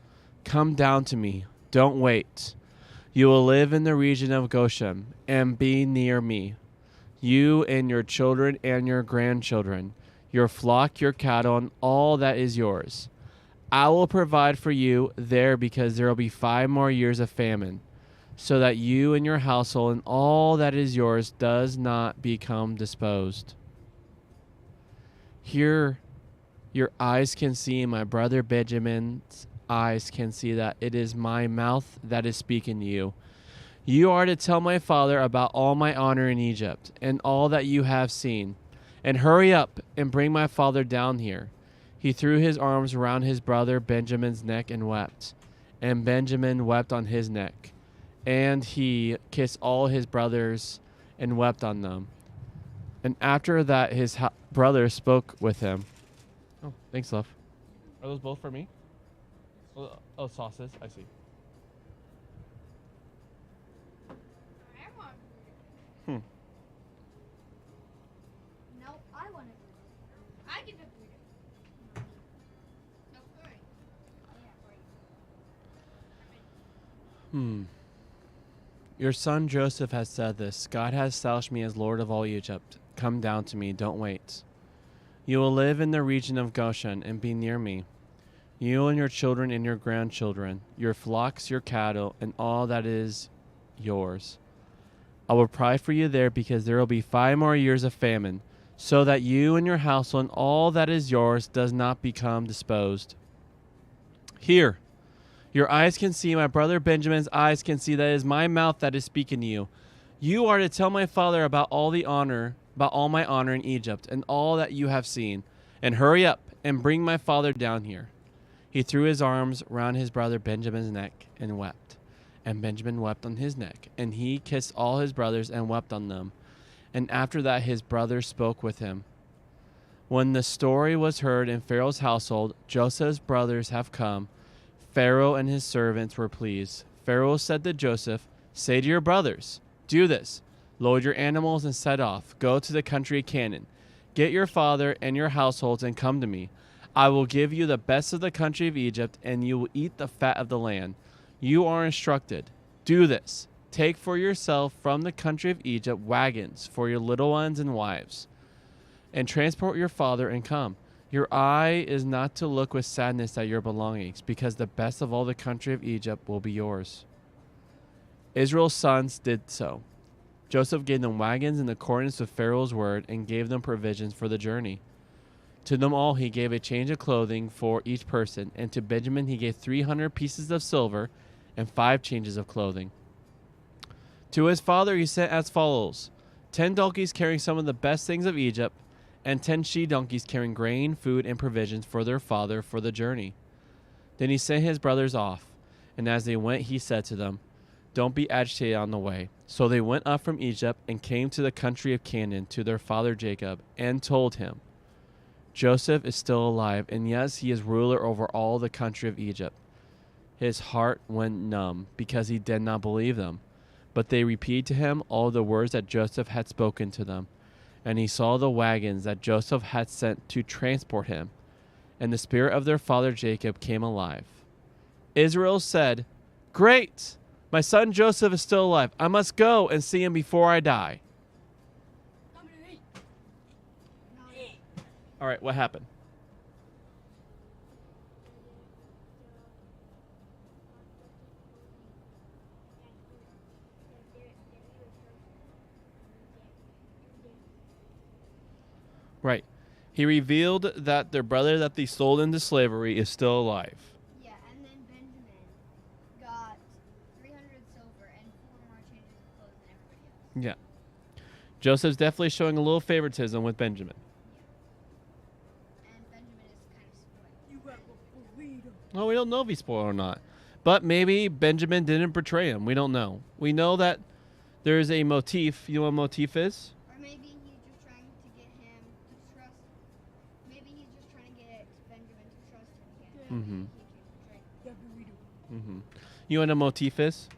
Speaker 2: Come down to me. Don't wait. You will live in the region of Goshen and be near me. You and your children and your grandchildren, your flock, your cattle, and all that is yours. I will provide for you there because there will be 5 more years of famine, so that you and your household and all that is yours does not become disposed. Here, your eyes can see, and my brother Benjamin's eyes can see that it is my mouth that is speaking to you. You are to tell my father about all my honor in Egypt and all that you have seen. And hurry up and bring my father down here. He threw his arms around his brother Benjamin's neck and wept. And Benjamin wept on his neck. and he kissed all his brothers and wept on them. And after that, his brothers spoke with him. Oh, thanks, love. Are those both for me? Oh, sauces. I see. Hmm.
Speaker 3: No, I want to. I get the burrito. No, sorry.
Speaker 2: Your son Joseph has said this. God has established me as Lord of all Egypt. Come down to me. Don't wait. You will live in the region of Goshen and be near me. You and your children and your grandchildren, your flocks, your cattle, and all that is yours. I will provide for you there because there will be 5 more years of famine, so that you and your household and all that is yours does not become disposed. Here, your eyes can see, my brother Benjamin's eyes can see, that it is my mouth that is speaking to you. You are to tell my father about all my honor in Egypt and all that you have seen. And hurry up and bring my father down here. He threw his arms round his brother Benjamin's neck and wept. And Benjamin wept on his neck. And he kissed all his brothers and wept on them. And after that his brothers spoke with him. When the story was heard in Pharaoh's household, Joseph's brothers have come. Pharaoh and his servants were pleased. Pharaoh said to Joseph, say to your brothers, do this. Load your animals and set off. Go to the country of Canaan. Get your father and your households and come to me. I will give you the best of the country of Egypt, and you will eat the fat of the land. You are instructed. Do this. Take for yourself from the country of Egypt wagons for your little ones and wives, and transport your father and come. Your eye is not to look with sadness at your belongings, because the best of all the country of Egypt will be yours. Israel's sons did so. Joseph gave them wagons in accordance with Pharaoh's word and gave them provisions for the journey. To them all he gave a change of clothing for each person, and to Benjamin he gave 300 pieces of silver and 5 changes of clothing. To his father he sent as follows: 10 donkeys carrying some of the best things of Egypt, and 10 she-donkeys carrying grain, food, and provisions for their father for the journey. Then he sent his brothers off, and as they went he said to them, don't be agitated on the way. So they went up from Egypt and came to the country of Canaan to their father Jacob, and told him, Joseph is still alive, and yes, he is ruler over all the country of Egypt. His heart went numb, because he did not believe them. But they repeated to him all the words that Joseph had spoken to them. And he saw the wagons that Joseph had sent to transport him. And the spirit of their father Jacob came alive. Israel said, great! My son Joseph is still alive. I must go and see him before I die. All right, what happened? Right. He revealed that their brother that they sold into slavery is still alive.
Speaker 3: Yeah, and then Benjamin got 300 silver and 4 more changes of clothes than everybody else.
Speaker 2: Yeah. Joseph's definitely showing a little favoritism with Benjamin.
Speaker 3: And Benjamin is kind of spoiled. You have a burrito.
Speaker 2: Well, we don't know if he's spoiled or not. But maybe Benjamin didn't betray him. We don't know. We know that there's a motif. You know what a motif is?
Speaker 3: Or maybe he's just trying to get him to trust. Maybe he's just trying to get Benjamin to trust him again.
Speaker 2: Mm-hmm. You know what a motif is?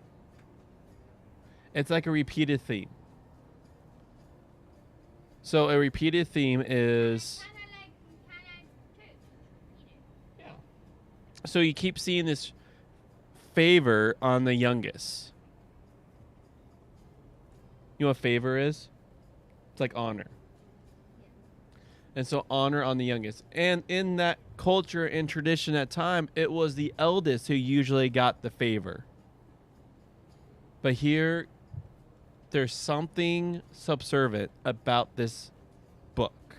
Speaker 2: It's like a repeated theme. So a repeated theme is... Yeah. So you keep seeing this favor on the youngest. You know what favor is? It's like honor. And so honor on the youngest. And in that culture and tradition at time, it was the eldest who usually got the favor. But here, there's something subservient about this book.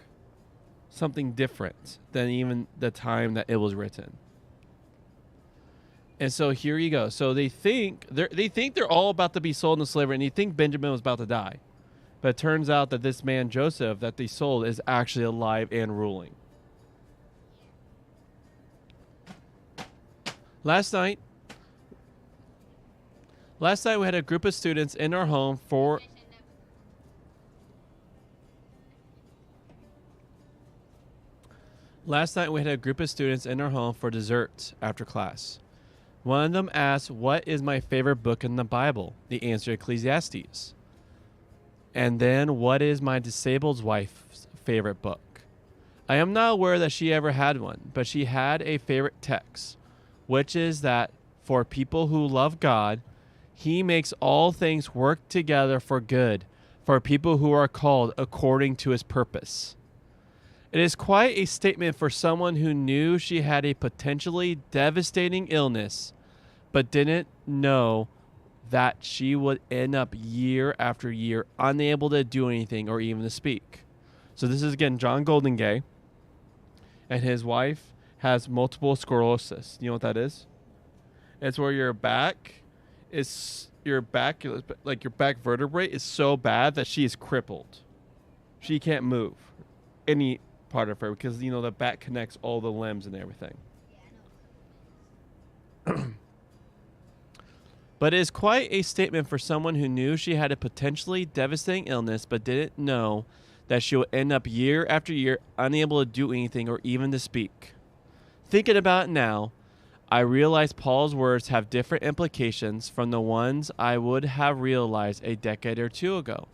Speaker 2: Something different than even the time that it was written. And so here you go. So they think they're all about to be sold into slavery, and they think Benjamin was about to die. But it turns out that this man, Joseph, that they sold is actually alive and ruling. Last night we had a group of students in our home for... Last night we had a group of students in our home for dessert after class. One of them asked, "What is my favorite book in the Bible?" The answer, Ecclesiastes. And then, "What is my disabled wife's favorite book?" I am not aware that she ever had one, but she had a favorite text, which is that for people who love God, He makes all things work together for good, for people who are called according to His purpose. It is quite a statement for someone who knew she had a potentially devastating illness, but didn't know that she would end up year after year unable to do anything or even to speak. So this is, again, John Goldingay, and his wife has multiple sclerosis. You know what that is? It's where your back, like your back vertebrae is so bad that she is crippled. She can't move any part of her because, you know, the back connects all the limbs and everything. But it is quite a statement for someone who knew she had a potentially devastating illness but didn't know that she would end up year after year unable to do anything or even to speak. Thinking about it now, I realize Paul's words have different implications from the ones I would have realized a decade or two ago.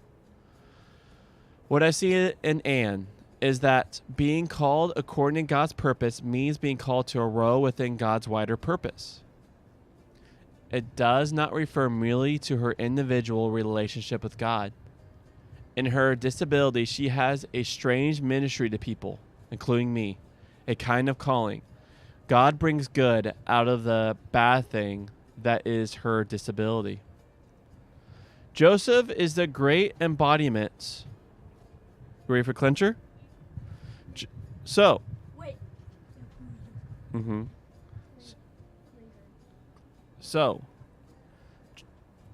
Speaker 2: What I see in Anne is that being called according to God's purpose means being called to a role within God's wider purpose. It does not refer merely to her individual relationship with God. In her disability, she has a strange ministry to people, including me, a kind of calling. God brings good out of the bad thing that is her disability. Joseph is the great embodiment. Ready for clincher? So.
Speaker 5: Wait.
Speaker 2: So,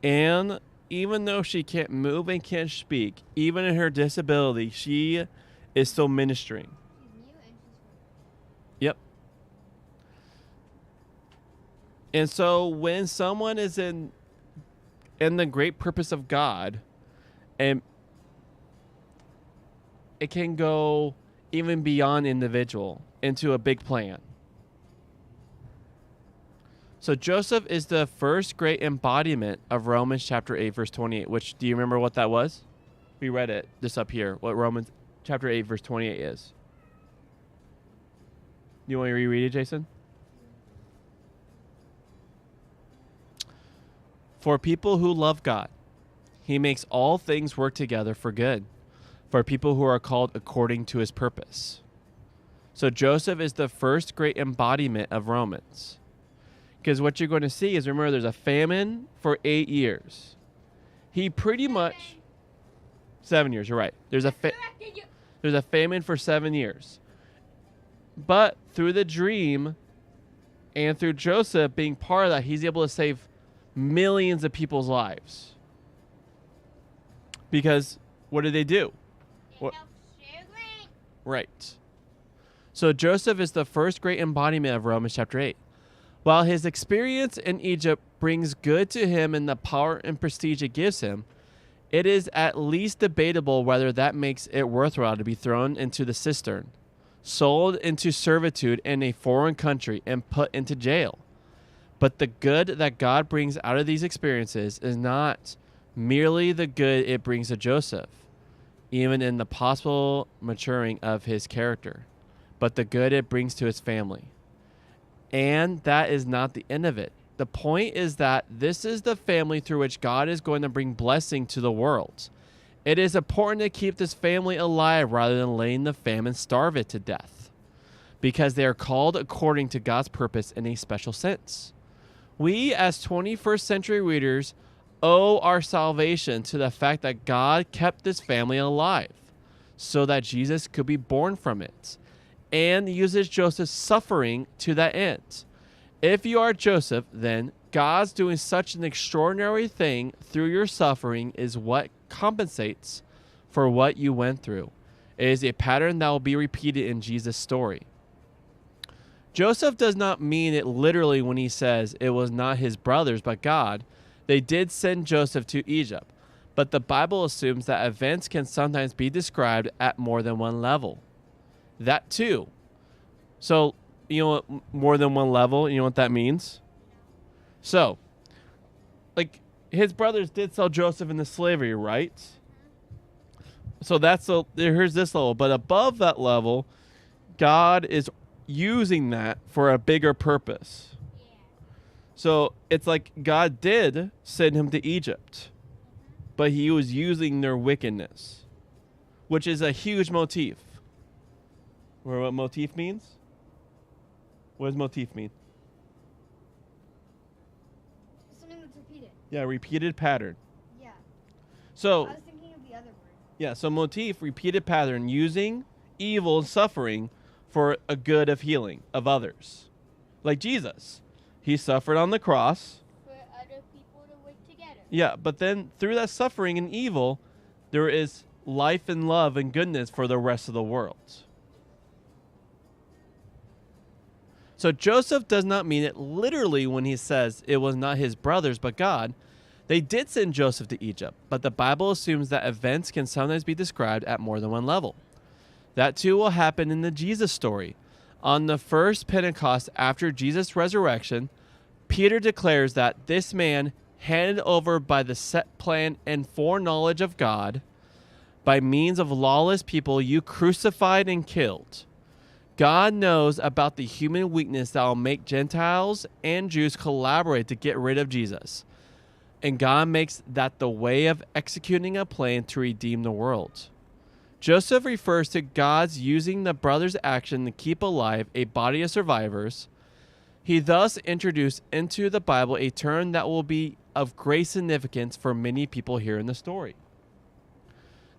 Speaker 2: Anne, even though she can't move and can't speak, even in her disability, she is still ministering. Yep. And so when someone is in the great purpose of God, and it can go even beyond individual into a big plan. So Joseph is the first great embodiment of Romans chapter 8, verse 28, which, do you remember what that was? We read it, this up here, what Romans chapter 8, verse 28 is. You want to reread it, Jason? For people who love God, He makes all things work together for good, for people who are called according to His purpose. So Joseph is the first great embodiment of Romans. Because what you're going to see is, remember, there's a famine for 8 years. He pretty much... 7 years, you're right. There's a famine for 7 years. But through the dream and through Joseph being part of that, he's able to save millions of people's lives. Because what did they do? Right. So Joseph is the first great embodiment of Romans chapter 8. While his experience in Egypt brings good to him in the power and prestige it gives him, it is at least debatable whether that makes it worthwhile to be thrown into the cistern, sold into servitude in a foreign country, and put into jail. But the good that God brings out of these experiences is not merely the good it brings to Joseph, even in the possible maturing of his character, but the good it brings to his family. And that is not the end of it. The point is that this is the family through which God is going to bring blessing to the world. It is important to keep this family alive rather than letting the famine starve it to death, because they are called according to God's purpose in a special sense. We, as 21st century readers, owe our salvation to the fact that God kept this family alive so that Jesus could be born from it, and uses Joseph's suffering to that end. If you are Joseph, then God's doing such an extraordinary thing through your suffering is what compensates for what you went through. It is a pattern that will be repeated in Jesus' story. Joseph does not mean it literally when he says it was not his brothers but God. they did send Joseph to Egypt, but the Bible assumes that events can sometimes be described at more than one level. That too. So, you know what, more than one level, you know what that means? So, like, his brothers did sell Joseph into slavery, right? So here's this level. But above that level, God is using that for a bigger purpose. So it's like God did send him to Egypt, but he was using their wickedness, which is a huge motif. Or what motif means? What does motif mean?
Speaker 3: Something that's repeated.
Speaker 2: Yeah, repeated pattern.
Speaker 3: Yeah.
Speaker 2: So,
Speaker 3: I was thinking of the other word.
Speaker 2: yeah, so motif, repeated pattern, using evil and suffering for a good of healing of others. Like Jesus. He suffered on the cross.
Speaker 5: For other people to work together.
Speaker 2: Yeah, but then through that suffering and evil, there is life and love and goodness for the rest of the world. So Joseph does not mean it literally when he says it was not his brothers but God. They did send Joseph to Egypt, but the Bible assumes that events can sometimes be described at more than one level. That too will happen in the Jesus story. On the first Pentecost after Jesus' resurrection, Peter declares that this man, handed over by the set plan and foreknowledge of God, by means of lawless people you crucified and killed. God knows about the human weakness that will make Gentiles and Jews collaborate to get rid of Jesus. And God makes that the way of executing a plan to redeem the world. Joseph refers to God's using the brothers' action to keep alive a body of survivors. He thus introduced into the Bible a term that will be of great significance for many people here in the story.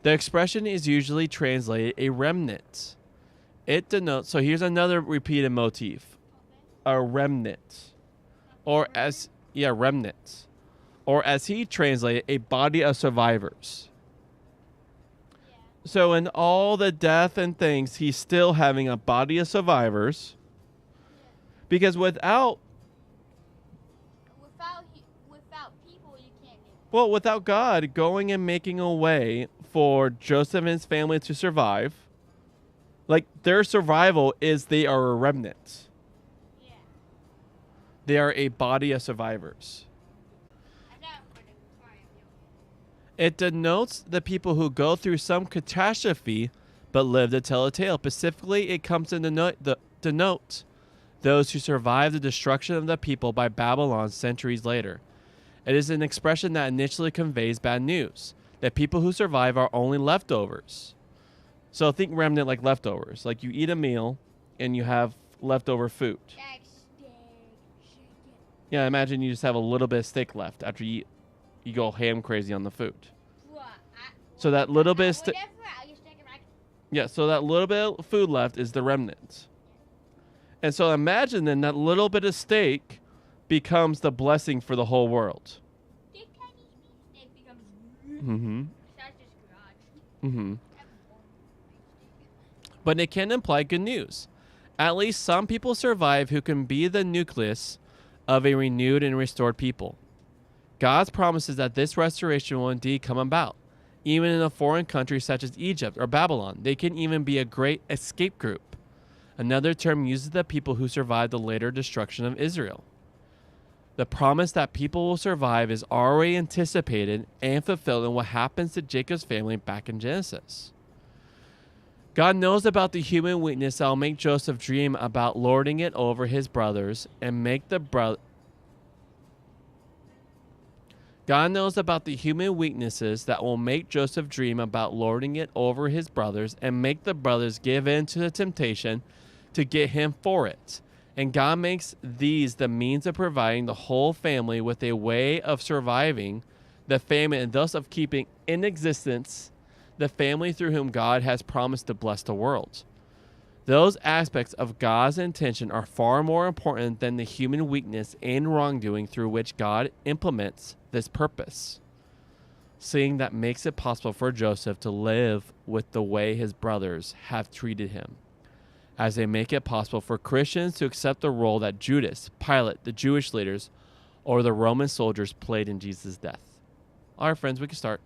Speaker 2: The expression is usually translated a remnant. It denotes, so here's another repeated motif, a remnant, remnant, or as he translated, a body of survivors. So in all the death and things, he's still having a body of survivors, because without
Speaker 5: people, you can't do it.
Speaker 2: Well, without God going and making a way for Joseph and his family to survive, like their survival is they are a remnant.
Speaker 5: Yeah.
Speaker 2: They are a body of survivors. It denotes the people who go through some catastrophe but live to tell a tale. Specifically, it comes to denote those who survive the destruction of the people by Babylon centuries later. It is an expression that initially conveys bad news, that people who survive are only leftovers. So think remnant like leftovers. Like you eat a meal and you have leftover food. Yeah, imagine you just have a little bit of steak left after you eat. You go ham crazy on the food. So that little bit of so that little bit of food left is the remnant. And so imagine then that little bit of steak becomes the blessing for the whole world. Mm-hmm. Mm-hmm. But it can imply good news. At least some people survive who can be the nucleus of a renewed and restored people. God's promises that this restoration will indeed come about. Even in a foreign country such as Egypt or Babylon, they can even be a great escape group. Another term uses the people who survived the later destruction of Israel. The promise that people will survive is already anticipated and fulfilled in what happens to Jacob's family back in Genesis. God knows about the human weakness that will make Joseph dream about lording it over his brothers and make the God knows about the human weaknesses that will make Joseph dream about lording it over his brothers and make the brothers give in to the temptation to get him for it. And God makes these the means of providing the whole family with a way of surviving the famine and thus of keeping in existence the family through whom God has promised to bless the world. Those aspects of God's intention are far more important than the human weakness and wrongdoing through which God implements this purpose, seeing that makes it possible for Joseph to live with the way his brothers have treated him, as they make it possible for Christians to accept the role that Judas, Pilate, the Jewish leaders, or the Roman soldiers played in Jesus' death? All right, friends, we can start.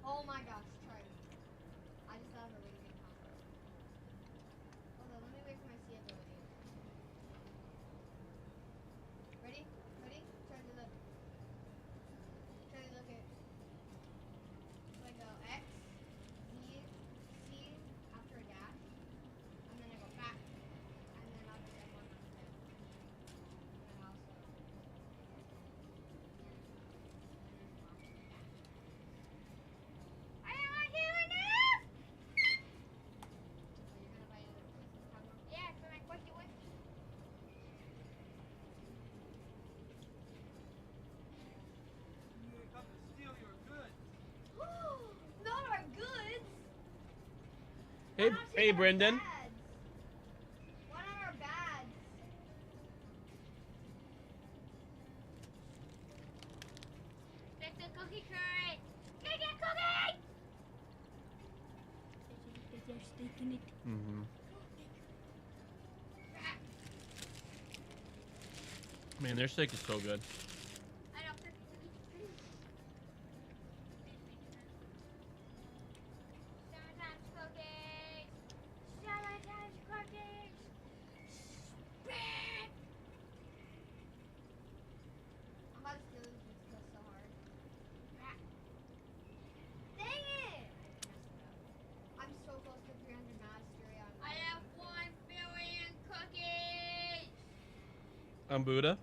Speaker 3: Oh my gosh, try it. I just thought of a really good combo. Hold on, let me wait for my C ability. Ready? Ready? Try to look. Try to look it. So I go X, Z, C, after a dash, and then I go back, and then I'll do that one on the head. And then also.
Speaker 2: Hey, Brendan.
Speaker 3: What are our bads? Take the cookie crate. Get that cookie! There's steak in it.
Speaker 2: Mm-hmm. Man, their steak is so good. On Buddha?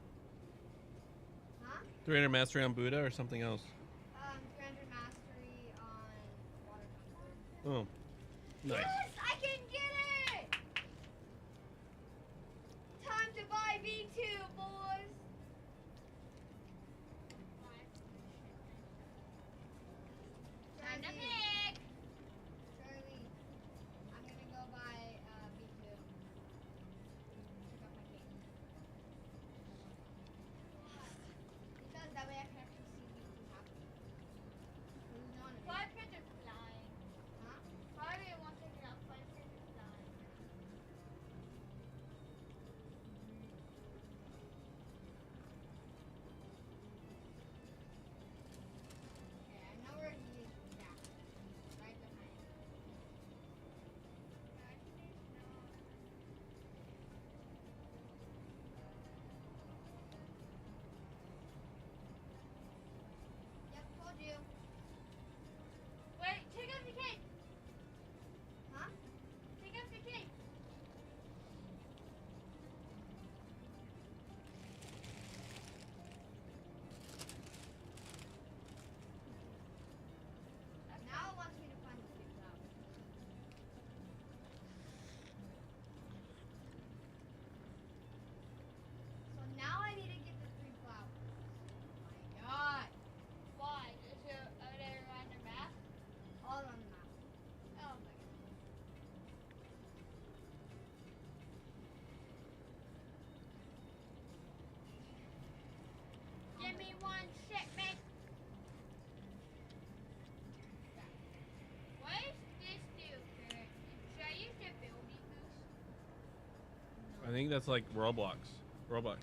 Speaker 3: Huh?
Speaker 2: 300 mastery on Buddha or something else?
Speaker 3: 300 mastery on water.
Speaker 2: Oh, nice.
Speaker 3: Yes, I can get it! Time to buy V2, boys! Time to pick! Charlie, I'm gonna go buy V2. Pick up my cake. Because that way I can actually see V2 happen. Who's on it? Why can't it fly? Huh? Why do you want to get up?
Speaker 5: Give me one shipment. What is this do, Kurt? Should I use the building boost?
Speaker 2: I think that's like Roblox. Roblox.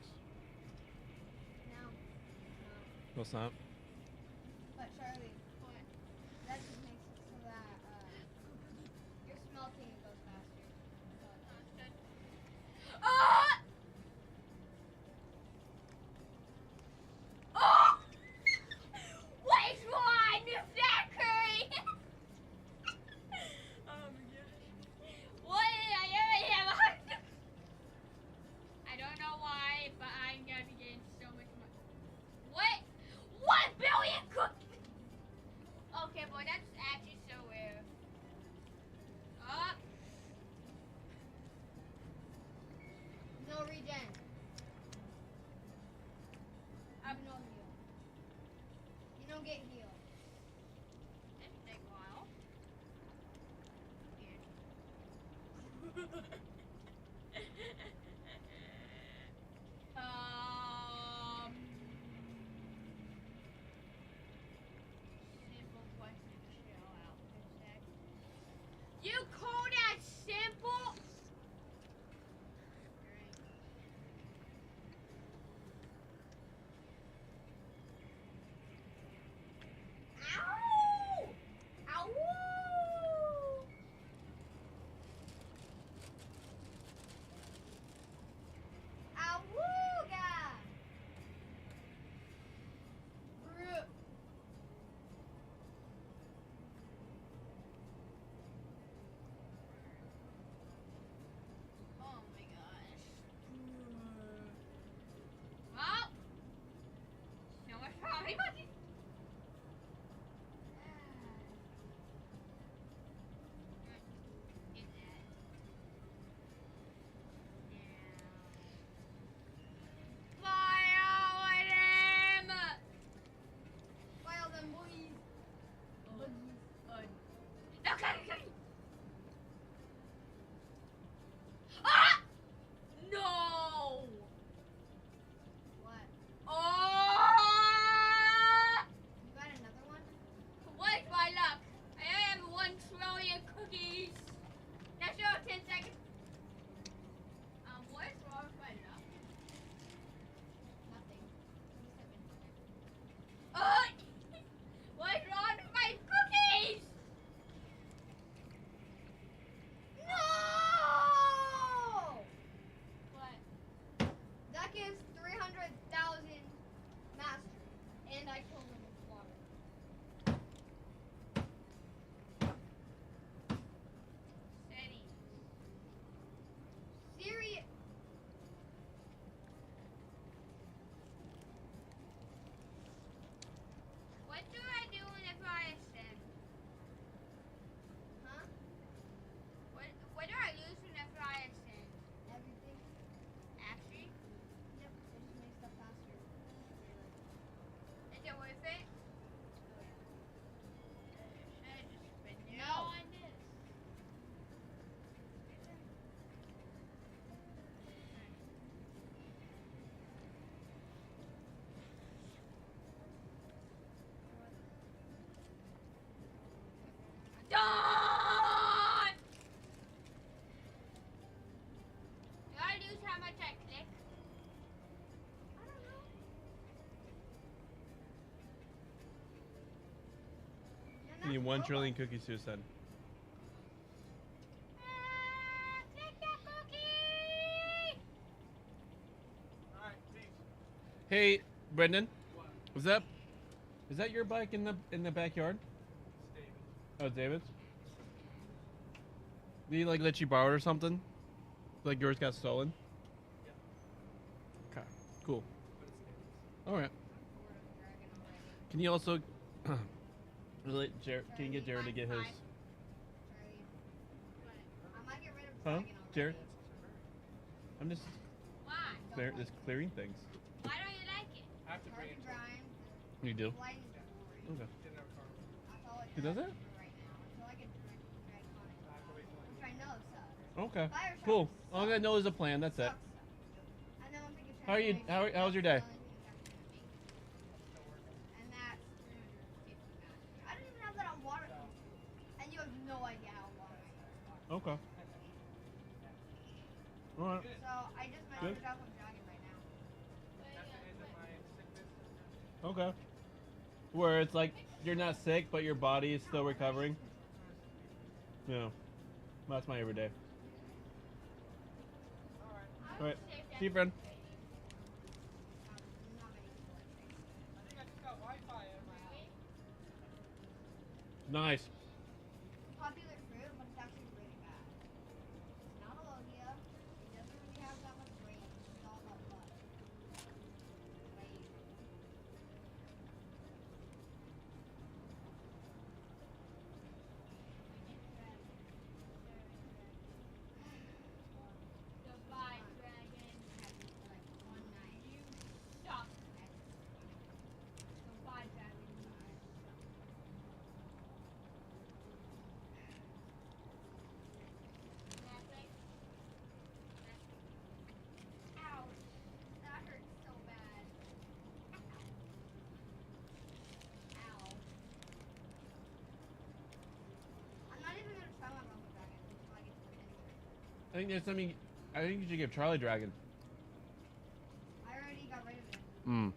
Speaker 3: No.
Speaker 2: No, it's not.
Speaker 3: But Charlie, that just makes it so that your smelting goes faster.
Speaker 5: Ah! Oh! Which one? Zachary! Oh my gosh. What did I ever have? I don't know why, but I'm gonna be getting so much money. What? 1 billion cookies? Okay, boy, that's actually so weird. Oh.
Speaker 3: No regen. I'm no heal. You don't get healed.
Speaker 5: This take a while. Simple question to chill out for a sec. You call that simple? Ow! Ow! Awooga! Bruh. Oh my gosh. Well, so much probably money.
Speaker 3: File them, boys.
Speaker 5: Okay. Ah! No!
Speaker 3: What?
Speaker 5: Oh!
Speaker 3: You got another one?
Speaker 5: What is my luck? I have 1 trillion cookies. That's your 10 seconds. What is wrong with my luck?
Speaker 3: Nothing.
Speaker 5: What is wrong with my cookies?
Speaker 3: No!
Speaker 5: What?
Speaker 3: That gives 300,000 mastery. And I killed him with water.
Speaker 5: Steady.
Speaker 3: Serious.
Speaker 5: What do I do whenever I ascend?
Speaker 3: Huh?
Speaker 5: What do I lose whenever I ascend?
Speaker 3: Everything.
Speaker 5: Actually?
Speaker 3: Yep. It just makes stuff faster.
Speaker 5: Is it worth it?
Speaker 3: Oh yeah.
Speaker 5: Should I just spend it
Speaker 3: No.
Speaker 5: all on this? Done! Do I lose how much I click?
Speaker 3: I don't know.
Speaker 2: You need 1 trillion cookies to ascend.
Speaker 5: Click that cookie!
Speaker 18: Alright, peace.
Speaker 2: Hey, Brendan. Is that your bike in the backyard? Oh, David's? Did he like let you borrow it or something? Like yours got stolen? Okay, cool. Alright. Can you also can you get Jared to get his?
Speaker 3: I might get rid of
Speaker 2: Huh?
Speaker 3: Dragon
Speaker 2: Jared?
Speaker 3: already.
Speaker 2: I'm just
Speaker 5: Why?
Speaker 2: clearing things.
Speaker 5: Why don't you like it?
Speaker 18: I have to bring it to
Speaker 3: Brian.
Speaker 2: You do?
Speaker 3: Light is boring.
Speaker 2: Okay.
Speaker 18: Didn't have a car.
Speaker 3: That's all it
Speaker 2: He does it?
Speaker 3: for right now. Until I get Draconic.
Speaker 18: I have to wait till I
Speaker 3: Which I know sucks.
Speaker 2: Okay.
Speaker 3: Fire
Speaker 2: Cool.
Speaker 3: Shock
Speaker 2: All I know is a plan. That's it.
Speaker 3: sucks. And then I'm thinking
Speaker 2: How are you?
Speaker 3: transformation,
Speaker 2: How's your day?
Speaker 3: that's the only thing that's gonna make
Speaker 2: Okay. All right.
Speaker 3: So I just measured
Speaker 2: Good.
Speaker 3: up a dragon right now.
Speaker 2: Okay. Where it's like you're not sick, but your body is still recovering. Yeah. That's my everyday. All right. See you, friend. Nice.
Speaker 3: Popular fruit, but it's actually really bad. It's not a logia. It doesn't really have that much range. It's all about luck.
Speaker 5: Goodbye, dragon. One night. You suck. Goodbye, dragon. Ouch. That hurts so bad. Ow. I'm not even gonna try my Rumble Dragon until I get to it anyway.
Speaker 2: I think there's something. I think you should give Charlie Dragon.
Speaker 3: I already got rid of it.
Speaker 2: Hmm.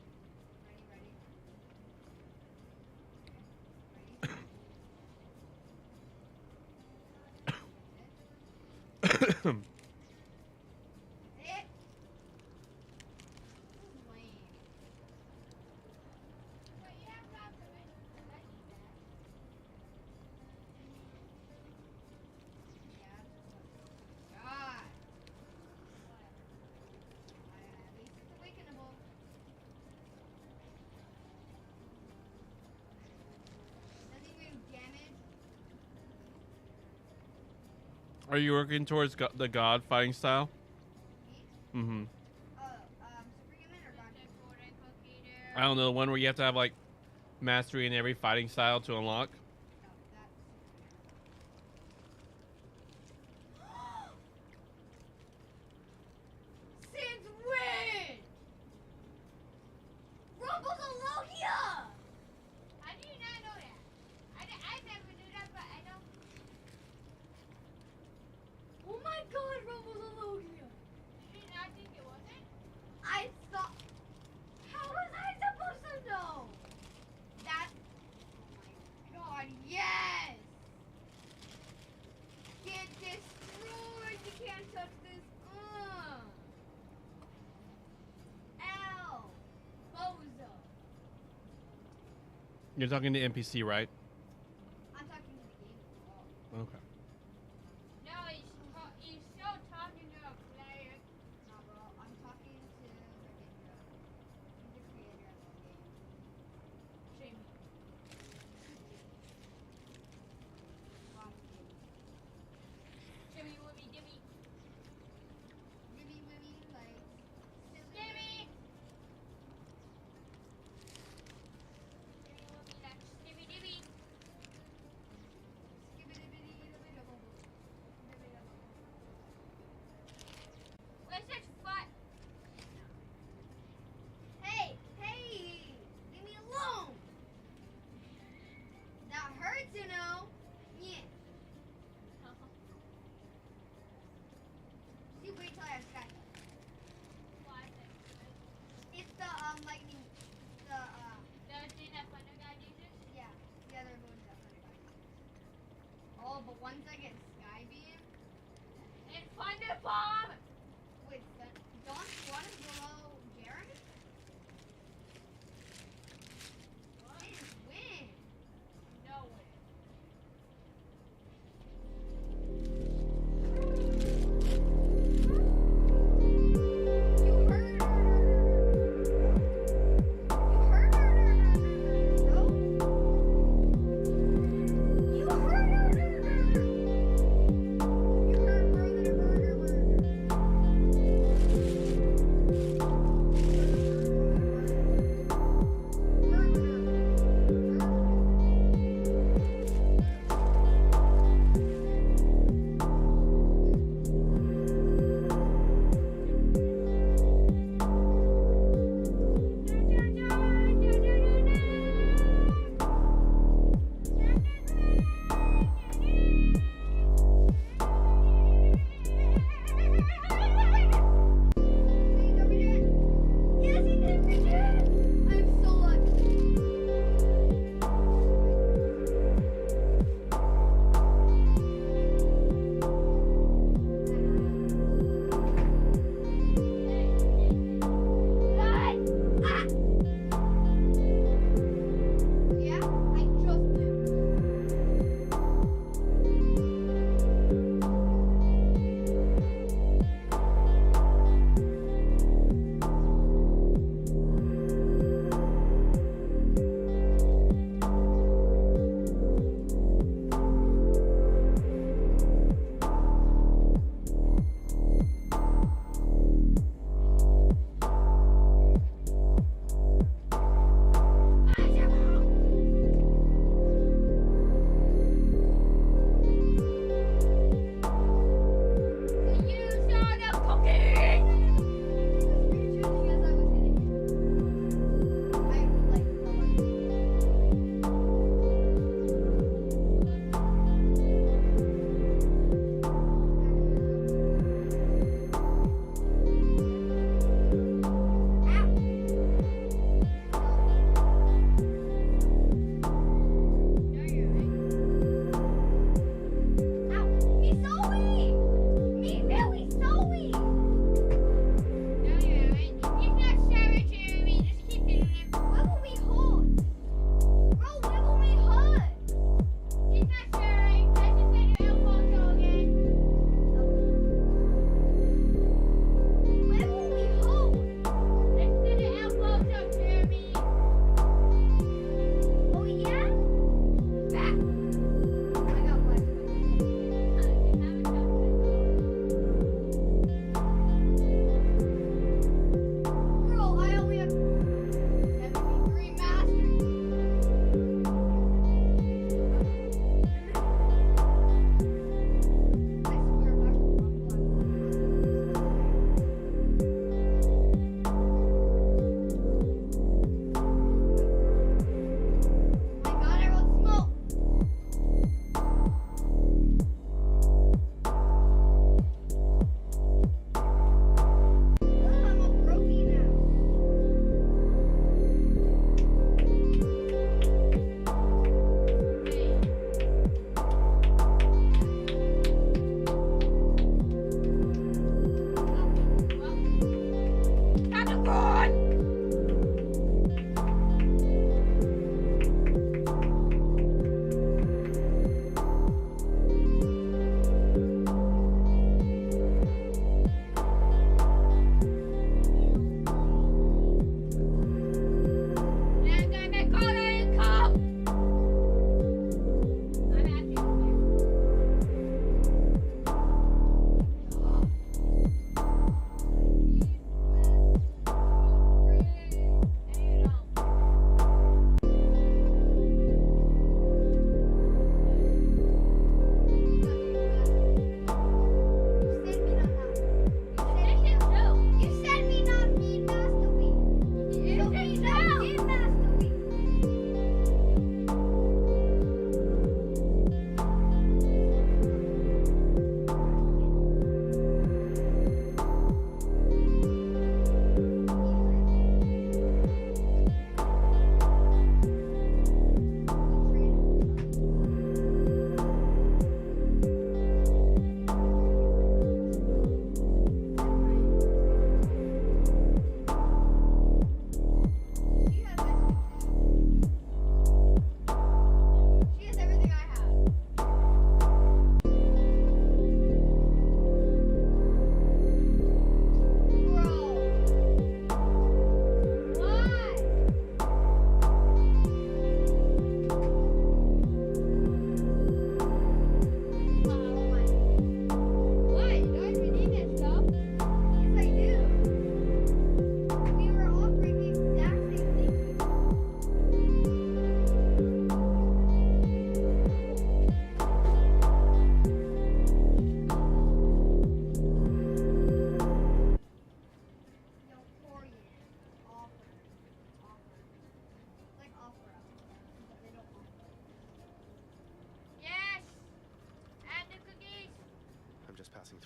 Speaker 2: Are you working towards the god fighting style? Mm-hmm. I don't know, the one where you have to have like mastery in every fighting style to unlock.
Speaker 5: Since when? Rumble's a Logia! I did not know that. I never knew that, but I know. Oh my god, Rumble's a Logia! Did you not think it wasn't? I thought. How was I supposed to know? That. Oh my god, yes! Get destroyed! You can't touch this. Ow! Bozo!
Speaker 2: You're talking to NPC, right?
Speaker 3: I'm talking to the game.
Speaker 2: Okay.
Speaker 5: No, he's still talking to a player.
Speaker 3: No, bro, I'm talking to the game. He's the creator of the game.
Speaker 5: Jamie. Jimmy, Wimmy, Dimmy.
Speaker 3: Jimmy, like.
Speaker 5: Dimmy! Jimmy, Wimmy, like, Dimmy, Dimmy.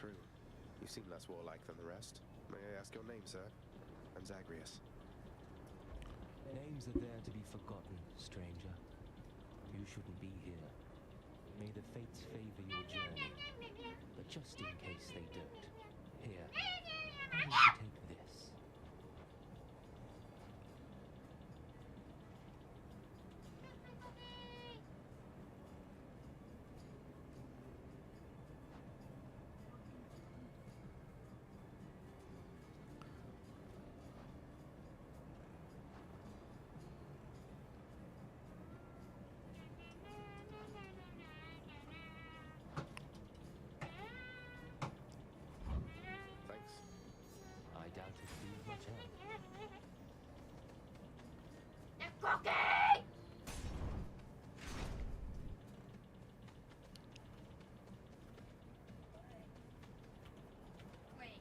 Speaker 17: through. You seem less warlike than the rest. May I ask your name, sir? I'm Zagreus.
Speaker 19: Names are there to be forgotten, stranger. You shouldn't be here. May the fates favor your journey. But just in case they don't, here, why don't you take this?
Speaker 17: Thanks.
Speaker 19: I doubt it do much help.
Speaker 5: The cookie! Wait.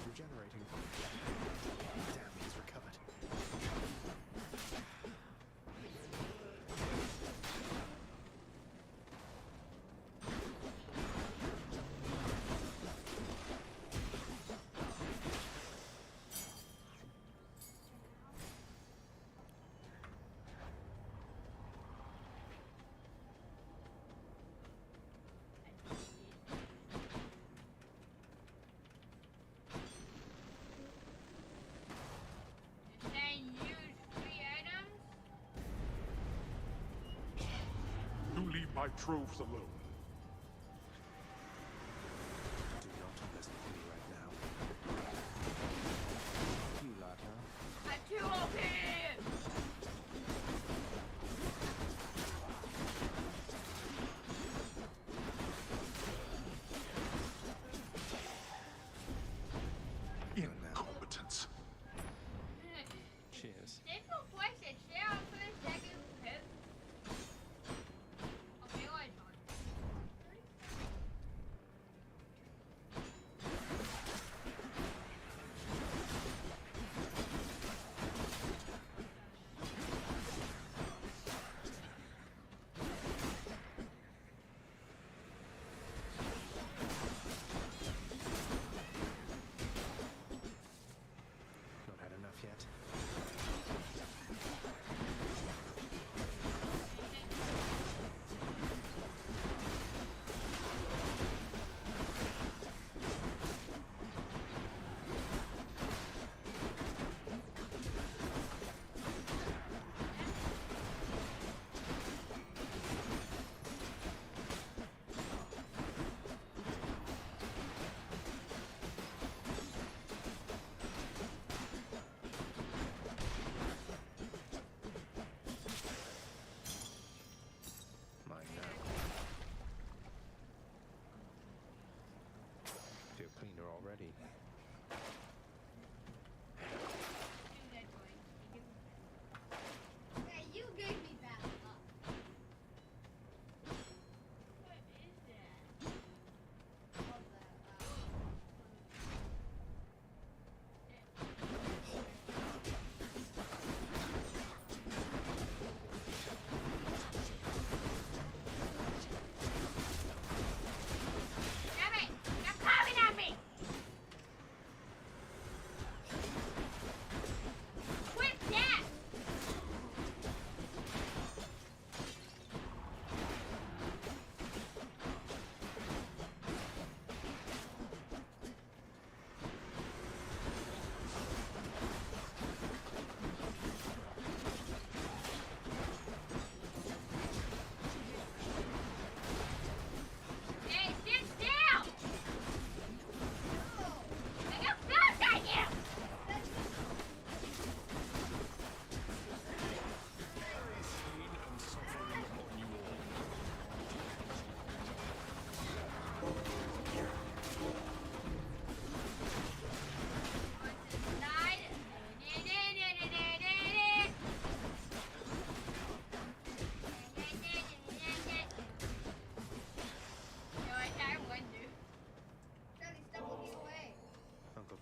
Speaker 17: Regenerating. Damn, he's recovered.
Speaker 5: Then use 3 items?
Speaker 14: You leave my troves alone.
Speaker 17: Do not listen to me right now. You lot, huh?
Speaker 5: I'm too OP!
Speaker 14: Incompetence.
Speaker 17: Cheers.
Speaker 5: Simple question. Share our first second pip. Okay, wait on.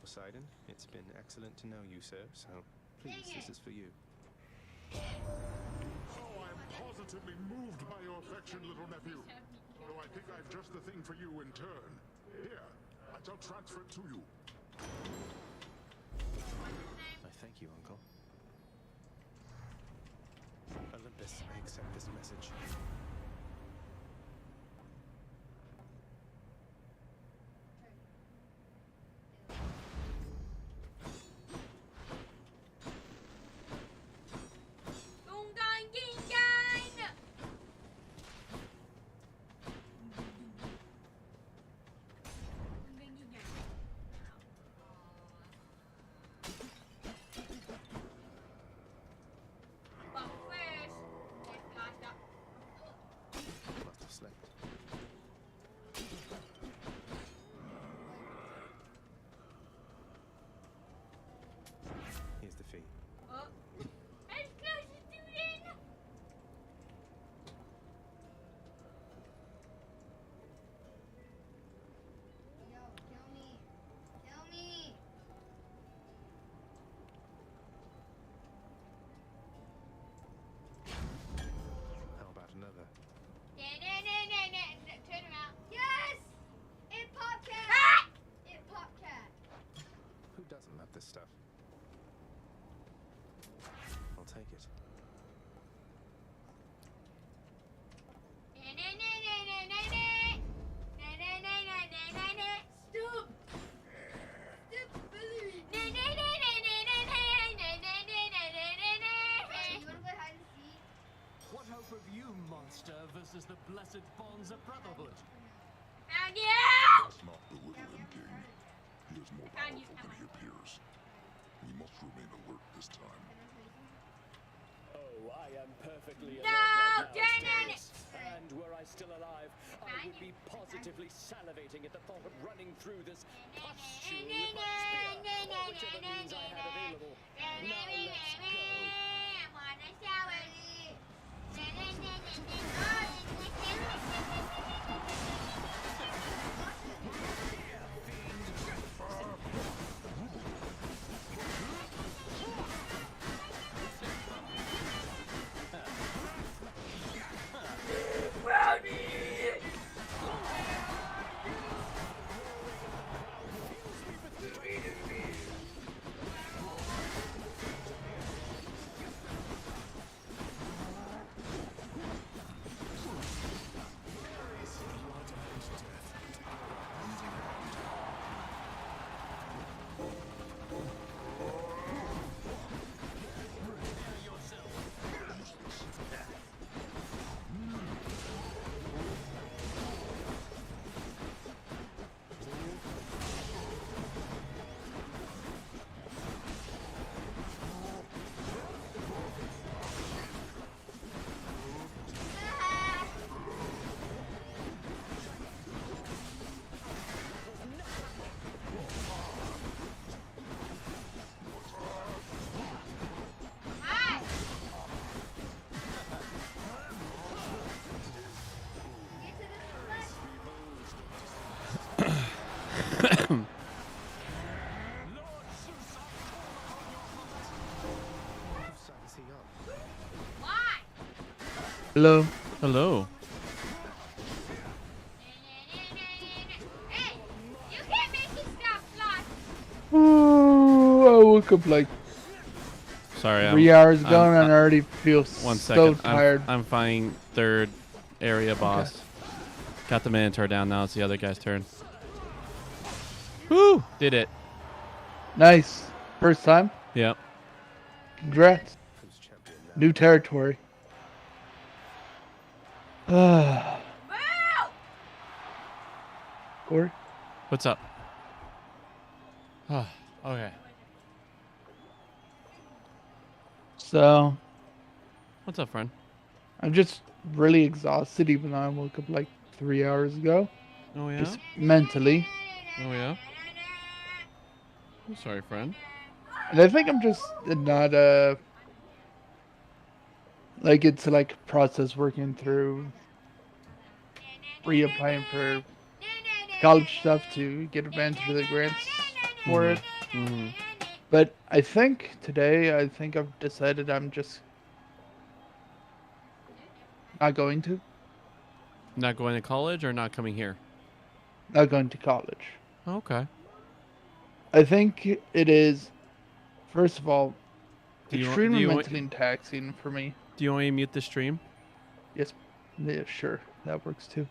Speaker 17: Poseidon. It's been excellent to know you, sir, so please, this is for you.
Speaker 8: Oh, I'm positively moved by your affection, little nephew. Although I think I've just the thing for you in turn. Here, I shall transfer it to you.
Speaker 17: I thank you, Uncle. Olympus, I accept this message. Must have slept. Here's the fee.
Speaker 3: Yo, kill me. Kill me.
Speaker 17: How about another?
Speaker 5: Turn around.
Speaker 3: Yes! It popcat! It popcat.
Speaker 17: Who doesn't love this stuff? I'll take it.
Speaker 3: Stop! Hey, you wanna play hide and seek?
Speaker 10: What hope have you, monster, versus the blessed bonds of brotherhood?
Speaker 5: Found you!
Speaker 8: Let's not belittle him, King. He is more powerful than he appears. We must remain alert this time.
Speaker 10: Oh, I am perfectly
Speaker 5: No,
Speaker 10: alert right
Speaker 5: turn
Speaker 10: now,
Speaker 5: on it.
Speaker 10: Asterius. And were I still alive, I would be positively salivating at the thought of running through this pustule with my spear, or whichever means I had available. Now let's go.
Speaker 5: I wanna shower.
Speaker 1: Hello.
Speaker 2: Hello.
Speaker 5: You can't make me stop flying.
Speaker 1: Ooh, I woke up like
Speaker 2: Sorry,
Speaker 1: 3 hours ago and I already feel
Speaker 2: one
Speaker 1: so
Speaker 2: second.
Speaker 1: tired.
Speaker 2: I'm fighting third area boss. Got the Minotaur down. Now it's the other guy's turn. Woo! Did it.
Speaker 1: Nice. First time?
Speaker 2: Yep.
Speaker 1: Congrats. New territory. Corey?
Speaker 2: What's up? Oh, okay.
Speaker 1: So,
Speaker 2: What's up, friend?
Speaker 1: I'm just really exhausted even though I woke up like 3 hours ago.
Speaker 2: Oh, yeah?
Speaker 1: Just mentally.
Speaker 2: Oh, yeah? I'm sorry, friend.
Speaker 1: And I think I'm just not, like, it's like a process working through reapplying for college stuff to get advantage of the grants for it.
Speaker 2: Mm-hmm.
Speaker 20: But I think today, I've decided I'm just not going to.
Speaker 2: Not going to college or not coming here?
Speaker 20: Not going to college.
Speaker 2: Okay.
Speaker 20: I think it is, first of all,
Speaker 2: Do
Speaker 20: extremely
Speaker 2: you
Speaker 20: mentally taxing for me.
Speaker 2: Do you want me to mute the stream?
Speaker 20: Yes, yeah, sure, that works too.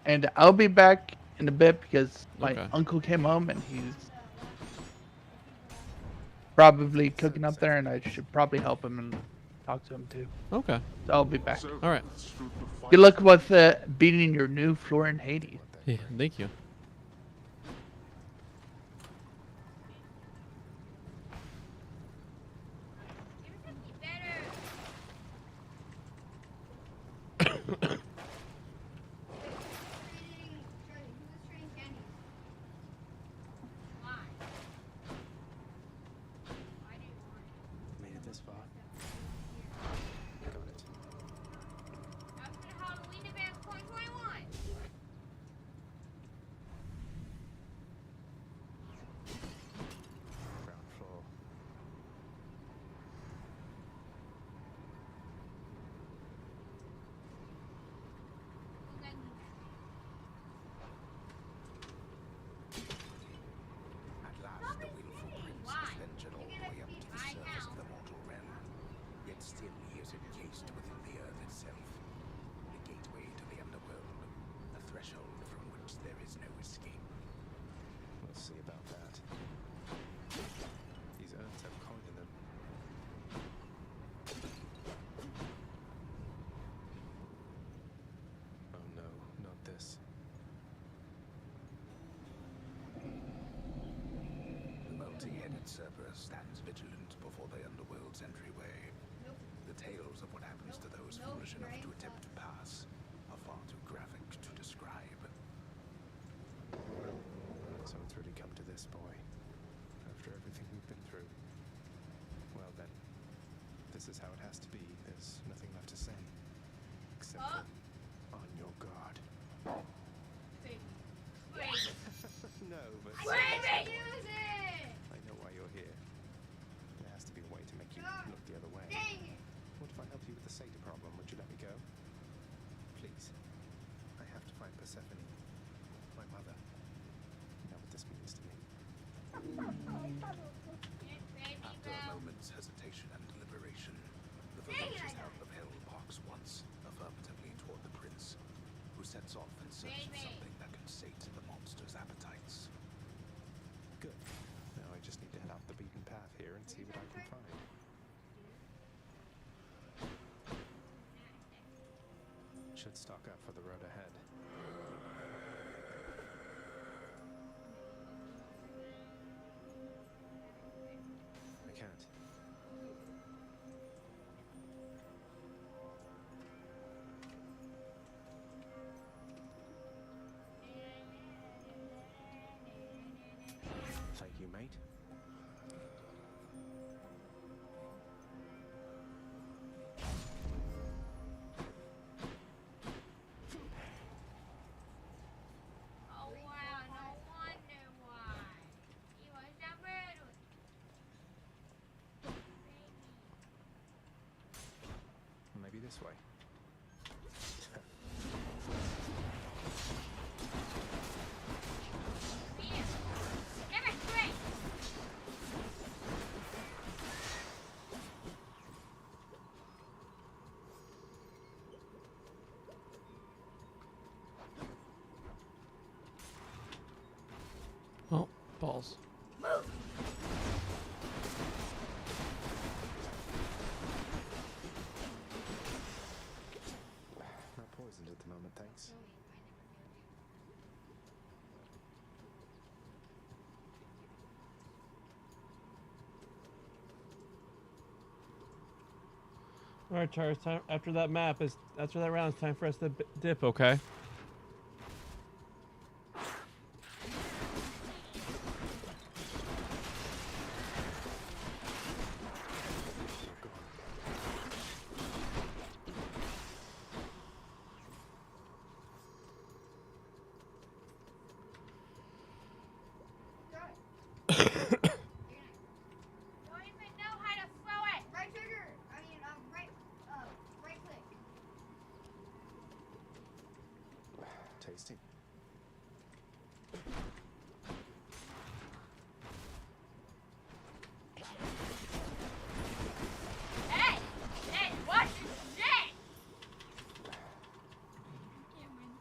Speaker 20: And I'll be back in a bit because my
Speaker 2: Okay.
Speaker 20: uncle came home and he's probably cooking up there, and I should probably help him and talk to him too.
Speaker 2: Okay.
Speaker 20: So I'll be back.
Speaker 2: All right.
Speaker 20: Good luck with beating your new floor in Hades.
Speaker 2: Yeah, thank you.
Speaker 17: Made it this far. Got it.
Speaker 5: Halloween event 2021.
Speaker 17: Ground floor. At last, the willful prince has ventured all the way up to the surface of the mortal realm. Yet still he is encased within the earth itself. The gateway to the underworld. A threshold from which there is no escape. We'll see about that. These urns have coin in them. Oh no, not this. The multi-headed Cerberus stands vigilant before the underworld's entryway. The tales of what happens to those foolish enough to attempt to pass are far too graphic to describe. So it's really come to this, boy. After everything we've been through. Well then, this is how it has to be. There's nothing left to say. Except for on your guard. No, but I know why you're here. There has to be a way to make you look the other way. What if I help you with the Sata problem? Would you let me go? Please. I have to find Persephone. My mother. You know what this means to me. After a moment's hesitation and deliberation, the ferocious hound of hell barks once, affirmatively toward the prince, who sets off in search of something that can sate the monster's appetites. Good. Now I just need to head off the beaten path here and see what I can find. Should stock up for the road ahead. I can't. Thank you, mate.
Speaker 5: Oh wow, no wonder why. He was a murderer.
Speaker 17: Maybe this way.
Speaker 5: Never quit.
Speaker 2: Oh, balls.
Speaker 17: Not poisoned at the moment, thanks.
Speaker 2: All right, Charles. Time after that map is after that round. It's time for us to dip. Okay.
Speaker 5: Don't even know how to throw it. Right trigger. I mean, right click.
Speaker 17: Tasty.
Speaker 5: Hey, hey, watch your shit. Can't win.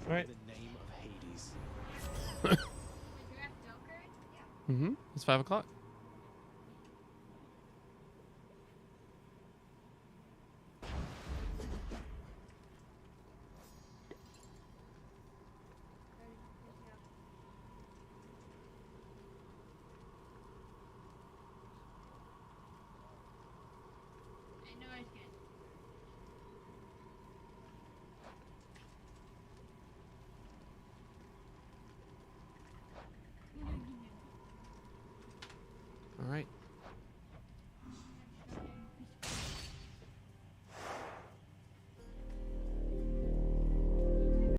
Speaker 2: Right.
Speaker 17: In the name of Hades.
Speaker 2: Mm-hmm. It's 5 o'clock.
Speaker 5: I know it's